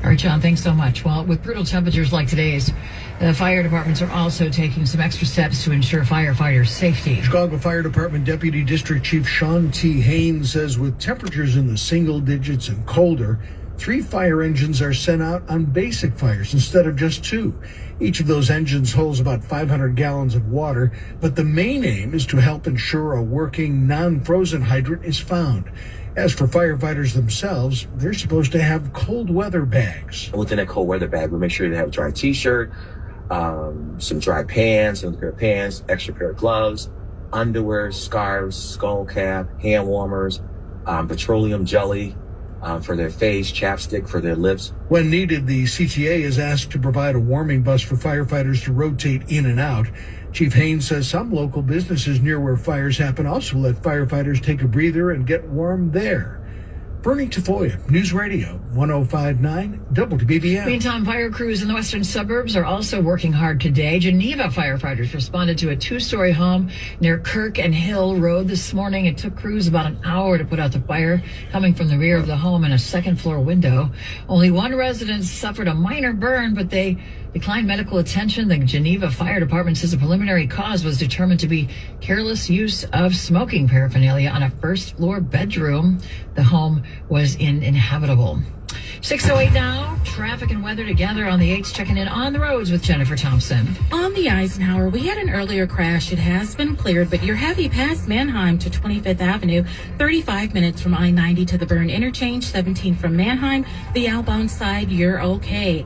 All right, John, thanks so much. Well, with brutal temperatures like today's, the fire departments are also taking some extra steps to ensure firefighters' safety. Chicago Fire Department Deputy District Chief Sean T. Haynes says with temperatures in the single digits and colder, 3 fire engines are sent out on basic fires instead of just 2. Each of those engines holds about 500 gallons of water, but the main aim is to help ensure a working non-frozen hydrant is found. As for firefighters themselves, they're supposed to have cold weather bags. Within that cold weather bag, we make sure they have a dry t-shirt, some dry pants, another pair of pants, extra pair of gloves, underwear, scarves, skull cap, hand warmers, petroleum jelly for their face, chapstick for their lips. When needed, the CTA is asked to provide a warming bus for firefighters to rotate in and out. Chief Haynes says some local businesses near where fires happen also let firefighters take a breather and get warm there. Bernie Tafoya, News Radio 105.9 WBBM. Meantime, fire crews in the western suburbs are also working hard today. Geneva firefighters responded to a 2-story home near Kirk and Hill Road this morning. It took crews about an hour to put out the fire, coming from the rear of the home in a second-floor window. Only one resident suffered a minor burn, but they declined medical attention. The Geneva Fire Department says the preliminary cause was determined to be careless use of smoking paraphernalia on a first-floor bedroom. The home was uninhabitable. 6:08 now. Traffic and weather together on the 8s. Checking in on the roads with Jennifer Thompson. On the Eisenhower, we had an earlier crash. It has been cleared, but you're heavy past Mannheim to 25th Avenue, 35 minutes from I-90 to the Byrne Interchange, 17 from Mannheim. The outbound side, you're okay.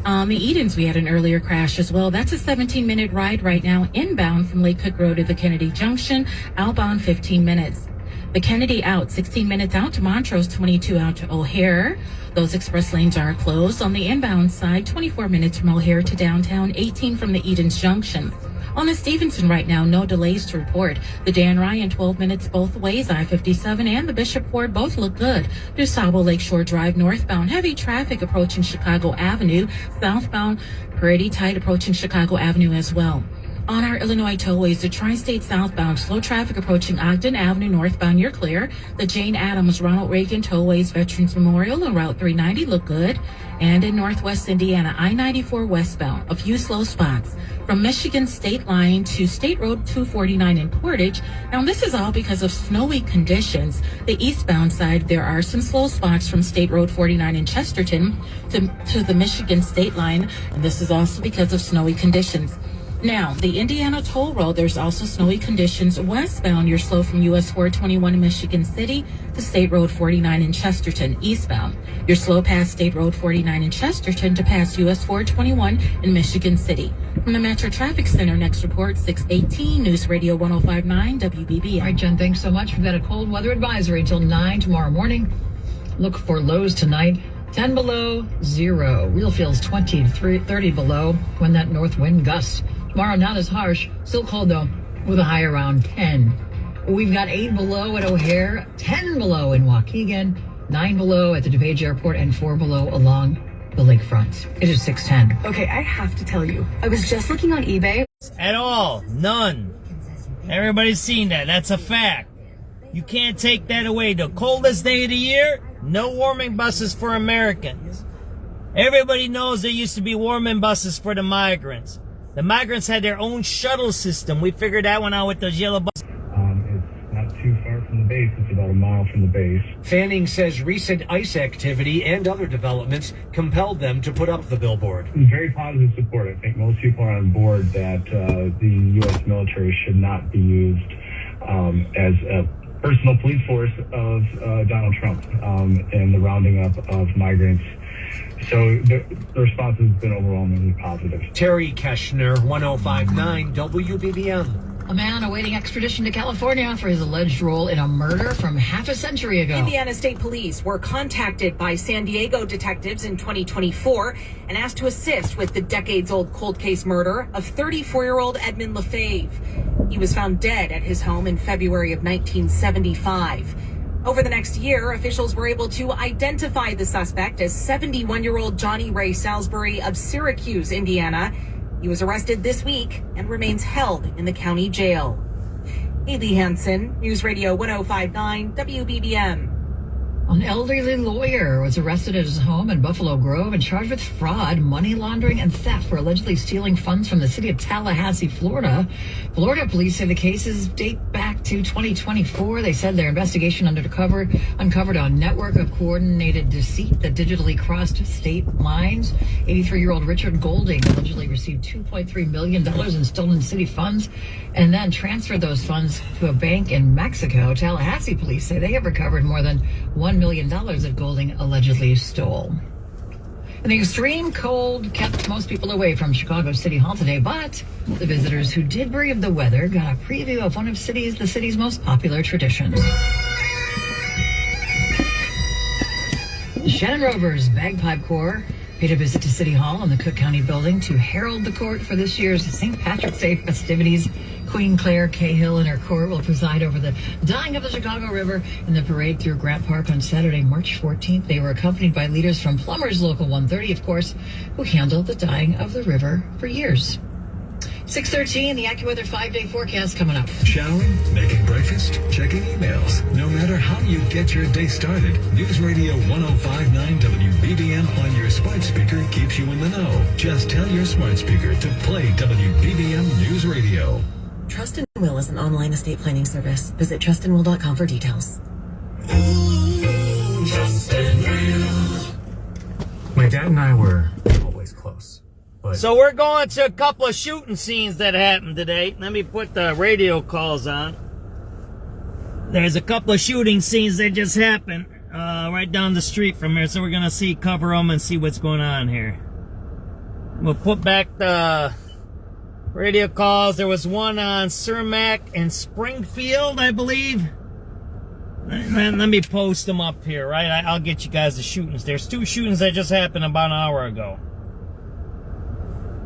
On the Edens, we had an earlier crash as well. That's a 17-minute ride right now, inbound from Lake Cook Road to the Kennedy Junction, outbound 15 minutes. The Kennedy out, 16 minutes out to Montrose, 22 out to O'Hare. Those express lanes are closed. On the inbound side, 24 minutes from O'Hare to downtown, 18 from the Edens Junction. On the Stevenson right now, no delays to report. The Dan Ryan, 12 minutes both ways. I-57 and the Bishop Ford both look good. DuSable Lakeshore Drive northbound. Heavy traffic approaching Chicago Avenue. Southbound, pretty tight approaching Chicago Avenue as well. On our Illinois tollways, the Tri-State southbound, slow traffic approaching Ogden Avenue northbound, you're clear. The Jane Addams, Ronald Reagan tollways, Veterans Memorial and Route 390 look good. And in northwest Indiana, I-94 westbound, a few slow spots. From Michigan State Line to State Road 249 in Portage. Now, this is all because of snowy conditions. The eastbound side, there are some slow spots from State Road 49 in Chesterton to the Michigan State Line. And this is also because of snowy conditions. Now, the Indiana toll road, there's also snowy conditions westbound. You're slow from US 421 in Michigan City to State Road 49 in Chesterton eastbound. You're slow past State Road 49 in Chesterton to pass US 421 in Michigan City. From the Metro Traffic Center, next report 618 News Radio 1059 WBBM. All right, Jen, thanks so much. We've got a cold weather advisory until 9 tomorrow morning. Look for lows tonight. 10 below, 0. Real feels 20 to 30 below when that north wind gusts. Tomorrow, not as harsh. Still cold, though, with a high around 10. We've got 8 below at O'Hare, 10 below in Waukegan, 9 below at the DuPage Airport, and 4 below along the lakefront. It is 6:10. Okay, I have to tell you, I was just looking on eBay. At all. None. Everybody's seen that. That's a fact. You can't take that away. The coldest day of the year, no warming buses for Americans. Everybody knows there used to be warming buses for the migrants. The migrants had their own shuttle system. We figured that one out with those yellow buses. It's not too far from the base. It's about a mile from the base. Fanning says recent ICE activity and other developments compelled them to put up the billboard. Very positive support. I think most people are on board that the U.S. military should not be used as a personal police force of Donald Trump and the rounding up of migrants. So the response has been overwhelmingly positive. Terry Keshner, 1059 WBBM. A man awaiting extradition to California for his alleged role in a murder from half a century ago. Indiana State Police were contacted by San Diego detectives in 2024 and asked to assist with the decades-old cold case murder of 34-year-old Edmund Lefebvre. He was found dead at his home in February of 1975. Over the next year, officials were able to identify the suspect as 71-year-old Johnny Ray Salisbury of Syracuse, Indiana. He was arrested this week and remains held in the county jail. Haley Hansen, News Radio 1059 WBBM. An elderly lawyer was arrested at his home in Buffalo Grove and charged with fraud, money laundering, and theft for allegedly stealing funds from the city of Tallahassee, Florida. Florida police say the cases date back to 2024. They said their investigation uncovered a network of coordinated deceit that digitally crossed state lines. 83-year-old Richard Golding allegedly received $2.3 million in stolen city funds and then transferred those funds to a bank in Mexico. Tallahassee police say they have recovered more than $1 million that Golding allegedly stole. And the extreme cold kept most people away from Chicago City Hall today, but the visitors who did brave the weather got a preview of one of the city's most popular traditions. Shannon Rover's Bagpipe Corps paid a visit to City Hall in the Cook County building to herald the court for this year's St. Patrick's Day festivities. Queen Claire Cahill and her court will preside over the dyeing of the Chicago River in the parade through Grant Park on Saturday, March 14th. They were accompanied by leaders from Plumbers Local 130, of course, who handled the dyeing of the river for years. 6:13, the AccuWeather 5-day forecast coming up. Showering, making breakfast, checking emails. No matter how you get your day started, News Radio 1059 WBBM on your smart speaker keeps you in the know. Just tell your smart speaker to play WBBM News Radio. Trust and Will is an online estate planning service. Visit trustandwill.com for details. My dad and I were always close. So we're going to a couple of shooting scenes that happened today. Let me put the radio calls on. There's a couple of shooting scenes that just happened right down the street from here. So we're going to cover them and see what's going on here. We'll put back the radio calls. There was one on Cermak and Springfield, I believe. Let me post them up here, right? I'll get you guys the shootings. There's 2 shootings that just happened about an hour ago.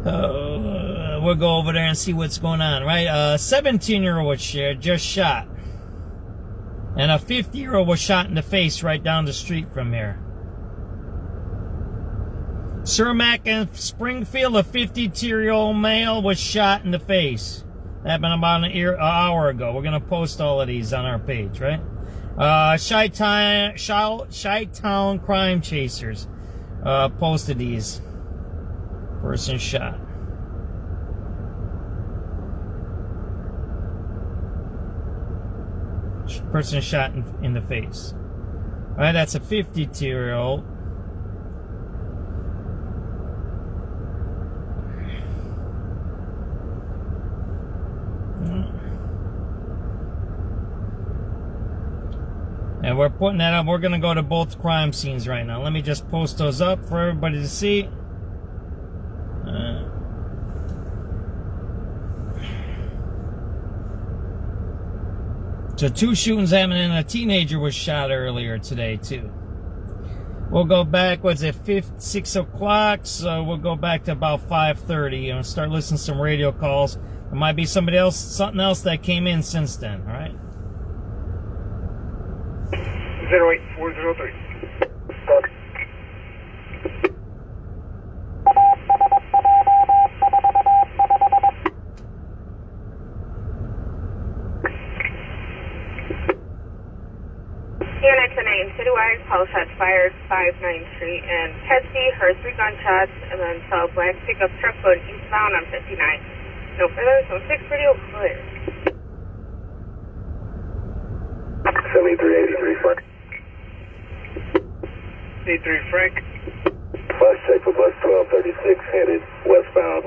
We'll go over there and see what's going on, right? A 17-year-old was just shot. And a 50-year-old was shot in the face right down the street from here. Cermak and Springfield, a 52-year-old male was shot in the face. That happened about an hour ago. We're going to post all of these on our page, right? Chi-Town Crime Chasers posted these. Person shot. Person shot in the face. All right, that's a 52-year-old. we're putting that up. We're going to go to both crime scenes right now. Let me just post those up for everybody to see. So 2 shootings happening, and a teenager was shot earlier today too. We'll go back, what's it, 6 o'clock, so we'll go back to about 5:30 and start listening to some radio calls. There might be something else that came in since then, all right? 08403. Unit 10 citywide, call shots fired, 59th Street and Kedzie, heard 3 gunshots, and then saw a black pickup truck going eastbound on 59. No further, so 6 radio clear. 7383 Frank. 83 Frank. Bus check for bus 1236 headed westbound,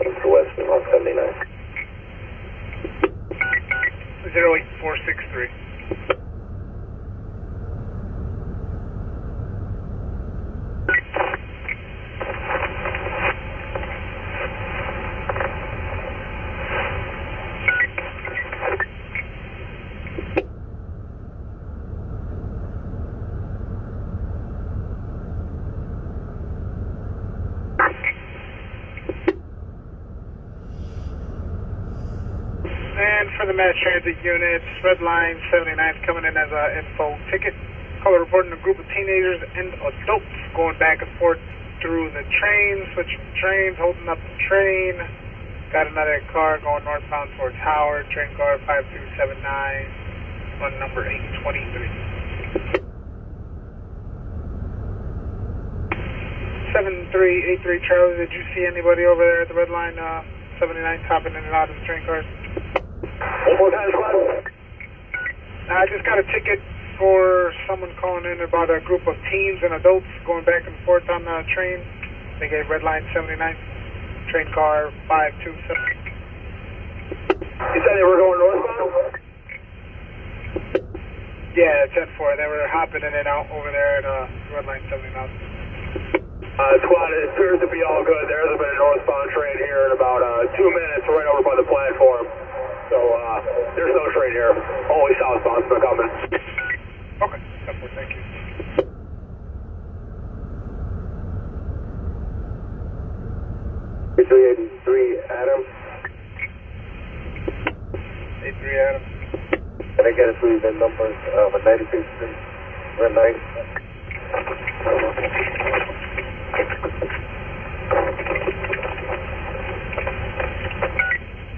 east to west on 79. 08463. For the mass transit units, red line 79 coming in as an info ticket. Caller reporting a group of teenagers and adults going back and forth through the train, switching trains, holding up the train. Got another car going northbound towards Howard, train car 5279, on number 823. 7383 Charlie, did you see anybody over there at the red line 79 topping in and out of the train cars? One more time, squad. I just got a ticket for someone calling in about a group of teens and adults going back and forth on the train. They gave red line 79, train car 527. You said they were going northbound? Yeah, 10-4. They were hopping in and out over there at red line 79. Squad, it appears to be all good. There hasn't been a northbound train here in about 2 minutes right over by the platform. So, there's no train here. Only southbound's been coming. Okay, thank you. Three Adam. 83 Adam. Can I get a 3 VIN number of a 96 Street? Red light.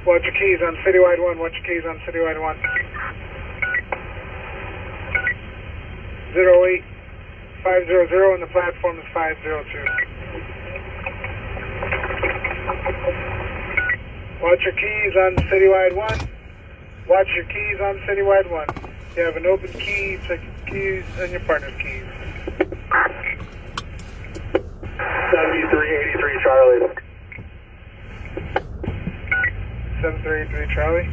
Watch your keys on Citywide 1. Watch your keys on Citywide 1. 08500 and the platform is 502. Watch your keys on Citywide 1. Watch your keys on Citywide 1. You have an open key, check your keys and your partner's keys. 7383 Charlie. 7383 Charlie.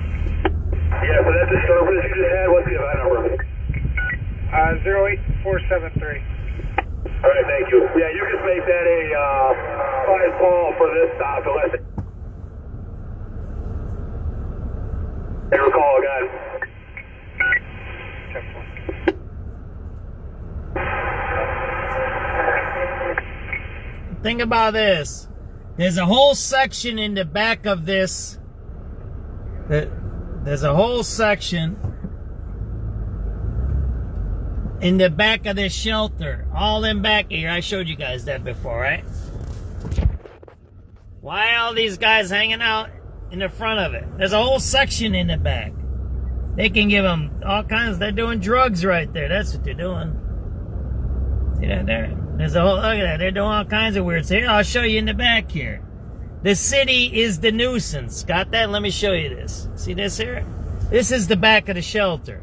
Yeah, for that disturbance you just had, what's the event number? 08473. Alright, thank you. Yeah, you just make that a 5 call for this stop unless they recall again. Think about this. There's a whole section in the back of this. There's a whole section in the back of this shelter. All in back here. I showed you guys that before, right? Why all these guys hanging out in the front of it? There's a whole section in the back. They can give them all kinds. They're doing drugs right there. That's what they're doing. See that there? There's a whole, look at that. They're doing all kinds of weird stuff. Here, I'll show you in the back here. The city is the nuisance. Got that? Let me show you this. See this here? This is the back of the shelter.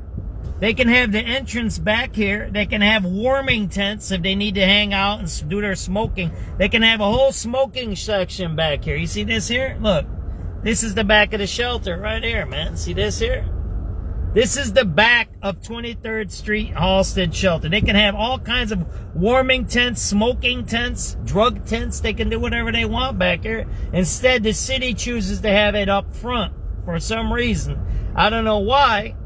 They can have the entrance back here. They can have warming tents if they need to hang out and do their smoking. They can have a whole smoking section back here. You see this here? Look. This is the back of the shelter right here, man. See this here? This is the back of 23rd Street Halsted Shelter. They can have all kinds of warming tents, smoking tents, drug tents. They can do whatever they want back here. Instead, the city chooses to have it up front for some reason. I don't know why.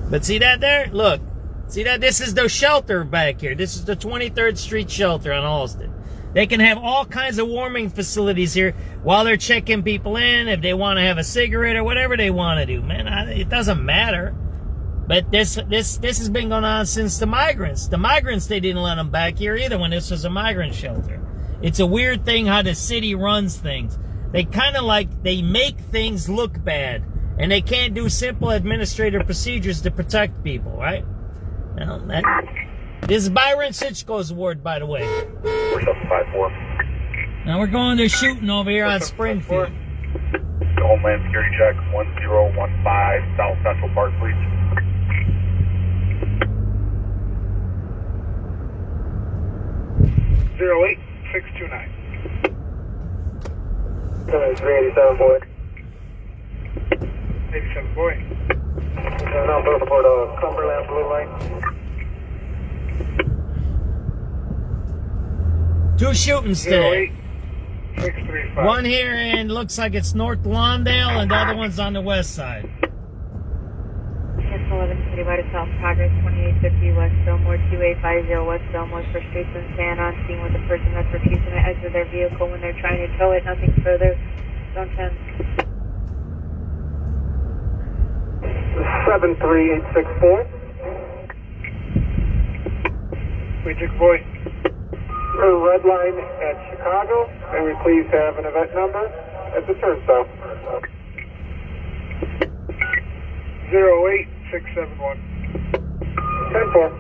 But see that there? Look. See that? This is the shelter back here. This is the 23rd Street Shelter on Halsted. They can have all kinds of warming facilities here while they're checking people in, if they want to have a cigarette or whatever they want to do. Man, it doesn't matter. But this has been going on since the migrants. The migrants, they didn't let them back here either when this was a migrant shelter. It's a weird thing how the city runs things. They kind of they make things look bad. And they can't do simple administrative procedures to protect people, right? Well, this is Byron Sitchko's ward, by the way. 4754. Now we're going to shooting over here on Springfield. Homeland Security check 1015 South Central Park, please. Zero 8629. 387 boy. 87 boy. Now both aboard Cumberland Blue Line. Two shootings today. 08635. One here and looks like it's North Lawndale, and the other one's on the west side. 611 Citywide South Progress 2850 West Fillmore 2850 West Fillmore for streets and sand on scene with a person that's refusing to exit their vehicle when they're trying to tow it. Nothing further. Zone 10. 73864. Wait, boy. Red line at Chicago. May we please have an event number at the turnstile? 08671. 10-4.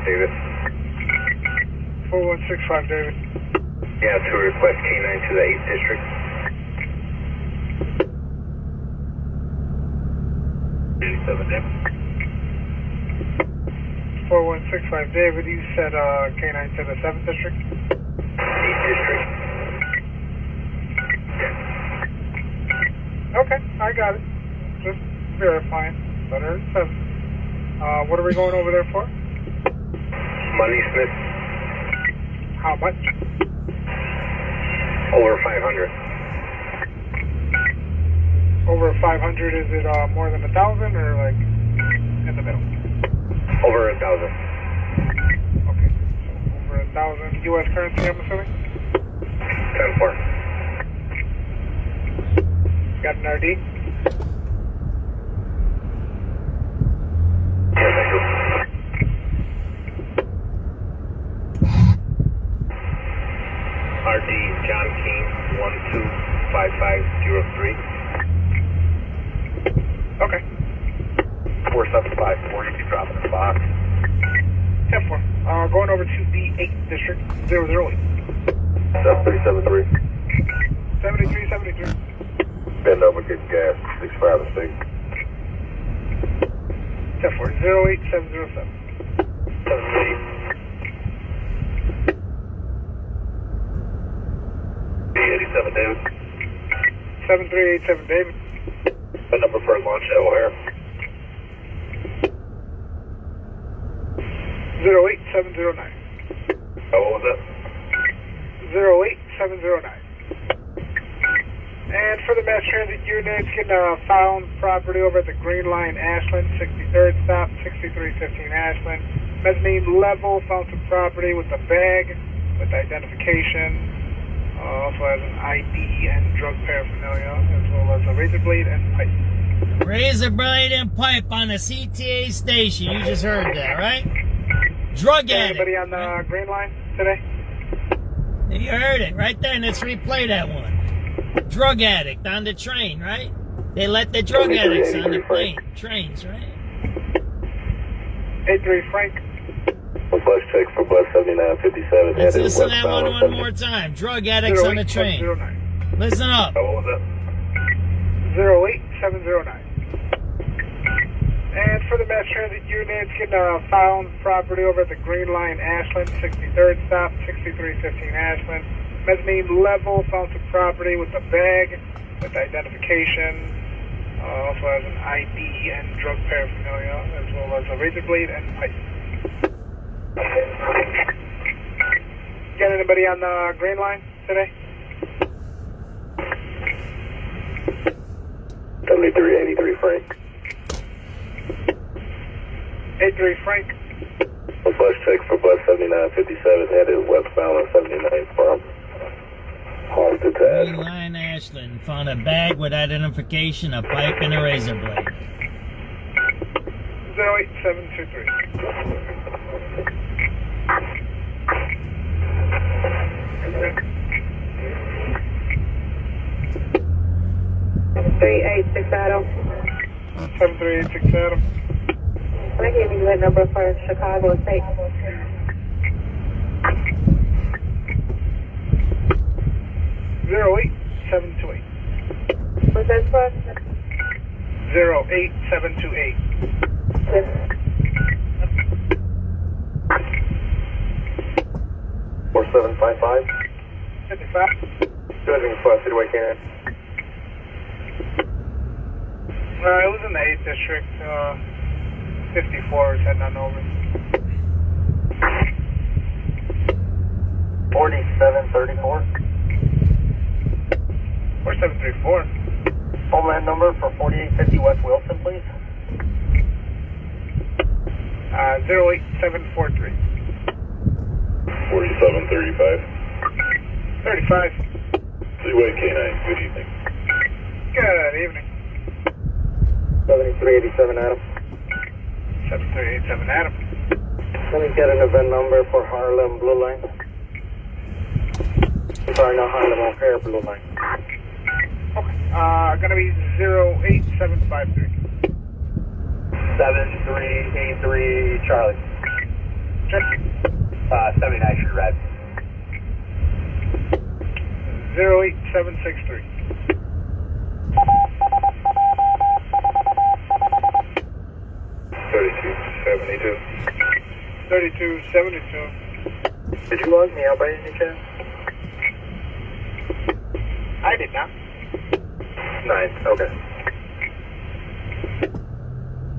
David. 4165 David. Yeah, to request K9 to the 8th District. 87 David. 4165 David, you said K9 to the 7th District? 8th District. Okay, I got it. Just verifying. Better than 7. What are we going over there for? Money Smith. How much? Over 500. Over 500, is it more than 1,000 or like in the middle? Over 1,000. Okay, so over 1,000 U.S. currency, I'm assuming? 10-4. Got an RD? RD John King 125503. Okay. 4754, you can drop in the box. 10-4. Going over to the 8th District, 008. 7373. 7373. Bend over, get gas, 65 and 6. 10-4, 08707. 87 David. 7387 David. The number for launch at O'Hare. 08709. What was that? 08709. And for the mass transit units, getting found property over at the Green Line, Ashland, 63rd stop, 6315 Ashland. Mezzanine level, found some property with a bag with identification. Also has an ID and drug paraphernalia, as well as a razor blade and pipe. Razor blade and pipe on the CTA station. You just heard that, right? Drug addict. Anybody on the Green Line today? You heard it right there. Let's replay that one. Drug addict on the train, right? They let the drug addicts on the trains, right? 83 Frank. Bus check for bus 7957. Let's listen to that one more time. Drug addicts on the train. Listen up. What was that? 08709. And for the mass transit units, getting found property over at the Green Line, Ashland, 63rd stop, 6315 Ashland. Mezzanine level, found some property with a bag with identification. Also has an ID and drug paraphernalia, as well as a razor blade and pipe. Got anybody on the green line today? 7383 Frank. 83 Frank. A bus check for bus 7957 headed westbound on 79 from Austin to Green Ashland. Line Ashland found a bag with identification, a pipe, and a razor blade. 08723. Adam. 7386 Adam. Can I give you that number for Chicago State? 08728. What's that for? 08728. Yes. 4755. 55. Judging for Cityway Canyon. It was in the 8th district. 54 is heading on over. 4734. 4734. Homeland number for 4850 West Wilson, please. 08743. 4735. 35. Cityway K9, good evening. Good evening. 7387 Adam. 7387 Adam. Let me get an event number for Harlem Blue Line. Sorry, not Harlem O'Hare Blue Line. Okay. Gonna be 08753. 7383 Charlie. Check. 79 Street Red. 08763. 3272. 3272. Did you log me out by any chance? I did not. 9, okay.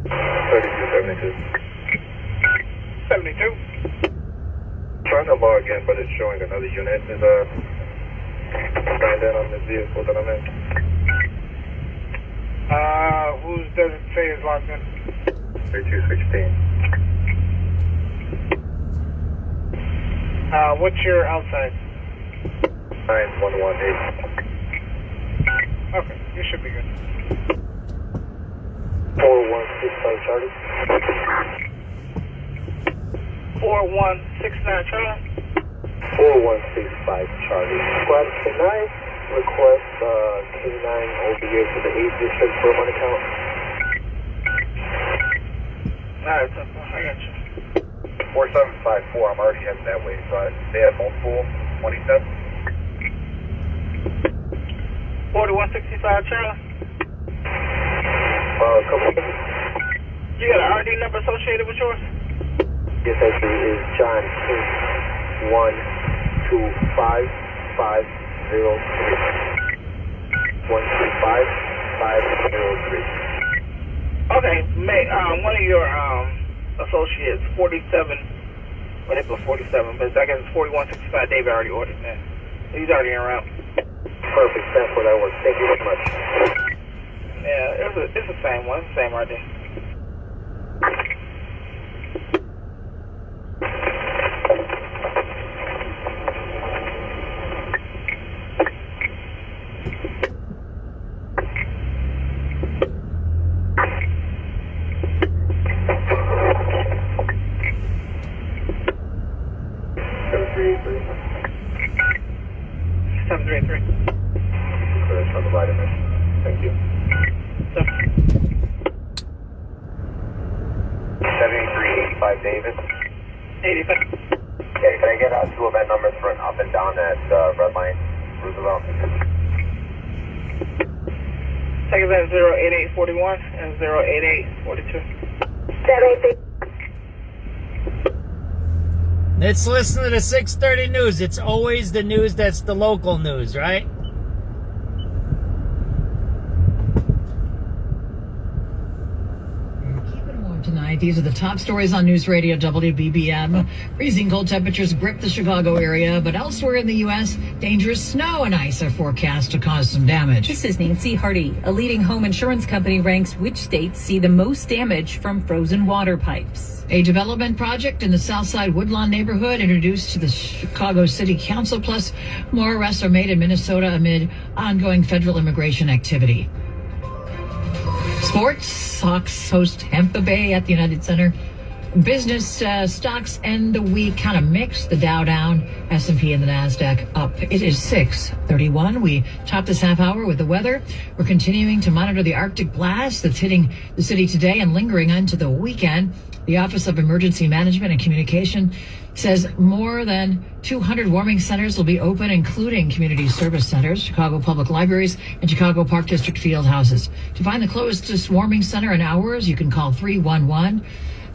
3272. 72. Trying to log in, but it's showing another unit is signed in on this vehicle that I'm in. Whose does it say is logged in? 3216. What's your outside? 9118. Okay, you should be good. 4165 Charlie. 4169 Charlie. 4165 Charlie. Squad K9, request K9 over here to the 8th district for one account. Alright, I got you. 4754, I'm already heading that way, so they have multiple 27. 4165 Charlie. Couple. You got an RD number associated with yours? Yes, actually, is John King 125503. 125503. Okay, one of your associates, 47. Well, they put 47, but I guess it's 4165. Dave already ordered that. He's already en route. Perfect, that's what I want. Thank you very much. Yeah, it's the same one. It's the same RD. Thank you. 7385 Davis. 85. Okay, can I get two event numbers for an up and down at Red Line, Roosevelt? Second event 08841 and 08842. 783. Let's listen to the 6:30 news. It's always the news that's the local news, right? Tonight, these are the top stories on News Radio WBBM. Freezing cold temperatures grip the Chicago area, but elsewhere in the U.S., dangerous snow and ice are forecast to cause some damage. This is Nancy Hardy. A leading home insurance company ranks which states see the most damage from frozen water pipes. A development project in the Southside Woodlawn neighborhood introduced to the Chicago City Council, plus more arrests are made in Minnesota amid ongoing federal immigration activity. Sports, Hawks host Tampa Bay at the United Center. Business stocks end the week kind of mixed. The Dow down, S&P and the NASDAQ up. It is 6:31. We top this half hour with the weather. We're continuing to monitor the Arctic blast that's hitting the city today and lingering into the weekend. The Office of Emergency Management and Communication says more than 200 warming centers will be open, including community service centers, Chicago Public Libraries, and Chicago Park District field houses. To find the closest warming center in hours, you can call 311.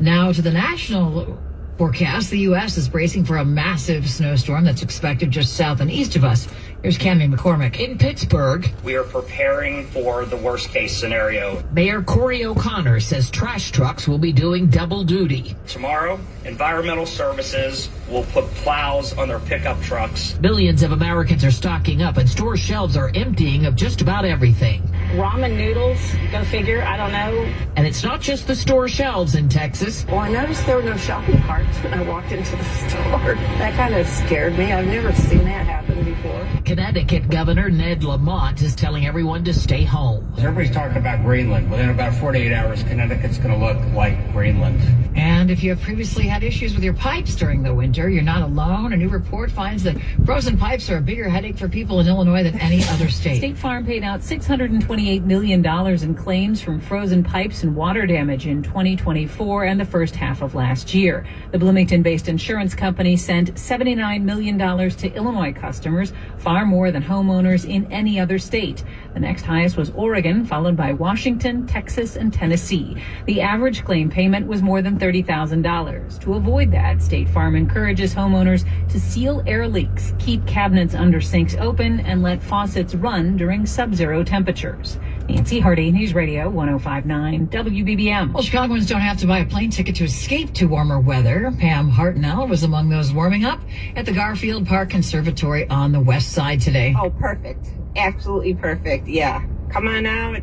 Now to the national forecast. The U.S. is bracing for a massive snowstorm that's expected just south and east of us. Here's Cammie McCormick. In Pittsburgh, we are preparing for the worst case scenario. Mayor Corey O'Connor says trash trucks will be doing double duty. Tomorrow, environmental services will put plows on their pickup trucks. Millions of Americans are stocking up and store shelves are emptying of just about everything. Ramen noodles, go figure, I don't know. And it's not just the store shelves in Texas. Well, I noticed there were no shopping carts when I walked into the store. That kind of scared me. I've never seen that happen before. Connecticut Governor Ned Lamont is telling everyone to stay home. Everybody's talking about Greenland. Within about 48 hours, Connecticut's going to look like Greenland. And if you have previously had issues with your pipes during the winter, you're not alone. A new report finds that frozen pipes are a bigger headache for people in Illinois than any other state. State Farm paid out $628 million in claims from frozen pipes and water damage in 2024 and the first half of last year. The Bloomington-based insurance company sent $79 million to Illinois customers, far more than homeowners in any other state. The next highest was Oregon, followed by Washington, Texas, and Tennessee. The average claim payment was more than $30,000. To avoid that, State Farm encourages homeowners to seal air leaks, keep cabinets under sinks open, and let faucets run during subzero temperatures. Nancy Hardy, News Radio 105.9 WBBM. Well, Chicagoans don't have to buy a plane ticket to escape to warmer weather. Pam Hartnell was among those warming up at the Garfield Park Conservatory on the west side today. Oh, perfect. Absolutely perfect. Yeah. Come on out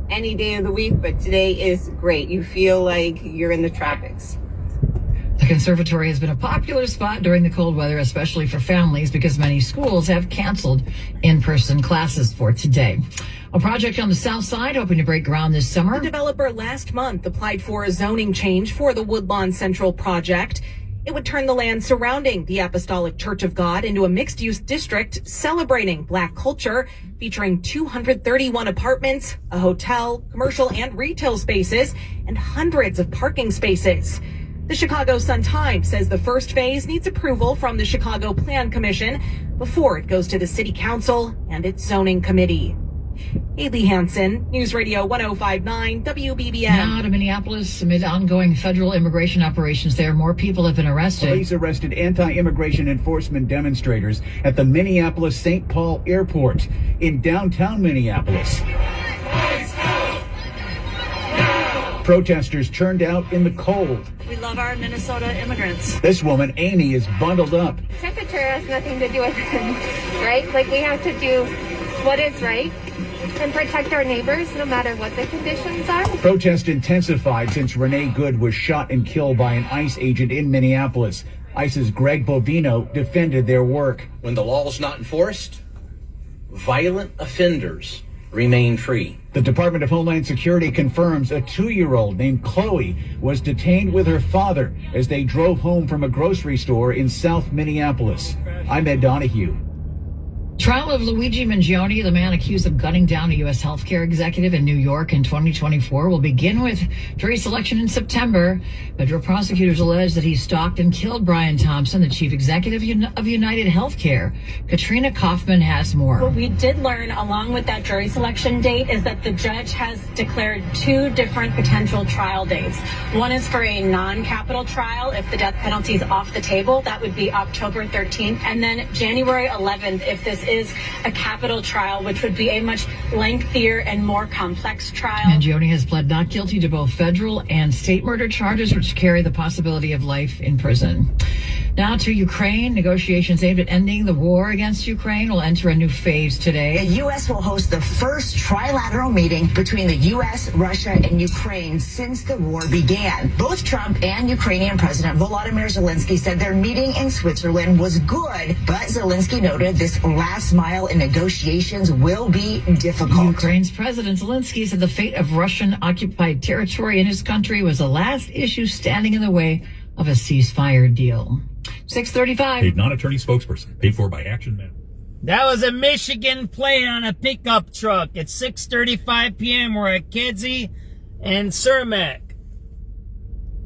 any day of the week, but today is great. You feel like you're in the tropics. The conservatory has been a popular spot during the cold weather, especially for families, because many schools have canceled in-person classes for today. A project on the south side hoping to break ground this summer. The developer last month applied for a zoning change for the Woodlawn Central project. It would turn the land surrounding the Apostolic Church of God into a mixed-use district celebrating Black culture, featuring 231 apartments, a hotel, commercial and retail spaces, and hundreds of parking spaces. The Chicago Sun-Times says the first phase needs approval from the Chicago Plan Commission before it goes to the City Council and its zoning committee. Haley Hansen, News Radio 105.9 WBBM. Now to Minneapolis. Amid ongoing federal immigration operations there, more people have been arrested. Police arrested anti-immigration enforcement demonstrators at the Minneapolis-St. Paul Airport in downtown Minneapolis. Protesters turned out in the cold. We love our Minnesota immigrants. This woman, Amy, is bundled up. Temperature has nothing to do with it, right? Like, we have to do what is right and protect our neighbors no matter what the conditions are. Protest intensified since Renee Good was shot and killed by an ICE agent in Minneapolis. ICE's Greg Bovino defended their work. When the law is not enforced, violent offenders remain free. The Department of Homeland Security confirms a 2-year-old named Chloe was detained with her father as they drove home from a grocery store in South Minneapolis. I'm Ed Donahue. Trial of Luigi Mangione, the man accused of gunning down a U.S. healthcare executive in New York in 2024, will begin with jury selection in September. Federal prosecutors allege that he stalked and killed Brian Thompson, the chief executive of United Healthcare. Katrina Kaufman has more. What we did learn along with that jury selection date is that the judge has declared 2 different potential trial dates. One is for a non-capital trial. If the death penalty is off the table, that would be October 13th. And then January 11th, if this is a capital trial, which would be a much lengthier and more complex trial. Mangione has pled not guilty to both federal and state murder charges, which carry the possibility of life in prison. Now to Ukraine. Negotiations aimed at ending the war against Ukraine will enter a new phase today. The U.S. will host the first trilateral meeting between the U.S., Russia, and Ukraine since the war began. Both Trump and Ukrainian President Volodymyr Zelensky said their meeting in Switzerland was good, but Zelensky noted this last mile in negotiations will be difficult. Ukraine's President Zelensky said the fate of Russian-occupied territory in his country was the last issue standing in the way of a ceasefire deal. 6:35. Paid non-attorney spokesperson. Paid for by Action Men. That was a Michigan plate on a pickup truck at 6:35 p.m. We're at Kedzie and Cermak.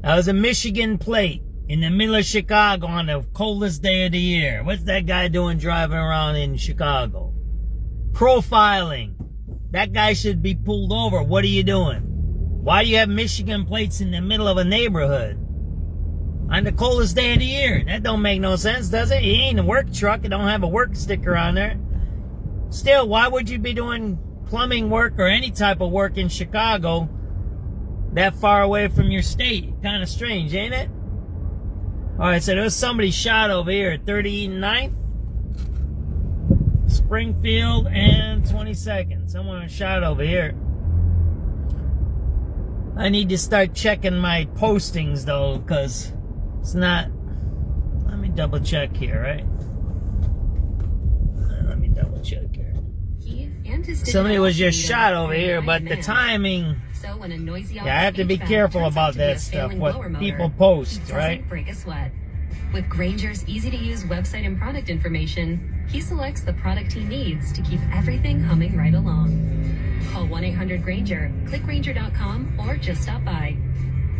That was a Michigan plate in the middle of Chicago on the coldest day of the year. What's that guy doing driving around in Chicago? Profiling. That guy should be pulled over. What are you doing? Why do you have Michigan plates in the middle of a neighborhood on the coldest day of the year? That don't make no sense, does it? It ain't a work truck. It don't have a work sticker on there. Still, why would you be doing plumbing work or any type of work in Chicago that far away from your state? Kind of strange, ain't it? All right, so there's somebody shot over here at 39th, Springfield, and 22nd. Someone shot over here. I need to start checking my postings, though, because it's not... Let me double check here, right? Let me double check here. Somebody was just shot over here, but the timing... Yeah, I have to be careful about that stuff, what people post, right? Break a sweat. With Grainger's easy-to-use website and product information, he selects the product he needs to keep everything humming right along. Call 1-800-GRAINGER, click Grainger.com, or just stop by.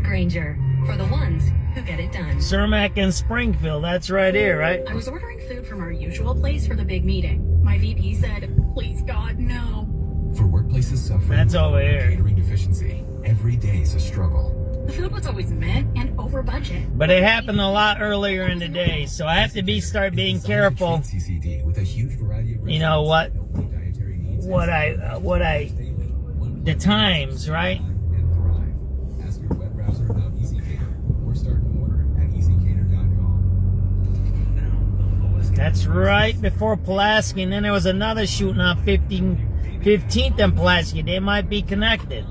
Grainger, for the ones who get it done. Cermak and Springfield, that's right here, right? I was ordering food from our usual place for the big meeting. My VP said, please God, no. For workplaces suffering that's over here. Catering deficiency, every day is a struggle. The food was always meh and over budget. But it happened a lot earlier in the day, so I have to start being careful. You know what the times, right? Ask your web browser about EasyCater or start an order at EasyCater.com. That's right before Pulaski, and then there was another shooting on 15th and Pulaski. They might be connected.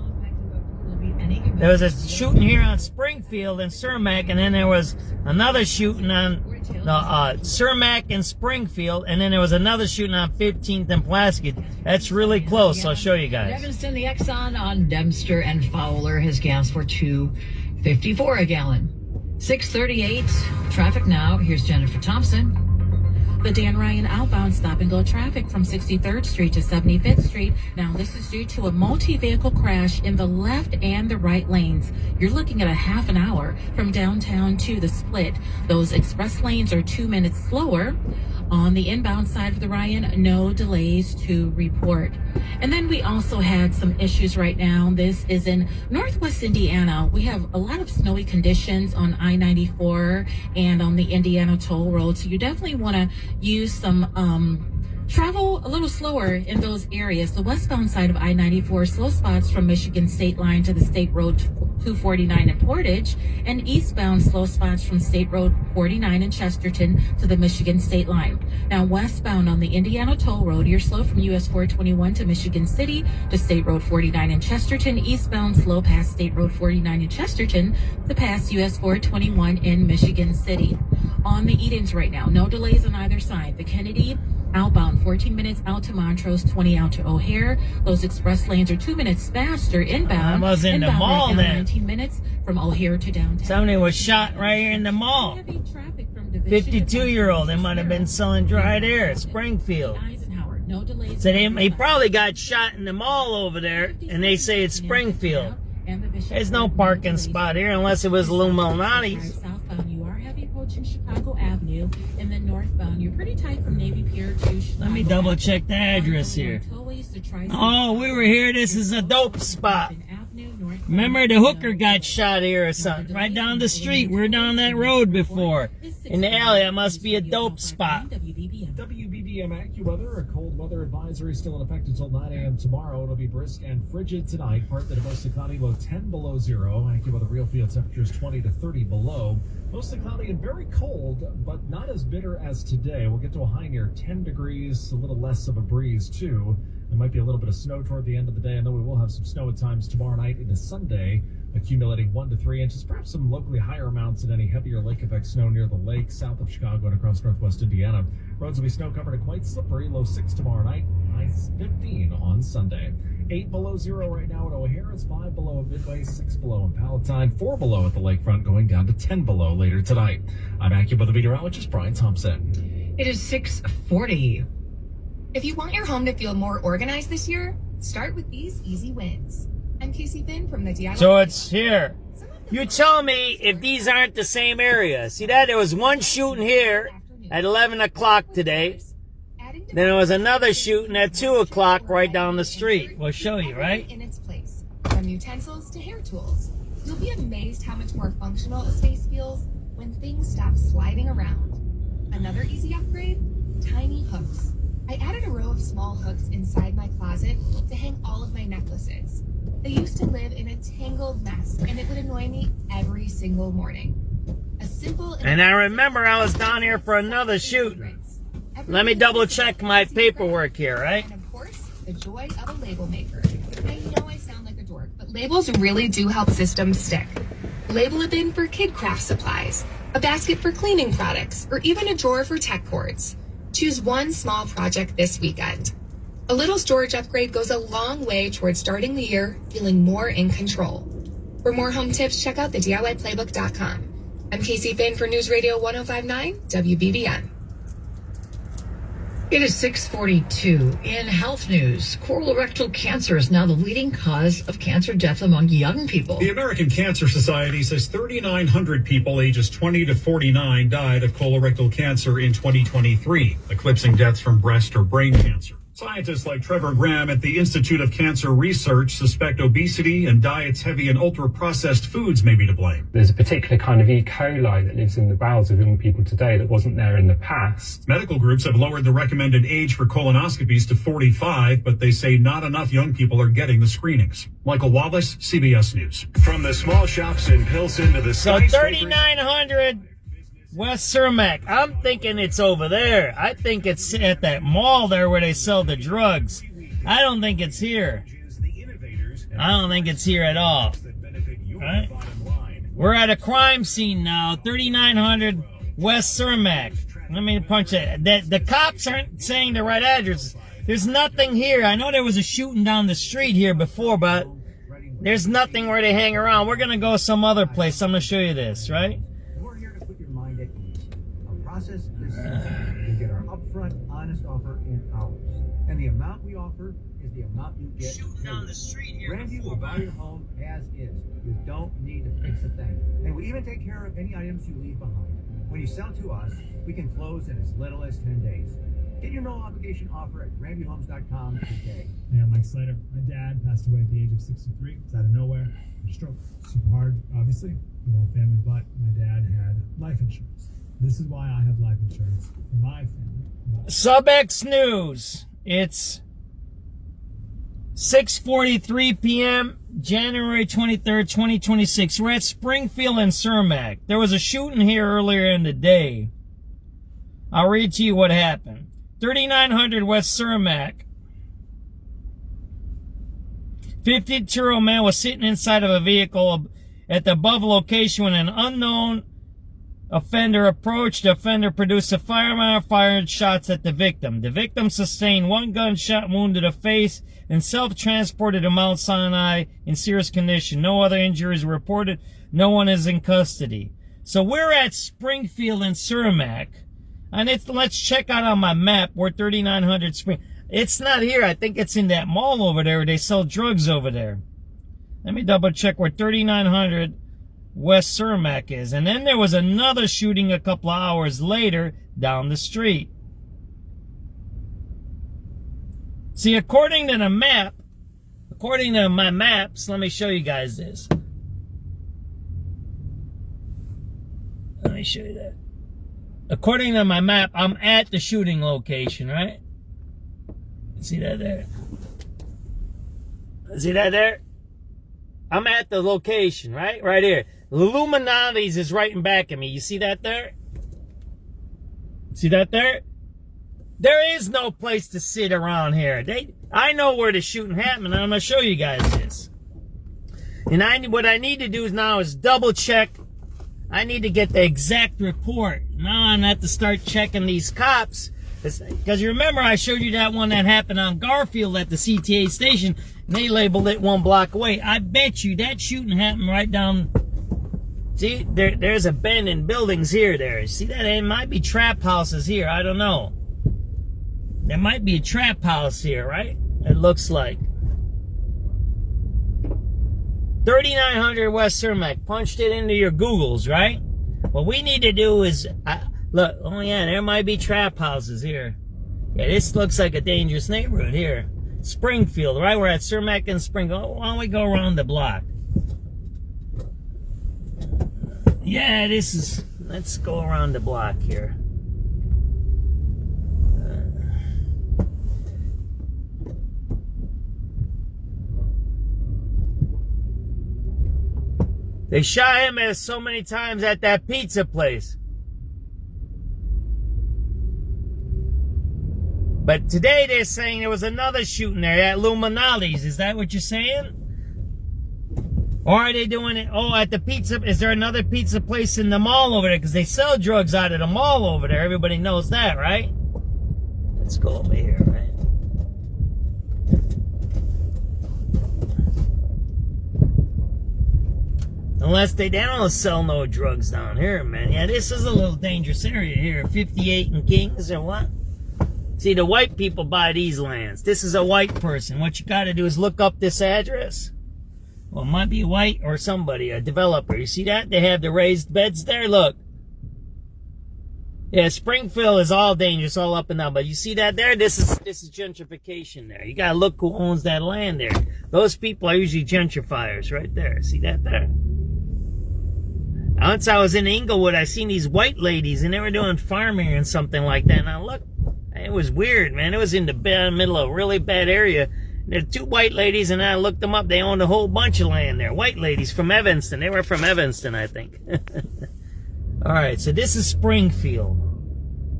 There was a shooting here on Springfield and Cermak, and then there was another shooting on Cermak and Springfield, and then there was another shooting on 15th and Pulaski. That's really close. I'll show you guys. Evanston, the Exxon on Dempster and Fowler has gas for $2.54 a gallon. 6:38. Traffic now. Here's Jennifer Thompson. The Dan Ryan outbound stop-and-go traffic from 63rd Street to 75th Street. Now, this is due to a multi-vehicle crash in the left and the right lanes. You're looking at a half an hour from downtown to the split. Those express lanes are 2 minutes slower. On the inbound side of the Ryan, no delays to report. And then we also had some issues right now. This is in Northwest Indiana. We have a lot of snowy conditions on I-94 and on the Indiana Toll Road. So you definitely want to use some travel a little slower in those areas. The westbound side of I-94, slow spots from Michigan State Line to the State Road 249 in Portage, and eastbound slow spots from State Road 49 in Chesterton to the Michigan State Line. Now westbound on the Indiana Toll Road, you're slow from US 421 to Michigan City to State Road 49 in Chesterton, eastbound slow past State Road 49 in Chesterton to past US 421 in Michigan City. On the Edens right now, no delays on either side. The Kennedy outbound 14 minutes out to Montrose, 20 out to O'Hare. Those express lanes are 2 minutes faster inbound. I was in the mall right now, then. 19 minutes from O'Hare to downtown. Somebody was shot right here in the mall. 52-year-old. They might have been selling dried air at Springfield. No delays. So he probably got shot in the mall over there, and they say it's Springfield. There's no parking spot here unless it was Illuminati's. Southbound, you are heavy approaching Chicago Avenue, and then northbound, you're pretty tight from Navy Pier to Chicago. Let me double check the address here. Oh, we were here. This is a dope spot. Remember the hooker got shot here or something? Right down the street. We were down that road before. In the alley, it must be a dope spot. WBBM AccuWeather, a cold weather advisory still in effect until 9 a.m. tomorrow. It'll be brisk and frigid tonight. Partly to mostly cloudy, low 10 below zero. AccuWeather real field temperatures 20 to 30 below. Mostly cloudy and very cold, but not as bitter as today. We'll get to a high near 10 degrees, a little less of a breeze too. There might be a little bit of snow toward the end of the day, and then we will have some snow at times tomorrow night into Sunday, accumulating 1 to 3 inches, perhaps some locally higher amounts in any heavier lake effect snow near the lake, south of Chicago and across northwest Indiana. Roads will be snow covered and quite slippery, low 6 tomorrow night, high 15 on Sunday. 8 below zero right now at O'Hare. It's 5 below at Midway, 6 below in Palatine, 4 below at the lakefront, going down to 10 below later tonight. I'm AccuWeather meteorologist Brian Thompson. It is 6:40. If you want your home to feel more organized this year, start with these easy wins. I'm Casey Finn from the DIY. So it's here. You tell me if these aren't the same area. See that? There was one shooting here at 11 o'clock today. Then there was another shooting at 2 o'clock right down the street. We'll show you, right? In its place, from utensils to hair tools. You'll be amazed how much more functional a space feels when things stop sliding around. Another easy upgrade? Tiny hooks. I added a row of small hooks inside my closet to hang all of my necklaces. They used to live in a tangled mess, and it would annoy me every single morning. A simple and I remember I was down here for another shoot. Let me double check my paperwork here, right? And of course, the joy of a label maker. I know I sound like a dork, but labels really do help systems stick. Label a bin for kid craft supplies, a basket for cleaning products, or even a drawer for tech cords. Choose one small project this weekend. A little storage upgrade goes a long way towards starting the year feeling more in control. For more home tips, check out the DIYplaybook.com. I'm Casey Finn for News Radio 1059 WBBM. It is 6:42. In health news, colorectal cancer is now the leading cause of cancer death among young people. The American Cancer Society says 3,900 people ages 20 to 49 died of colorectal cancer in 2023, eclipsing deaths from breast or brain cancer. Scientists like Trevor Graham at the Institute of Cancer Research suspect obesity and diets heavy in ultra-processed foods may be to blame. There's a particular kind of E. coli that lives in the bowels of young people today that wasn't there in the past. Medical groups have lowered the recommended age for colonoscopies to 45, but they say not enough young people are getting the screenings. Michael Wallace, CBS News. From the small shops in Pilsen to the So 3,900 West Cermak. I'm thinking it's over there. I think it's at that mall there where they sell the drugs. I don't think it's here. I don't think it's here at all. Right? We're at a crime scene now. 3,900 West Cermak. Let me punch it. The cops aren't saying the right address. There's nothing here. I know there was a shooting down the street here before, but there's nothing where they hang around. We're going to go some other place. I'm going to show you this, right? Process is you get our upfront, honest offer in hours. And the amount we offer is the amount you get. Shooting down the street here. Grandview will buy your home as is. You don't need to fix a thing. And we even take care of any items you leave behind. When you sell to us, we can close in as little as 10 days. Get your no obligation offer at grandviewhomes.com today. Hey, I'm Mike Slater. My dad passed away at the age of 63. It's out of nowhere. A stroke. Super hard, obviously, for the whole family, but my dad had life insurance. This is why I have life insurance for my family. SubX.News. It's 6:43 p.m., January 23rd, 2026. We're at Springfield and Cermak. There was a shooting here earlier in the day. I'll read to you what happened. 3,900 West Cermak. 52-year-old man was sitting inside of a vehicle at the above location when an unknown offender approached. The offender produced a firearm, fired shots at the victim. The victim sustained one gunshot wound to the face and self-transported to Mount Sinai in serious condition. No other injuries were reported. No one is in custody. So we're at Springfield and Cermak. And let's check out on my map where 3,900 Spring. It's not here. I think it's in that mall over there where they sell drugs over there. Let me double check where 3900 West Cermak is. And then there was another shooting a couple of hours later down the street. See, according to my maps, let me show you guys this. Let me show you that. According to my map, I'm at the shooting location, right? See that there? See that there? I'm at the location, right? Right here. Illuminati's is right in back of me. You see that there? See that there? There is no place to sit around here. I know where the shooting happened, and I'm going to show you guys this. And what I need to do now is double check. I need to get the exact report. Now I'm going to have to start checking these cops. Because you remember I showed you that one that happened on Garfield at the CTA station, and they labeled it 1 block away. I bet you that shooting happened right down. See, there's a bend in buildings here. There, see that? It might be trap houses here. I don't know. There might be a trap house here, right? It looks like 3900 West Cermak. Punched it into your Googles, right? What we need to do is look. Oh yeah, there might be trap houses here. Yeah, this looks like a dangerous neighborhood here. Springfield, right? We're at Cermak and Springfield. Why don't we go around the block? Yeah, this is. Let's go around the block here. They shot him as so many times at that pizza place. But today they're saying there was another shooting there at Illuminati's. Is that what you're saying? Or are they doing it? Oh, at the pizza. Is there another pizza place in the mall over there? Because they sell drugs out of the mall over there. Everybody knows that, right? Let's go over here, right? Unless they don't sell no drugs down here, man. Yeah, this is a little dangerous area here. 58 and Kings or what? See, the white people buy these lands. This is a white person. What you got to do is look up this address. Well, it might be white or somebody, a developer. You see that? They have the raised beds there. Look. Yeah, Springfield is all dangerous, all up and down. But you see that there? This is gentrification there. You got to look who owns that land there. Those people are usually gentrifiers right there. See that there? Once I was in Inglewood, I seen these white ladies, and they were doing farming and something like that. And I looked, it was weird, man. It was in the middle of a really bad area. There's 2 white ladies, and I looked them up. They owned a whole bunch of land there. White ladies from Evanston. They were from Evanston, I think. All right, so this is Springfield.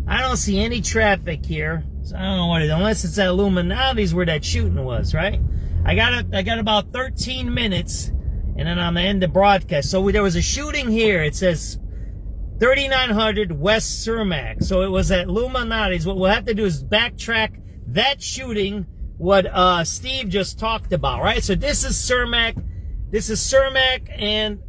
I don't see any traffic here, so I don't know what it is, unless it's at Illuminati's where that shooting was, right? I got about 13 minutes. And then I'm going to end the broadcast. So there was a shooting here. It says 3900 West Cermak. So it was at Illuminati's. What we'll have to do is backtrack that shooting, what Steve just talked about, right? So this is Cermak. This is Cermak and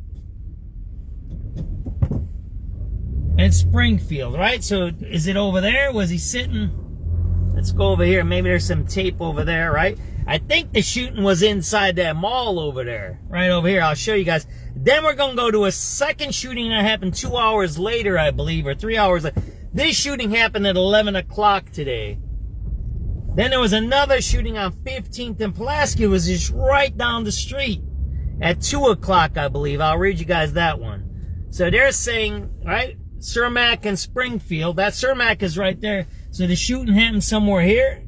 Springfield, right? So is it over there? Was he sitting? Let's go over here. Maybe there's some tape over there, right? I think the shooting was inside that mall over there. Right over here. I'll show you guys. Then we're going to go to a second shooting that happened 2 hours later, I believe, or 3 hours later. This shooting happened at 11 o'clock today. Then there was another shooting on 15th and Pulaski. It was just right down the street at 2 o'clock, I believe. I'll read you guys that one. So they're saying, right, Cermak and Springfield. That Cermak is right there. So the shooting happened somewhere here.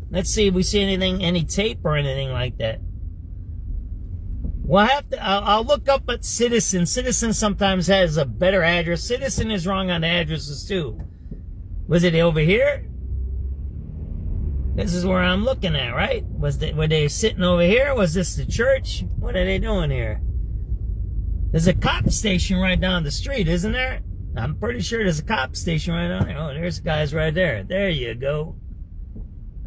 Let's see if we see anything, any tape or anything like that. We'll have to, I'll look up at Citizen. Citizen sometimes has a better address. Citizen is wrong on the addresses too. Was it over here? This is where I'm looking at, right? Were they sitting over here? Was this the church? What are they doing here? There's a cop station right down the street, isn't there? I'm pretty sure there's a cop station right down there. Oh, there's guys right there. There you go.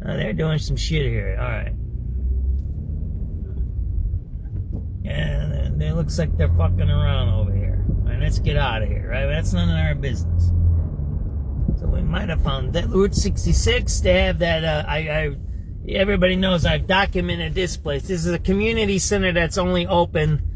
Oh, they're doing some shit here. All right. Yeah, it looks like they're fucking around over here. All right, let's get out of here, right? That's none of our business. So we might have found that. Route 66, they have that, everybody knows I've documented this place. This is a community center that's only open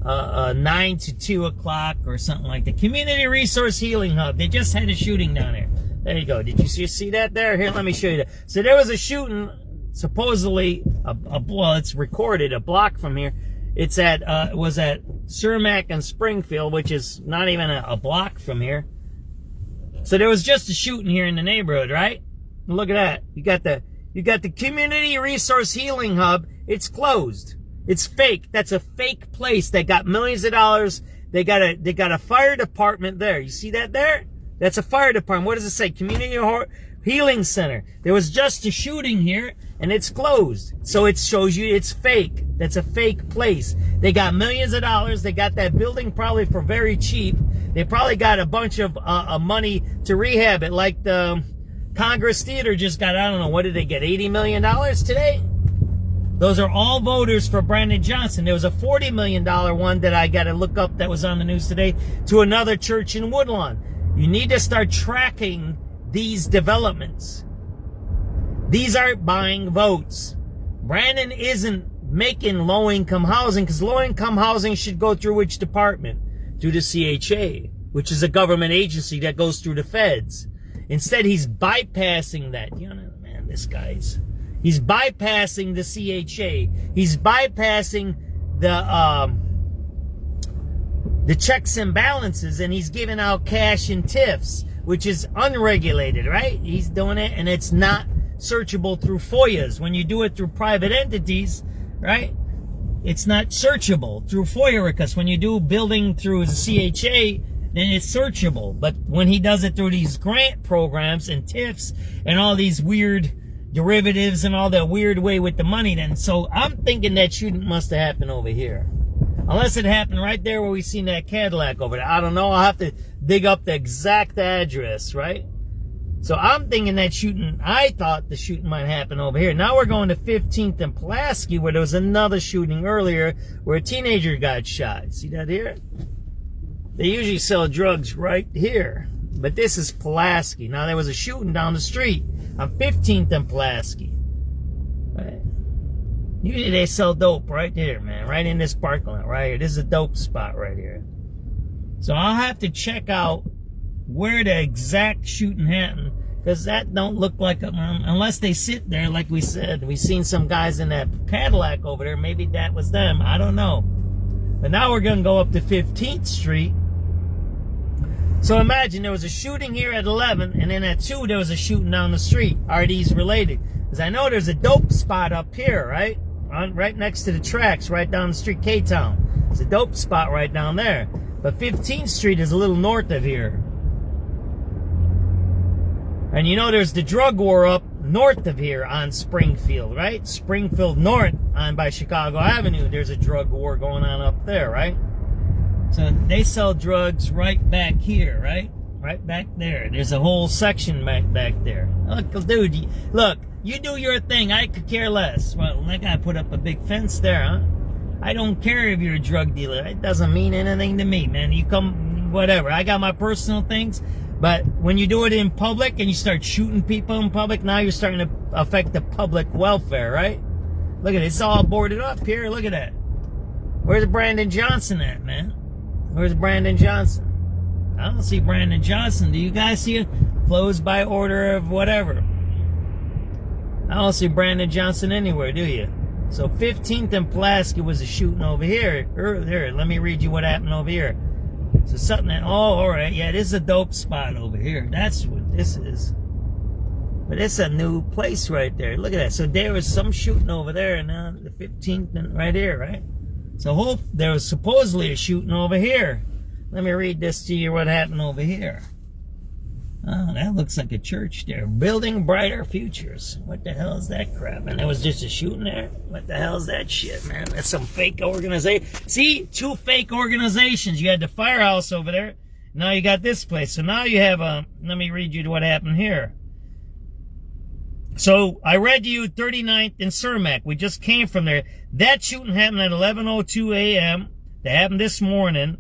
9 to 2 o'clock or something like that. Community Resource Healing Hub. They just had a shooting down there. There you go. Did you see that there? Here, let me show you that. So there was a shooting, supposedly, well, it's recorded a block from here. It's at, it was at Cermak and Springfield, which is not even a block from here. So there was just a shooting here in the neighborhood, right? Look at that. You got the Community Resource Healing Hub. It's closed. It's fake. That's a fake place. They got millions of dollars. They got a fire department there. You see that there? That's a fire department. What does it say? Community Healing Center. There was just a shooting here, and it's closed. So it shows you it's fake. That's a fake place. They got millions of dollars. They got that building probably for very cheap. They probably got a bunch of money to rehab it. Like the Congress Theater just got, I don't know, what did they get, $80 million today? Those are all voters for Brandon Johnson. There was a $40 million one that I got to look up that was on the news today to another church in Woodlawn. You need to start tracking these developments. These aren't buying votes. Brandon isn't making low-income housing, because low-income housing should go through which department? Through the CHA, which is a government agency that goes through the feds. Instead, he's bypassing that. You know, man, this guy's... He's bypassing the CHA. He's bypassing the checks and balances, and he's giving out cash and TIFs, which is unregulated, right? He's doing it, and it's not searchable through FOIAs. When you do it through private entities, right, it's not searchable through FOIA requests. When you do building through the CHA, then it's searchable. But when he does it through these grant programs and TIFs and all these weird derivatives and all that weird way with the money, then, so I'm thinking that shooting must have happened over here. Unless it happened right there where we seen that Cadillac over there. I don't know. I'll have to dig up the exact address, right? So I'm thinking that shooting, I thought the shooting might happen over here. Now we're going to 15th and Pulaski, where there was another shooting earlier where a teenager got shot. See that here? They usually sell drugs right here. But this is Pulaski. Now there was a shooting down the street on 15th and Pulaski. Right? Usually they sell dope right there, man. Right in this parking lot right here. This is a dope spot right here. So I'll have to check out where the exact shooting happened, because that don't look like unless they sit there like we said. We seen some guys in that Cadillac over there. Maybe that was them. I don't know. But now we're going to go up to 15th Street. So imagine there was a shooting here at 11, and then at 2 there was a shooting down the street. Are these related? Because I know there's a dope spot up here, right? Right next to the tracks, right down the street, K-Town. There's a dope spot right down there. But 15th Street is a little north of here. And you know there's the drug war up north of here on Springfield, right? Springfield North on by Chicago Avenue. There's a drug war going on up there, right? So they sell drugs right back here, right? Right back there. There's a whole section back there. Look, dude, look, you do your thing. I could care less. Well, that guy put up a big fence there, huh? I don't care if you're a drug dealer. It doesn't mean anything to me, man. You come, whatever. I got my personal things. But when you do it in public and you start shooting people in public, now you're starting to affect the public welfare, right? Look at it. It's all boarded up here. Look at that. Where's Brandon Johnson at, man? Where's Brandon Johnson? I don't see Brandon Johnson. Do you guys see it? Closed by order of whatever. I don't see Brandon Johnson anywhere, do you? So 15th and Pulaski was a shooting over here. Here, let me read you what happened over here. So something that, oh, all right, yeah, this is a dope spot over here. That's what this is. But it's a new place right there. Look at that. So there was some shooting over there, and now the 15th and right here, right? So there was supposedly a shooting over here. Let me read this to you, what happened over here. Oh, that looks like a church there. Building brighter futures. What the hell is that crap? And there was just a shooting there? What the hell is that shit, man? That's some fake organization. See? 2 fake organizations. You had the firehouse over there. Now you got this place. So now you have let me read you what happened here. So I read to you 39th and Cermak. We just came from there. That shooting happened at 11:02 a.m. That happened this morning.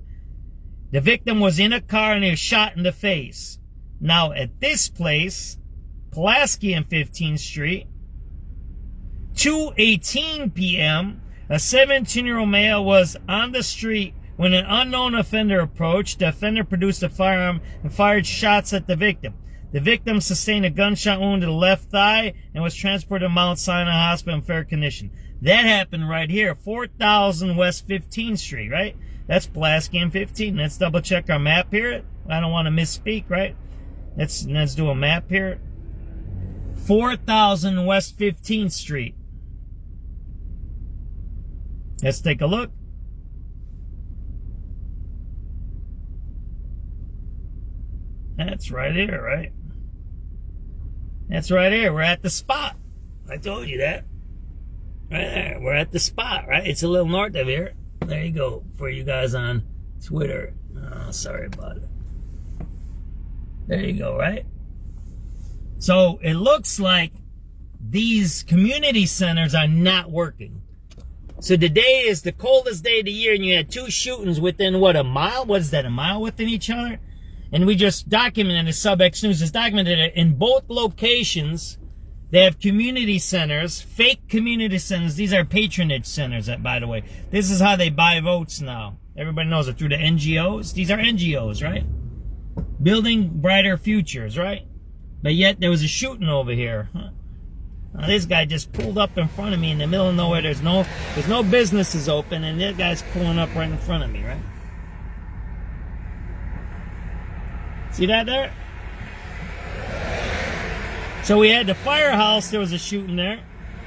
The victim was in a car and he was shot in the face. Now, at this place, Pulaski and 15th Street, 2:18 p.m., a 17-year-old male was on the street when an unknown offender approached. The offender produced a firearm and fired shots at the victim. The victim sustained a gunshot wound to the left thigh and was transported to Mount Sinai Hospital in fair condition. That happened right here, 4000 West 15th Street, right? That's Pulaski and 15. Let's double check our map here. I don't want to misspeak, right? Let's do a map here. 4000 West 15th Street. Let's take a look. That's right here, right? That's right here. We're at the spot. I told you that. Right there. We're at the spot, right? It's a little north of here. There you go. For you guys on Twitter. Oh, sorry about it. There you go, right? So it looks like these community centers are not working. So today is the coldest day of the year, and you had 2 shootings within, what, a mile? What is that, a mile within each other? And we just documented, the SubX.News has documented it, in both locations, they have community centers, fake community centers. These are patronage centers, by the way. This is how they buy votes now. Everybody knows it, through the NGOs. These are NGOs, right? Building brighter futures, right? But yet there was a shooting over here. Huh? Now, this guy just pulled up in front of me in the middle of nowhere. There's no businesses open, and that guy's pulling up right in front of me, right? See that there? So we had the firehouse, there was a shooting there.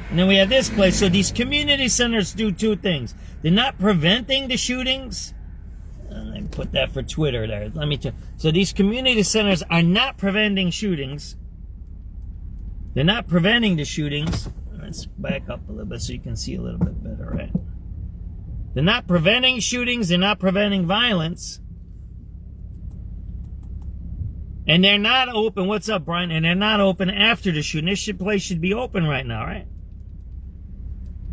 And then we have this place. So these community centers do 2 things. They're not preventing the shootings. Let me put that for Twitter there. Let me tell you. So these community centers are not preventing shootings. They're not preventing the shootings. Let's back up a little bit so you can see a little bit better, right? They're not preventing shootings. They're not preventing violence. And they're not open. What's up, Brian? And they're not open after the shooting. This place should be open right now, right?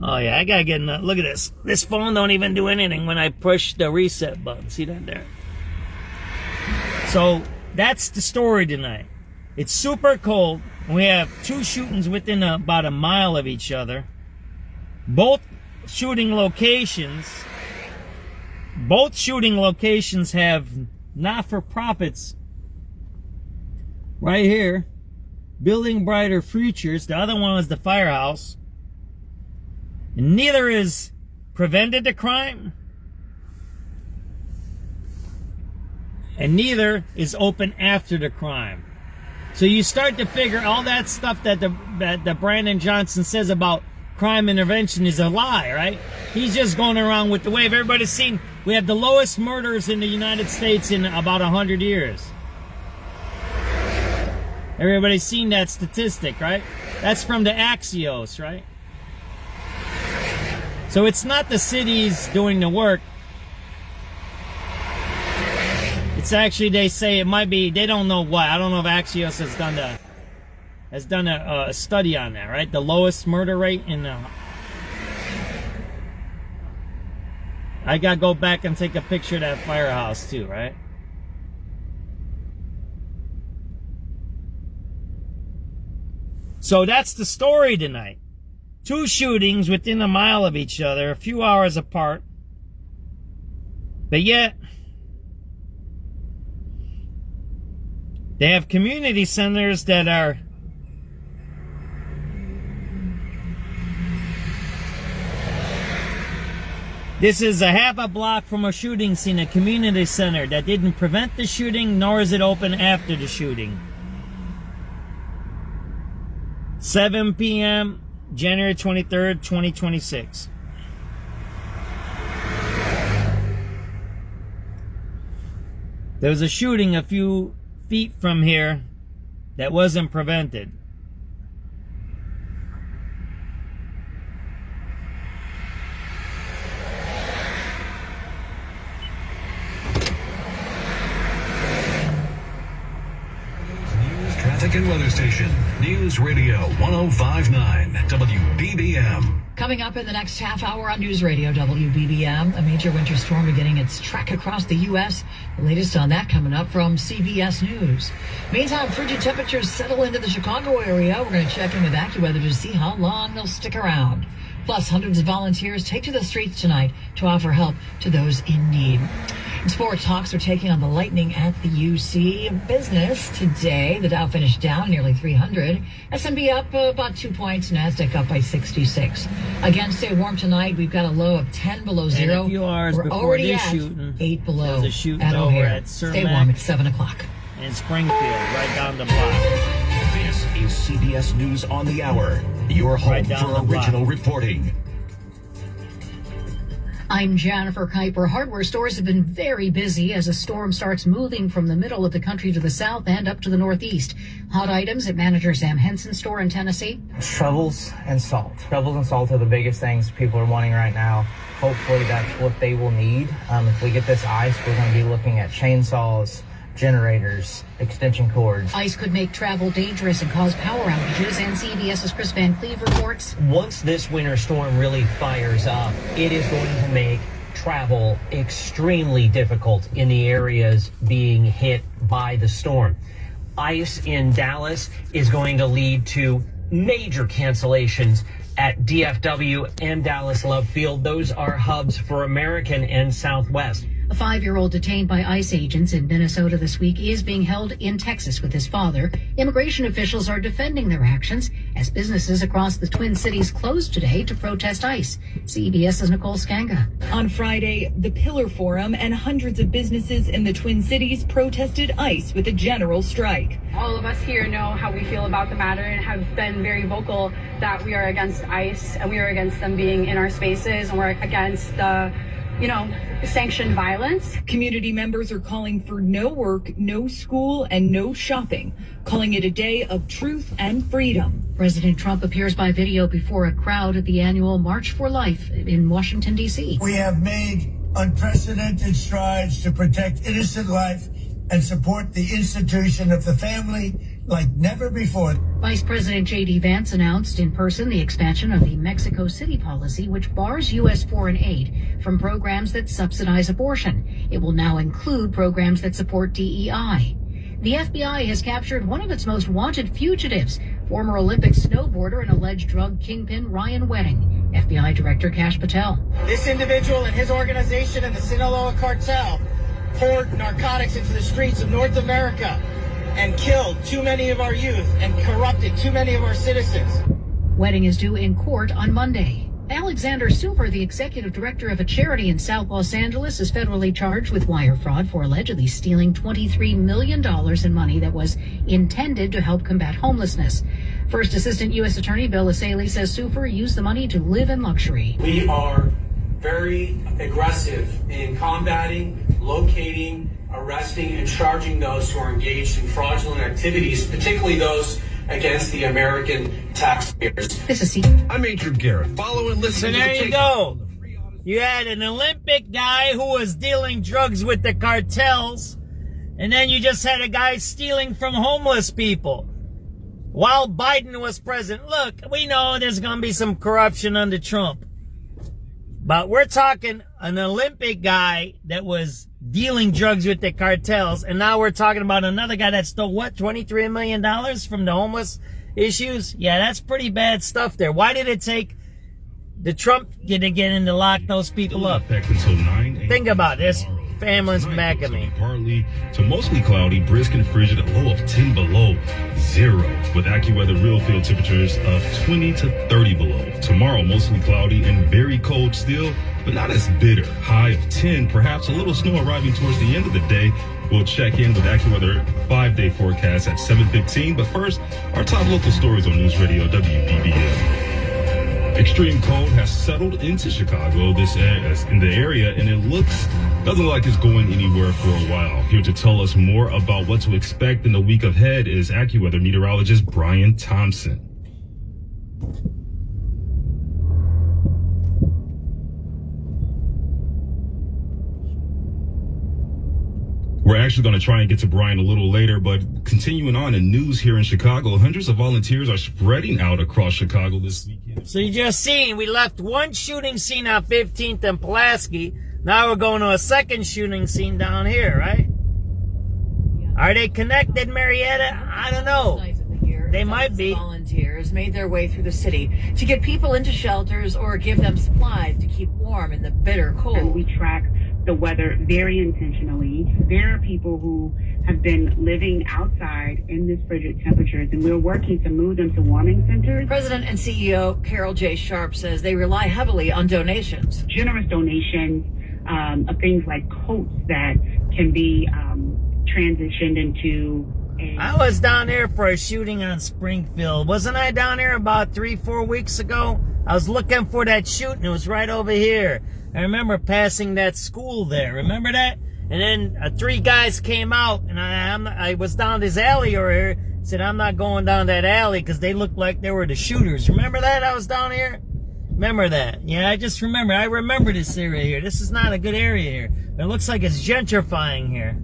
Oh, yeah, I gotta get in. Look at this. This phone don't even do anything when I push the reset button. See that there? So that's the story tonight. It's super cold. We have 2 shootings within about a mile of each other. Both shooting locations have not-for-profits right here. Building brighter futures. The other one was the firehouse. And neither is prevented the crime, and neither is open after the crime. So you start to figure all that stuff that Brandon Johnson says about crime intervention is a lie, right? He's just going around with the wave. Everybody's seen we have the lowest murders in the United States in about 100 years. Everybody's seen that statistic, right? That's from the Axios, right? So it's not the cities doing the work. It's actually, they say it might be, they don't know what. I don't know if Axios has done a study on that, right? The lowest murder rate in the... I gotta go back and take a picture of that firehouse too, right? So that's the story tonight. 2 shootings within a mile of each other, a few hours apart. But yet, they have community centers that are This is a half a block from a shooting scene, a community center that didn't prevent the shooting, nor is it open after the shooting. 7 p.m., January 23rd, 2026. There was a shooting a few feet from here that wasn't prevented. American weather station, News Radio 105.9 WBBM. Coming up in the next half hour on News Radio WBBM, a major winter storm beginning its trek across the U.S. The latest on that coming up from CBS News. Meantime, frigid temperatures settle into the Chicago area. We're going to check in with AccuWeather to see how long they'll stick around. Plus, hundreds of volunteers take to the streets tonight to offer help to those in need. In sports, Hawks are taking on the Lightning at the UC. Business today, the Dow finished down nearly 300. S&P up about 2 points. NASDAQ up by 66. Again, stay warm tonight. We've got a low of 10 below zero. And a few hours We're before already this at shooting, 8 below there's a shooting at over O'Hare. at Stay Cermak warm at 7 o'clock. in Springfield, right down the block. This is CBS News on the Hour, your home Right down for the block. original reporting. I'm Jennifer Kuiper. Hardware stores have been very busy as a storm starts moving from the middle of the country to the south and up to the northeast. Hot items at manager Sam Henson's store in Tennessee. Shovels and salt. Shovels and salt are the biggest things people are wanting right now. Hopefully that's what they will need. If we get this ice, we're going to be looking at chainsaws, generators, extension cords. Ice could make travel dangerous and cause power outages, and CBS's Chris Van Cleve reports. Once this winter storm really fires up, it is going to make travel extremely difficult in the areas being hit by the storm. Ice in Dallas is going to lead to major cancellations at DFW and Dallas Love Field. Those are hubs for American and Southwest. A 5-year-old detained by ICE agents in Minnesota this week is being held in Texas with his father. Immigration officials are defending their actions as businesses across the Twin Cities closed today to protest ICE. CBS's Nicole Skanga. On Friday, the Pillar Forum and hundreds of businesses in the Twin Cities protested ICE with a general strike. All of us here know how we feel about the matter and have been very vocal that we are against ICE and we are against them being in our spaces, and we're against the sanctioned violence. Community members are calling for no work, no school, and no shopping, calling it a day of truth and freedom. President Trump appears by video before a crowd at the annual March for Life in Washington, D.C. We have made unprecedented strides to protect innocent life and support the institution of the family like never before. Vice President J.D. Vance announced in person the expansion of the Mexico City policy, which bars U.S. foreign aid from programs that subsidize abortion. It will now include programs that support DEI. The FBI has captured one of its most wanted fugitives, former Olympic snowboarder and alleged drug kingpin Ryan Wedding. FBI Director Kash Patel. This individual and his organization and the Sinaloa cartel poured narcotics into the streets of North America and killed too many of our youth and corrupted too many of our citizens. Wedding is due in court on Monday. Alexander Silver, the executive director of a charity in South Los Angeles, is federally charged with wire fraud for allegedly stealing $23 million in money that was intended to help combat homelessness. First Assistant U.S. Attorney Bill Asaley says Silver used the money to live in luxury. We are very aggressive in combating, locating, arresting, and charging those who are engaged in fraudulent activities, particularly those against the American taxpayers. This is I'm Adrian Garrett. Follow and listen. So there you go. You had an Olympic guy who was dealing drugs with the cartels, and then you just had a guy stealing from homeless people while Biden was president. Look, we know there's going to be some corruption under Trump, but we're talking an Olympic guy that was dealing drugs with the cartels, and now we're talking about another guy that stole, what, $23 million from the homeless issues? Yeah, that's pretty bad stuff there. Why did it take the Trump to get in to lock those people up? Think about this. Families back at me. Partly to mostly cloudy, brisk and frigid, a low of 10 below zero, with AccuWeather real field temperatures of 20 to 30 below. Tomorrow, mostly cloudy and very cold still, but not as bitter. High of 10, perhaps a little snow arriving towards the end of the day. We'll check in with AccuWeather 5-day forecast at 7:15. But first, our top local stories on News Radio WBBM. Extreme cold has settled into Chicago in the area, and it doesn't look like it's going anywhere for a while. Here to tell us more about what to expect in the week ahead is AccuWeather meteorologist Brian Thompson. We're actually going to try and get to Brian a little later, but Continuing on in news here in Chicago, hundreds of volunteers are spreading out across Chicago this weekend. So you just seen, we left one shooting scene on 15th and Pulaski. Now we're going to a second shooting scene down here, right? Are they connected, Marietta? I don't know. They might be. Volunteers made their way through the city to get people into shelters or give them supplies to keep warm in the bitter cold. And we track the weather very intentionally. There are people who have been living outside in this frigid temperatures, and we're working to move them to warming centers. President and CEO Carol J. Sharp says they rely heavily on donations. Generous donations of things like coats that can be transitioned into I was down there for a shooting on Springfield. Wasn't I down there about 3-4 weeks ago? I was looking for that shooting. It was right over here. I remember passing that school there. Remember that? And then 3 guys came out, and I was down this alley over here. Said, I'm not going down that alley because they looked like they were the shooters. Remember that? I was down here? Remember that? Yeah, I just remember. I remember this area here. This is not a good area here. It looks like it's gentrifying here.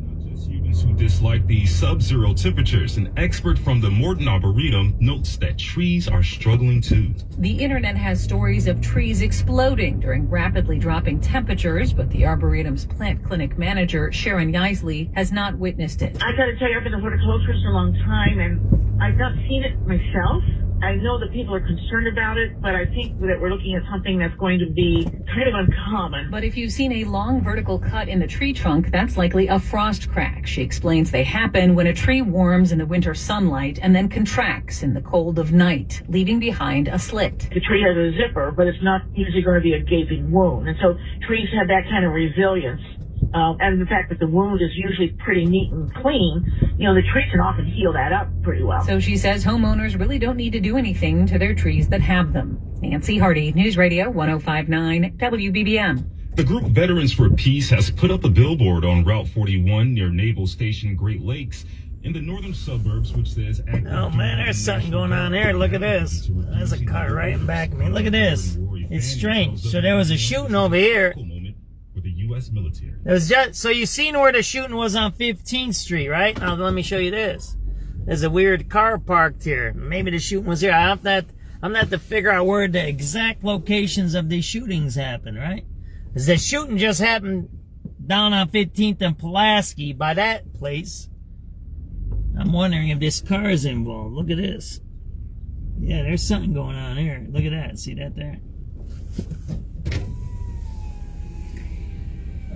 Who dislike the sub-zero temperatures. An expert from the Morton Arboretum notes that trees are struggling too. The internet has stories of trees exploding during rapidly dropping temperatures, but the Arboretum's plant clinic manager, Sharon Yeisley, has not witnessed it. I got to tell you, I've been in horticulture for a long time, and I've not seen it myself. I know that people are concerned about it, but I think that we're looking at something that's going to be kind of uncommon. But if you've seen a long vertical cut in the tree trunk, that's likely a frost crack. She explains they happen when a tree warms in the winter sunlight and then contracts in the cold of night, leaving behind a slit. The tree has a zipper, but it's not usually going to be a gaping wound. And so trees have that kind of resilience. And the fact that the wound is usually pretty neat and clean, the tree can often heal that up pretty well. So she says homeowners really don't need to do anything to their trees that have them. Nancy Hardy, News Radio 105.9 WBBM. The group Veterans for Peace has put up a billboard on Route 41 near Naval Station Great Lakes in the northern suburbs, which says... Oh, man, there's something going on there. Look at this. There's a car right in back of me. Look at this. It's strange. So there was a shooting over here. With the U.S. military. It was just, so you seen where the shooting was on 15th Street, right? Now let me show you this. There's a weird car parked here. Maybe the shooting was here. I'm not to figure out where the exact locations of these shootings happen, right? Because the shooting just happened down on 15th and Pulaski by that place. I'm wondering if this car is involved. Look at this. Yeah, there's something going on here. Look at that. See that there?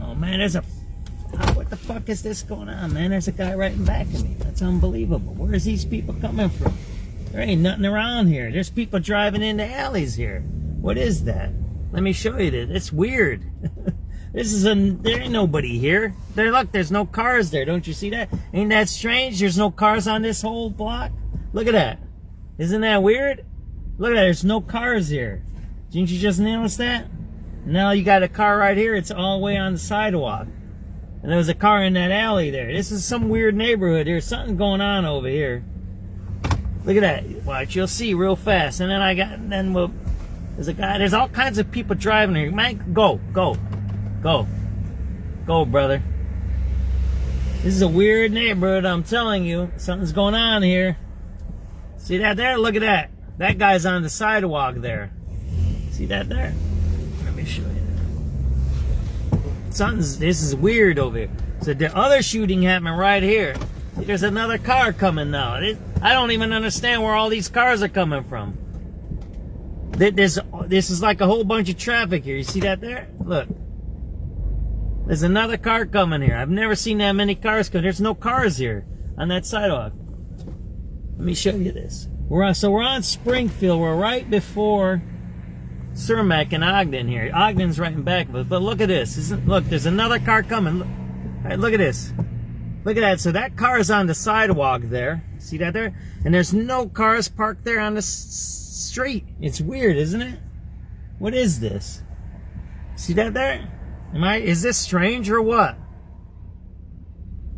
Oh man, what the fuck is this going on, man? There's a guy right in back of me. That's unbelievable. Where's these people coming from? There ain't nothing around here. There's people driving into alleys here. What is that? Let me show you this. It's weird. There ain't nobody here. Look, there's no cars there. Don't you see that? Ain't that strange? There's no cars on this whole block. Look at that. Isn't that weird? Look at that. There's no cars here. Didn't you just notice that? Now you got a car right here. It's all the way on the sidewalk. And there was a car in that alley there. This is some weird neighborhood. There's something going on over here. Look at that. Watch, you'll see real fast. And then there's a guy. There's all kinds of people driving here. Man, go, brother. This is a weird neighborhood, I'm telling you. Something's going on here. See that there? Look at that. That guy's on the sidewalk there. See that there? Let me show you. This is weird over here. So the other shooting happened right here. See, there's another car coming now. I don't even understand where all these cars are coming from. This is like a whole bunch of traffic here. You see that there? Look. There's another car coming here. I've never seen that many cars come. There's no cars here on that sidewalk. Let me show you this. We're on Springfield. We're right before Cermak and Ogden here. Ogden's right in back of us. But look at this. Look, there's another car coming. Look at this. Look at that. So that car is on the sidewalk there. See that there? And there's no cars parked there on the street. It's weird, isn't it? What is this? See that there? Is this strange or what?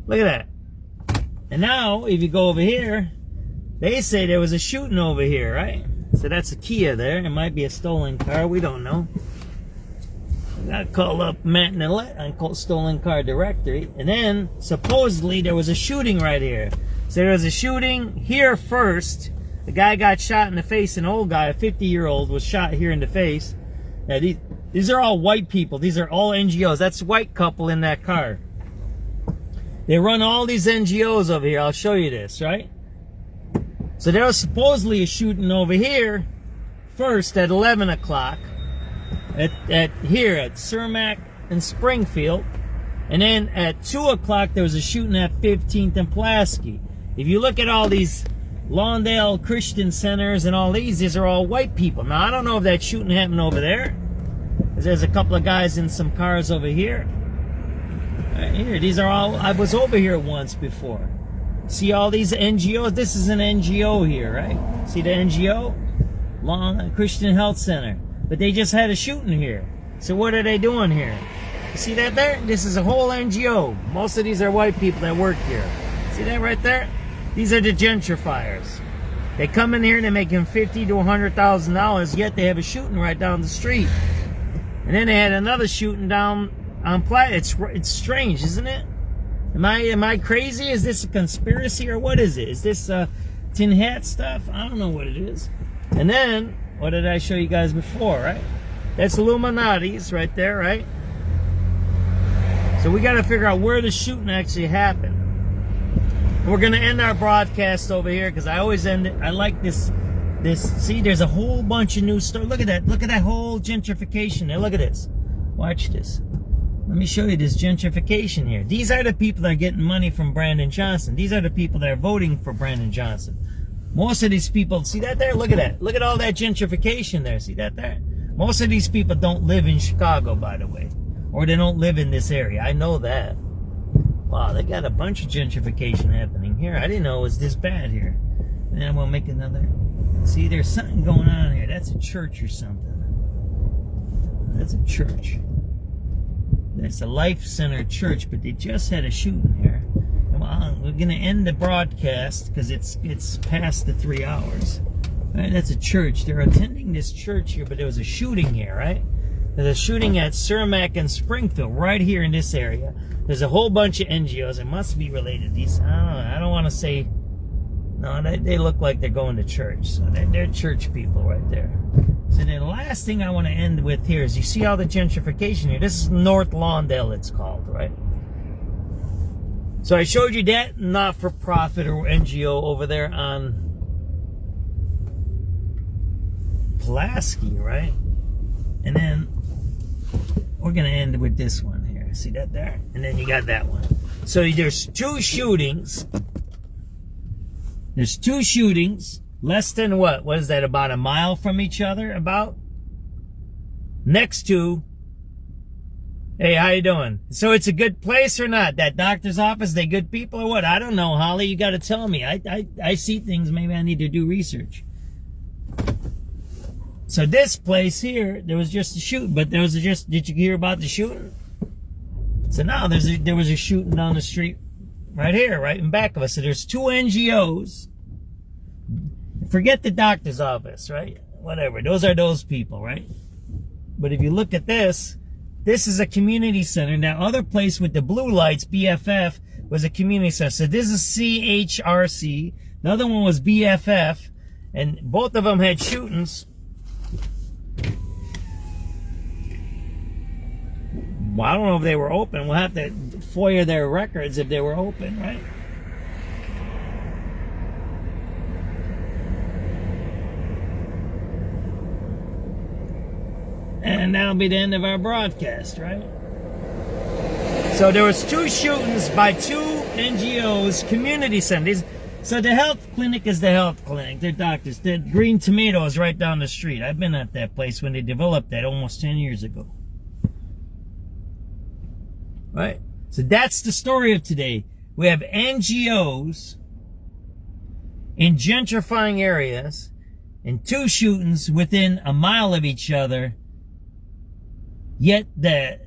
Look at that. And now, if you go over here, they say there was a shooting over here, right? So that's a Kia there. It might be a stolen car. We don't know. got called up Matt and Alette on stolen car directory. And then, supposedly, there was a shooting right here. So there was a shooting here first. The guy got shot in the face. An old guy, a 50-year-old, was shot here in the face. Now, these are all white people. These are all NGOs. That's a white couple in that car. They run all these NGOs over here. I'll show you this, right? So there was supposedly a shooting over here first at 11 o'clock at here at Cermak and Springfield. And then at 2 o'clock there was a shooting at 15th and Pulaski. If you look at all these Lawndale Christian centers and all these are all white people. Now, I don't know if that shooting happened over there. There's a couple of guys in some cars over here. Right here, these are all, I was over here once before. See all these NGOs? This is an NGO here, right? See the NGO? Long Christian Health Center. But they just had a shooting here. So what are they doing here? You see that there? This is a whole NGO. Most of these are white people that work here. See that right there? These are the gentrifiers. They come in here and they're making $50,000 to $100,000, yet they have a shooting right down the street. And then they had another shooting down on Platt. It's strange, isn't it? Am I crazy? Is this a conspiracy or what is it? Is this tin hat stuff? I don't know what it is. And then, what did I show you guys before, right? That's Illuminati's right there, right? So we got to figure out where the shooting actually happened. And we're going to end our broadcast over here because I always end it. I like this. See, there's a whole bunch of new stories. Look at that. Look at that whole gentrification there. Look at this. Watch this. Let me show you this gentrification here. These are the people that are getting money from Brandon Johnson. These are the people that are voting for Brandon Johnson. Most of these people, see that there? Look at that. Look at all that gentrification there. See that there? Most of these people don't live in Chicago, by the way. Or they don't live in this area. I know that. Wow, they got a bunch of gentrification happening here. I didn't know it was this bad here. And then we'll make another. See, there's something going on here. That's a church or something. That's a church. That's a Life Center church, but they just had a shooting here. Well, we're going to end the broadcast because it's past the 3 hours. Right, that's a church. They're attending this church here, but there was a shooting here, right? There's a shooting at Cermak and Springfield, right here in this area. There's a whole bunch of NGOs. It must be related. These, I don't want to say. No, they look like they're going to church. So they're church people right there. So the last thing I want to end with here is you see all the gentrification here. This is North Lawndale, it's called, right? So I showed you that not-for-profit or NGO over there on Pulaski, right? And then we're going to end with this one here. See that there? And then you got that one. So there's two shootings. There's two shootings. Less than what? What is that? About a mile from each other? About? Next to. Hey, how you doing? So it's a good place or not? That doctor's office, they good people or what? I don't know, Holly. You got to tell me. I see things. Maybe I need to do research. So this place here, there was just a shooting, but there was just. Did you hear about the shooting? So now there was a shooting down the street, right here, right in back of us. So there's two NGOs. Forget the doctor's office, right? Whatever. Those are those people, right? But if you look at this is a community center. That other place with the blue lights, BFF, was a community center. So this is CHRC. The other one was BFF. And both of them had shootings. Well, I don't know if they were open. We'll have to FOIA their records if they were open, right? And that'll be the end of our broadcast, right? So there was two shootings by two NGOs, community centers. So the health clinic is the health clinic. They're doctors. The Green Tomato is right down the street. I've been at that place when they developed that almost 10 years ago. Right? So that's the story of today. We have NGOs in gentrifying areas and two shootings within a mile of each other. Yet the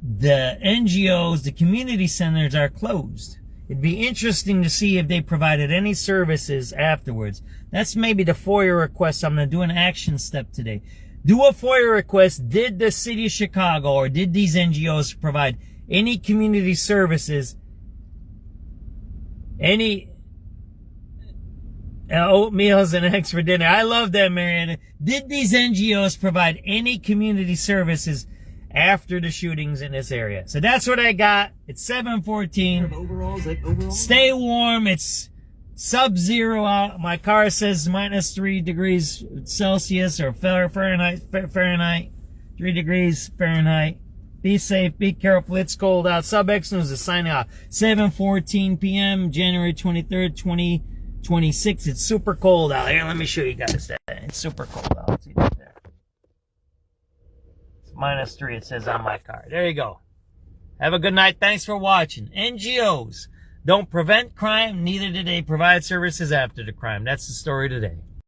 NGOs, the community centers are closed. It'd be interesting to see if they provided any services afterwards. That's maybe the FOIA request. I'm going to do an action step today. Do a FOIA request. Did the city of Chicago or did these NGOs provide any community services, any oatmeals and eggs for dinner? I love that, Mariana. Did these NGOs provide any community services after the shootings in this area? So that's what I got. It's 7:14. Stay warm. It's sub-zero out. My car says -3 degrees Celsius or Fahrenheit, 3 degrees Fahrenheit. Be safe, be careful, it's cold out. SubX.News is signing out. 7:14 p.m., January 23rd, 2026. It's super cold out here. Let me show you guys that. It's super cold out. See that there? It's -3, it says on my car. There you go. Have a good night. Thanks for watching. NGOs don't prevent crime, neither do they provide services after the crime. That's the story today.